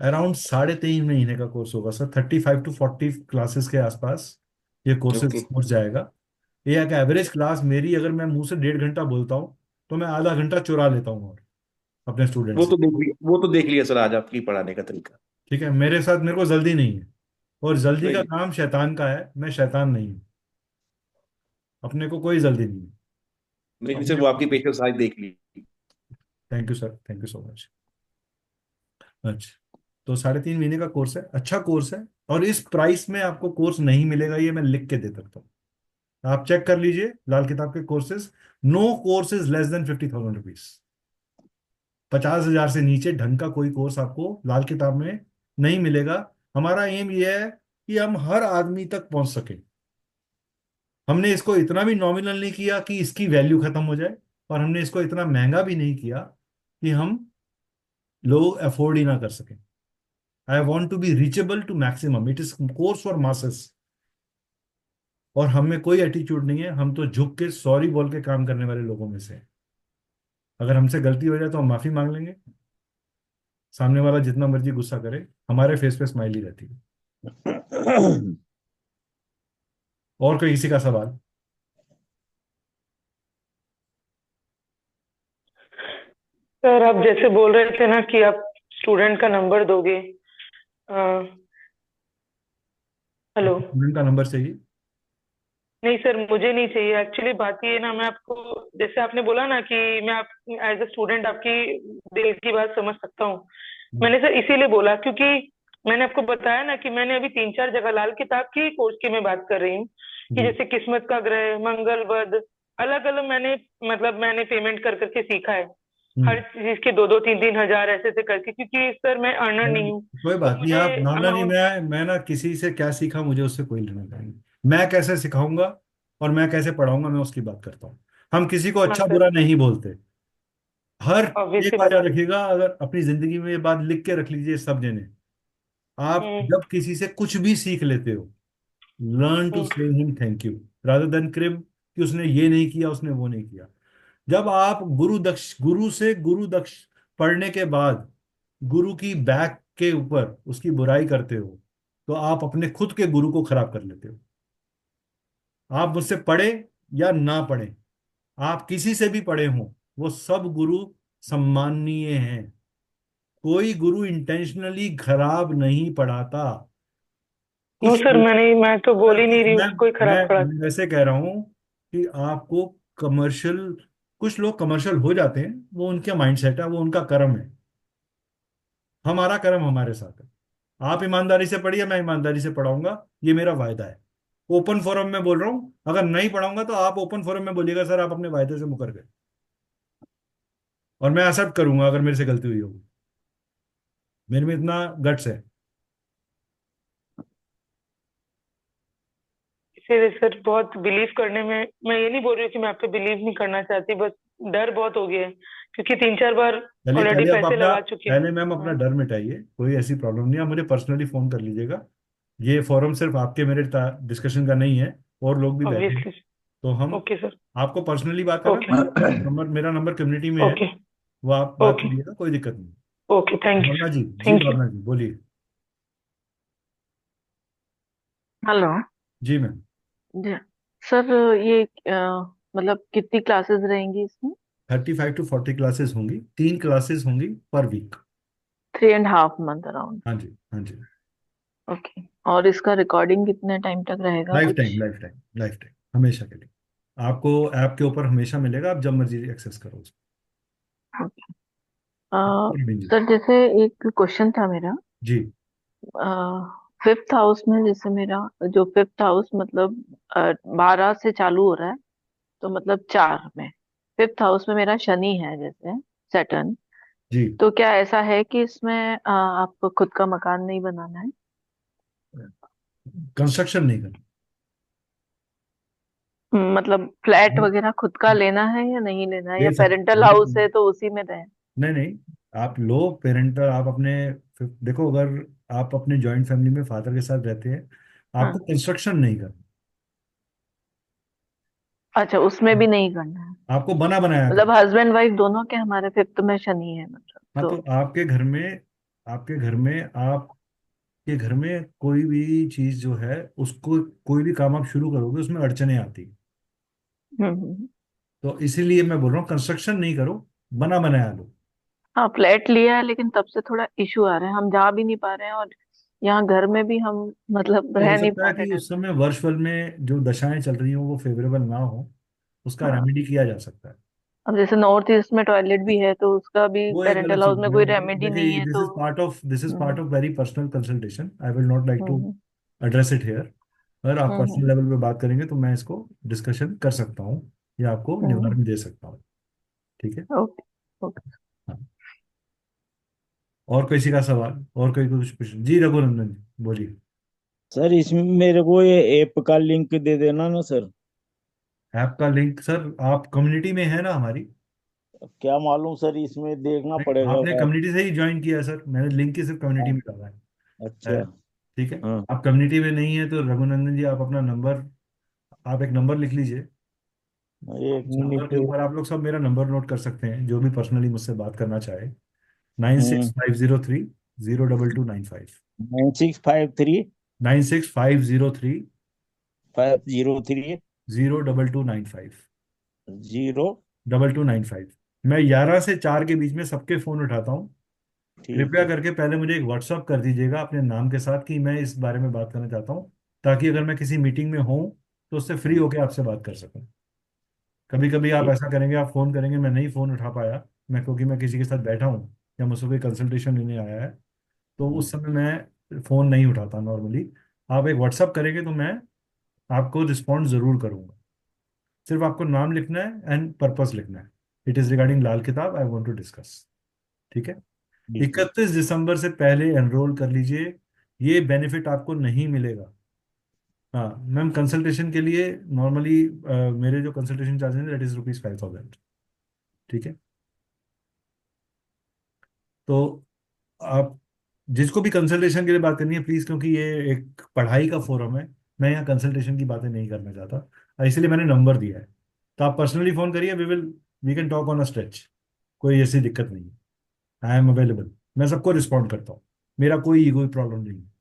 अराउंड 3.5 महीने का कोर्स होगा सर, 35 to 40 क्लासेस के आसपास ये ओके। कोर्स जाएगा। ये एक एवरेज क्लास मेरी, अगर मैं मुंह से 1.5 घंटा बोलता हूँ तो मैं आधा घंटा चुरा लेता हूँ और अपने स्टूडेंट से। वो तो देख लिया सर आज आपकी पढ़ाने का तरीका। ठीक है, मेरे साथ मेरे को जल्दी नहीं है, और जल्दी का सही। काम शैतान का है, मैं शैतान नहीं हूँ। अपने को कोई जल्दी नहीं है नहीं सर अपने। वो आपकी पेशेंस आज देख ली। Thank you sir, thank you so much. अच्छा, तो 3.5 महीने का कोर्स है, अच्छा कोर्स है, और इस प्राइस में आपको कोर्स नहीं मिलेगा, ये मैं लिख के दे सकता हूँ। आप चेक कर लीजिए लाल किताब के courses, no course is less than 50,000 rupees. 50,000 से नीचे ढंग का कोई कोर्स आपको लाल किताब में नहीं मिलेगा। हमारा एम ये है कि हम हर आदमी तक पहुंच सके। हमने इसको इतना भी नॉमिनल नहीं किया कि इसकी वैल्यू खत्म हो जाए, और हमने इसको इतना महंगा भी नहीं किया कि हम लोग अफोर्ड ही ना कर सकें। I want to be reachable to maximum, it is course for masses. और हम में कोई एटीट्यूड नहीं है, हम तो झुक के सॉरी बोल के काम करने वाले लोगों में से हैं। अगर हमसे गलती हो जाए तो हम माफी मांग लेंगे, सामने वाला जितना मर्जी गुस्सा करे, हमारे फेस पे स्माइली रहती है। और कोई किसी का सवाल? सर आप जैसे बोल रहे थे ना कि आप स्टूडेंट का नंबर दोगे। हेलो। स्टूडेंट का नंबर चाहिए? नहीं सर मुझे नहीं चाहिए, एक्चुअली बात ये है ना, मैं आपको जैसे आपने बोला ना कि मैं आप एज अ स्टूडेंट आपकी दिल की बात समझ सकता हूँ। मैंने सर इसीलिए बोला क्योंकि मैंने आपको बताया ना कि मैंने अभी 3-4 जगह लाल किताब की कोर्स की मैं बात कर रही हूँ कि जी। जैसे किस्मत का ग्रह, मंगल वध, अलग अलग मैंने मतलब मैंने पेमेंट कर करके सीखा है। हर चीज के 2-2 3-3 हजार ऐसे ऐसे करके, क्योंकि सर मैं अर्नर नहीं हूँ कोई तो बात नहीं, मुझे आप नाना नहीं, अमाउंट। मैं ना किसी से क्या सीखा मुझे उससे कोई लेना देना नहीं। मैं कैसे सिखाऊंगा और मैं कैसे पढ़ाऊंगा, मैं उसकी बात करता हूँ। हम किसी को हाँ अच्छा सर, बुरा नहीं बोलते। हर ऑब्वियस एक सी बात बात याद है। रखिएगा, अगर अपनी जिंदगी में ये बात लिख के रख लीजिए सब जने, आप हम्म। जब किसी से कुछ भी सीख लेते हो, लर्न टू हम्म। से him thank you rather than cream, कि उसने ये नहीं किया, उसने वो नहीं किया। जब आप गुरु दक्ष पढ़ने के बाद गुरु की बैक के ऊपर उसकी बुराई करते हो, तो आप अपने खुद के गुरु को खराब कर लेते हो। आप मुझसे पढ़े या ना पढ़े, आप किसी से भी पढ़े हो, वो सब गुरु सम्माननीय हैं। कोई गुरु इंटेंशनली खराब नहीं पढ़ाता। नो कुछ सर लोग, मैं तो बोल ही नहीं रही हूँ मैं कि कोई खराब पड़ा। मैं वैसे कह रहा हूं कि आपको कमर्शियल, कुछ लोग कमर्शियल हो जाते हैं, वो उनका माइंडसेट है, वो उनका कर्म है। हमारा कर्म हमारे साथ है। आप ईमानदारी से पढ़िए, मैं ईमानदारी से पढ़ाऊंगा, ये मेरा वायदा है। ओपन फोरम में बोल रहा हूँ, अगर नहीं पढ़ाऊंगा तो आप ओपन फोरम में बोलिएगा सर आप अपने वायदे से मुकर गए, और मैं एक्सेप्ट करूंगा अगर मेरे से गलती हुई होगी। मेरे में इतना गट्स है। इसीलिए सर बहुत बिलीव करने में, मैं ये नहीं बोल रही हूँ कि मैं आप पे बिलीव नहीं करना चाहती, बस डर बहुत हो गया है क्योंकि 3-4 बार चलिए, ऑलरेडी पहले आप पैसे अपना, लगा चुकी हूँ। पहले मैम अपना हाँ। डर मिटाइए, कोई ऐसी प्रॉब्लम नहीं है, आप मुझे पर्सनली फोन कर लीजिएगा। ये फोरम सिर्फ आपके मेरे डिस्कशन का नहीं है, और लोग भी बैठे हैं। ऑब्वियसली। तो हम ओके सर। आपको पर्सनली बात करना, ओके। नंबर, मेरा नंबर कम्युनिटी में है, ओके। वो आप बात ओके। करिएगा, कोई दिक्कत नहीं। Okay thank you. Bhavna ji, जी थैंक यू। भावना जी बोलिए। हेलो। जी मैम। जी सर, ये मतलब कितनी क्लासेस रहेंगी इसमें? 35 to 40 क्लासेस होंगी, 3 क्लासेस होंगी पर वीक। 3.5 month around. हाँ जी, हाँ जी। ओके। और इसका रिकॉर्डिंग कितने टाइम तक रहेगा लाइफ कुछ? Time, life time, life time, हमेशा के लिए। आपको ऐप के ऊपर हमेशा मिलेगा, आप जब मर्जी एक्सेस करो उसको। ओके। प्रवीण जी। सर जैसे एक क्वेश्चन था मेरा, जी। 5th हाउस में, जैसे मेरा जो 5th हाउस मतलब 12 से चालू हो रहा है, तो मतलब 4 में 5th हाउस में मेरा शनि है जैसे, सैटर्न। जी। तो क्या ऐसा है कि इसमें आपको खुद का मकान नहीं बनाना है? कंस्ट्रक्शन नहीं करना। मतलब फ्लैट वगैरह खुद का लेना है या नहीं लेना है, या ले सकते पेरेंटल हाउस है तो उसी में रहे? नहीं नहीं, आप लो पेरेंटल, आप अपने, देखो अगर आप अपने जॉइंट फैमिली में फादर के साथ रहते हैं, आपको हाँ। कंस्ट्रक्शन नहीं करना, अच्छा, उसमें भी नहीं करना है। आपको बना बनाया मतलब करना। हस्बैंड वाइफ दोनों के हमारे फिफ्थ में शनि है, मतलब हाँ, तो तो। आपके घर में कोई भी चीज जो है उसको, कोई भी काम आप शुरू करोगे उसमें अड़चने आती हैं। हम्म। तो इसीलिए मैं बोल रहा हूँ कंस्ट्रक्शन नहीं करो, बना बनाया लो। हाँ, फ्लैट लिया है लेकिन तब से थोड़ा इशू आ रहा है, हम जा भी नहीं पा रहे हैं, और यहाँ घर में भी हम मतलब तो हो रह नहीं सकता पा है रहे कि ढंग उस से। समय वर्ष फल में जो दशाएं चल रही हो वो फेवरेबल ना हो, उसका हाँ, रेमेडी किया जा सकता है। अब जैसे नॉर्थ ईस्ट में टॉयलेट भी है तो उसका भी वो एक अलग पेरेंटल हाउस चीज में मैं, कोई रेमेडी नहीं देखिए है दिस तो। Is part of hmm. Very personal consultation, I will not like to hmm. Address it here. अगर आप पर्सनल हम्म। लेवल पे बात करेंगे तो मैं इसको डिस्कशन कर सकता हूँ या आपको हम्म। निवारण दे सकता हूँ। ठीक है। ओके। ओके। हाँ। और किसी का सवाल, और कोई कुछ जी रघुनंदन जी बोलिए। सर इसमें मेरे को ये ऐप का लिंक दे देना ना सर। ऐप का लिंक सर, आप कम्युनिटी में है ना हमारी? क्या मालूम सर, इसमें देखना नहीं, पड़ेगा आपने आप। कम्युनिटी से ही ज्वाइन किया है सर, मैंने लिंक ही सिर्फ कम्युनिटी हाँ, में डाला है। अच्छा। ठीक है। हाँ, आप कम्युनिटी में नहीं है तो रघुनंदन जी आप अपना नंबर, आप एक नंबर लिख लीजिए। एक उस नंबर मिनट। के ऊपर आप लोग सब मेरा नंबर नोट कर सकते हैं, जो भी पर्सनली मुझसे बात करना चाहे। Nine six hmm. Five zero three 02295। 9653 96 503 503 02295। 0। 2295। मैं 11 से 4 के बीच में सबके फोन उठाता हूँ। ठीक कृपया है। करके पहले मुझे एक व्हाट्सअप कर दीजिएगा अपने नाम के साथ कि मैं इस बारे में बात करना चाहता हूँ, ताकि अगर मैं किसी मीटिंग में हूँ तो उससे फ्री होकर आपसे बात कर सकूँ। कभी कभी आप ठीक। ऐसा करेंगे, आप फोन करेंगे, मैं नहीं फोन उठा पाया, मैं क्योंकि मैं किसी के साथ बैठा हूँ या मुझसे कोई कंसल्टेशन लेने आया है, तो उस समय मैं फोन नहीं उठाता नॉर्मली। आप एक व्हाट्सअप करेंगे तो मैं आपको रिस्पॉन्ड जरूर करूंगा। सिर्फ आपको नाम लिखना है एंड पर्पस लिखना है। इट इज रिगार्डिंग लाल किताब, आई वांट टू डिस्कस। ठीक है। ठीक है। 31 दिसंबर से पहले एनरोल कर लीजिए, ये बेनिफिट आपको नहीं मिलेगा। हाँ मैम, कंसल्टेशन के लिए नॉर्मली मेरे जो कंसल्टेशन चार्जेस हैं दैट इज ₹5,000। ठीक है। तो आप जिसको भी कंसल्टेशन के लिए बात करनी है प्लीज, क्योंकि ये एक पढ़ाई का फोरम है, मैं यहाँ कंसल्टेशन की बातें नहीं करना चाहता, इसलिए मैंने नंबर दिया है। तो आप पर्सनली फोन करिए, we can talk on a stretch, कोई ऐसी दिक्कत नहीं है। आई एम अवेलेबल, मैं सबको रिस्पॉन्ड करता हूँ, मेरा कोई कोई प्रॉब्लम नहीं है।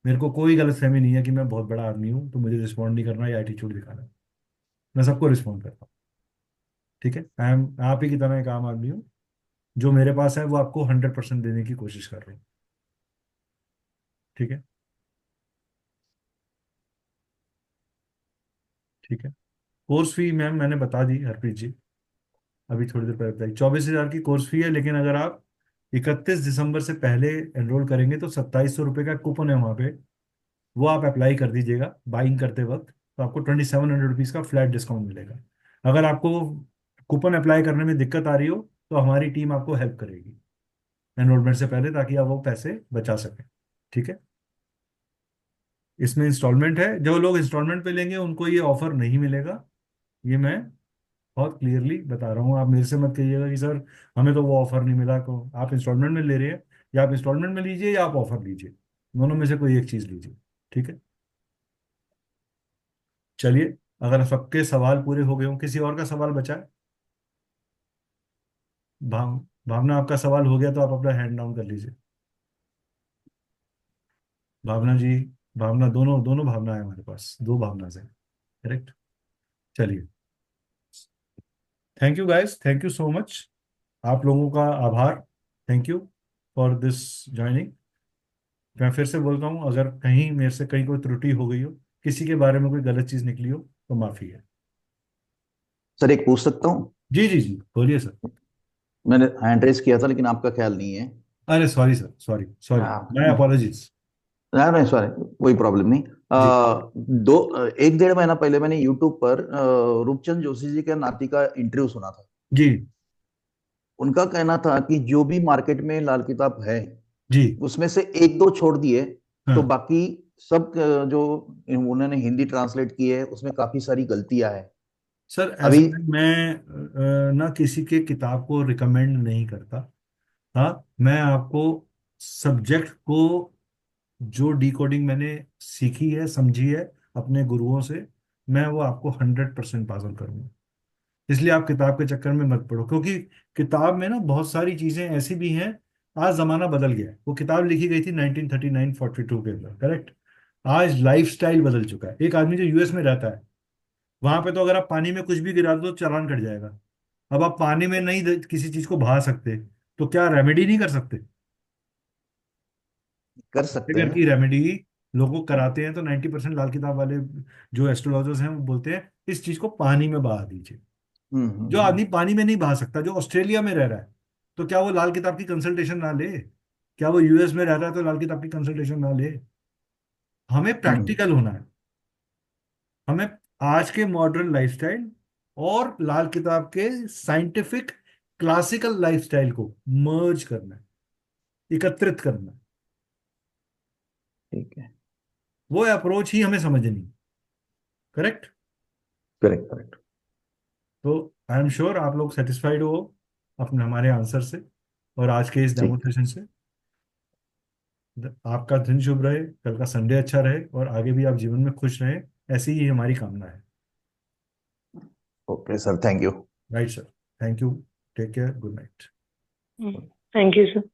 मेरे को कोई गलतफहमी नहीं है कि मैं बहुत बड़ा आदमी हूँ तो मुझे रिस्पॉन्ड नहीं करना या एटीट्यूड दिखाना है। मैं सबको रिस्पॉन्ड करता हूँ। ठीक है। आई एम आप ही की तरह एक आम आदमी हूँ, जो मेरे पास है वो आपको 100% देने की कोशिश कर रहा हूँ। ठीक है। ठीक है। कोर्स फी मैम मैंने बता दी हरप्रीत जी, अभी थोड़ी देर पहले बताई, 24,000 की कोर्स फी है, लेकिन अगर आप 31 दिसंबर से पहले एनरोल करेंगे तो 2,700 रुपये का कूपन है वहाँ पे, वो आप अप्लाई कर दीजिएगा बाइंग करते वक्त, तो आपको 2,700 रुपीज़ का फ्लैट डिस्काउंट मिलेगा। अगर आपको कूपन अप्लाई करने में दिक्कत आ रही हो तो हमारी टीम आपको हेल्प करेगी एनरोलमेंट से पहले, ताकि आप वो पैसे बचा सकें। ठीक है। इसमें इंस्टॉलमेंट है, जो लोग इंस्टॉलमेंट पे लेंगे उनको ये ऑफर नहीं मिलेगा, ये मैं बहुत क्लियरली बता रहा हूँ। आप मेरे से मत कहिएगा कि सर हमें तो वो ऑफर नहीं मिला, को आप इंस्टॉलमेंट में ले रहे हैं, या आप इंस्टॉलमेंट में लीजिए या आप ऑफर लीजिए, दोनों में से कोई एक चीज लीजिए। ठीक है। चलिए, अगर सबके सवाल पूरे हो गए हों, किसी और का सवाल बचा है? भावना आपका सवाल हो गया तो आप अपना हैंड डाउन कर लीजिए। भावना जी, भावना, दोनों दोनों भावना है हमारे पास, दो भावना से, करेक्ट। चलिए, thank you guys, thank you so much, आप लोगों का आभार, thank you for this joining. मैं फिर से बोलता हूँ, अगर कहीं मेरे से कहीं कोई त्रुटि हो गई हो, किसी के बारे में कोई गलत चीज निकली हो तो माफी है। सर एक पूछ सकता हूँ? जी जी जी बोलिए सर। मैंने हैंड रेस किया था लेकिन आपका ख्याल नहीं है। अरे सॉरी सर, सॉरी सॉरी, हाँ, माय अपॉलॉजीज। नहीं नहीं सॉरी, कोई प्रॉब्लम नहीं। जी। 1 डेढ़ महीना पहले मैंने यूट्यूब पर रूपचंद जोशी जी के नाती का इंटरव्यू सुना था। जी। उनका कहना था कि जो भी मार्केट में लाल किताब है जी, उसमें से एक दो छोड़ दिए तो हाँ बाकी सब जो उन्होंने हिंदी ट्रांसलेट की है उसमें काफी सारी गलतियां हैं। सर अभी ऐसा है, मैं ना किसी के किताब को रिकमेंड नहीं करता। हाँ, मैं आपको सब्जेक्ट को जो डिकोडिंग मैंने सीखी है, समझी है अपने गुरुओं से, मैं वो आपको 100% पास ऑन करूंगा। इसलिए आप किताब के चक्कर में मत पड़ो, क्योंकि किताब में ना बहुत सारी चीजें ऐसी भी हैं। आज जमाना बदल गया है। वो किताब लिखी गई थी 1939-42 के अंदर, करेक्ट। आज लाइफस्टाइल बदल चुका है। एक आदमी जो यूएस में रहता है, वहां पे तो अगर आप पानी में कुछ भी गिरा दो तो चालान कट जाएगा। अब आप पानी में नहीं किसी चीज को बहा सकते, तो क्या रेमेडी नहीं कर सकते? कर सकते अगर हैं। की रेमेडी लोगों को कराते हैं तो 90% लाल किताब वाले जो एस्ट्रोलॉजर्स हैं वो बोलते हैं इस चीज को पानी में बहा दीजिए। हम्म जो हम्म आदमी पानी में नहीं बहा सकता, जो ऑस्ट्रेलिया में रह रहा है, तो क्या वो लाल किताब की कंसल्टेशन ना ले? क्या वो यूएस में रह रहा है तो लाल किताब की कंसल्टेशन ना ले? हमें हम्म, प्रैक्टिकल होना है। हमें आज के मॉडर्न लाइफस्टाइल और लाल किताब के साइंटिफिक क्लासिकल लाइफस्टाइल को मर्ज करना है, एकत्रित करना है। ठीक है। वो अप्रोच ही हमें समझनी, करेक्ट। Correct correct. तो आई एम श्योर आप लोग सेटिस्फाइड हो अपने हमारे आंसर से और आज के इस डेमो ठीक। सेशन से। आपका दिन शुभ रहे, कल का संडे अच्छा रहे और आगे भी आप जीवन में खुश रहें, ऐसी ही हमारी कामना है। Okay sir, thank you. Right sir, thank you, take care, good night. Thank you sir.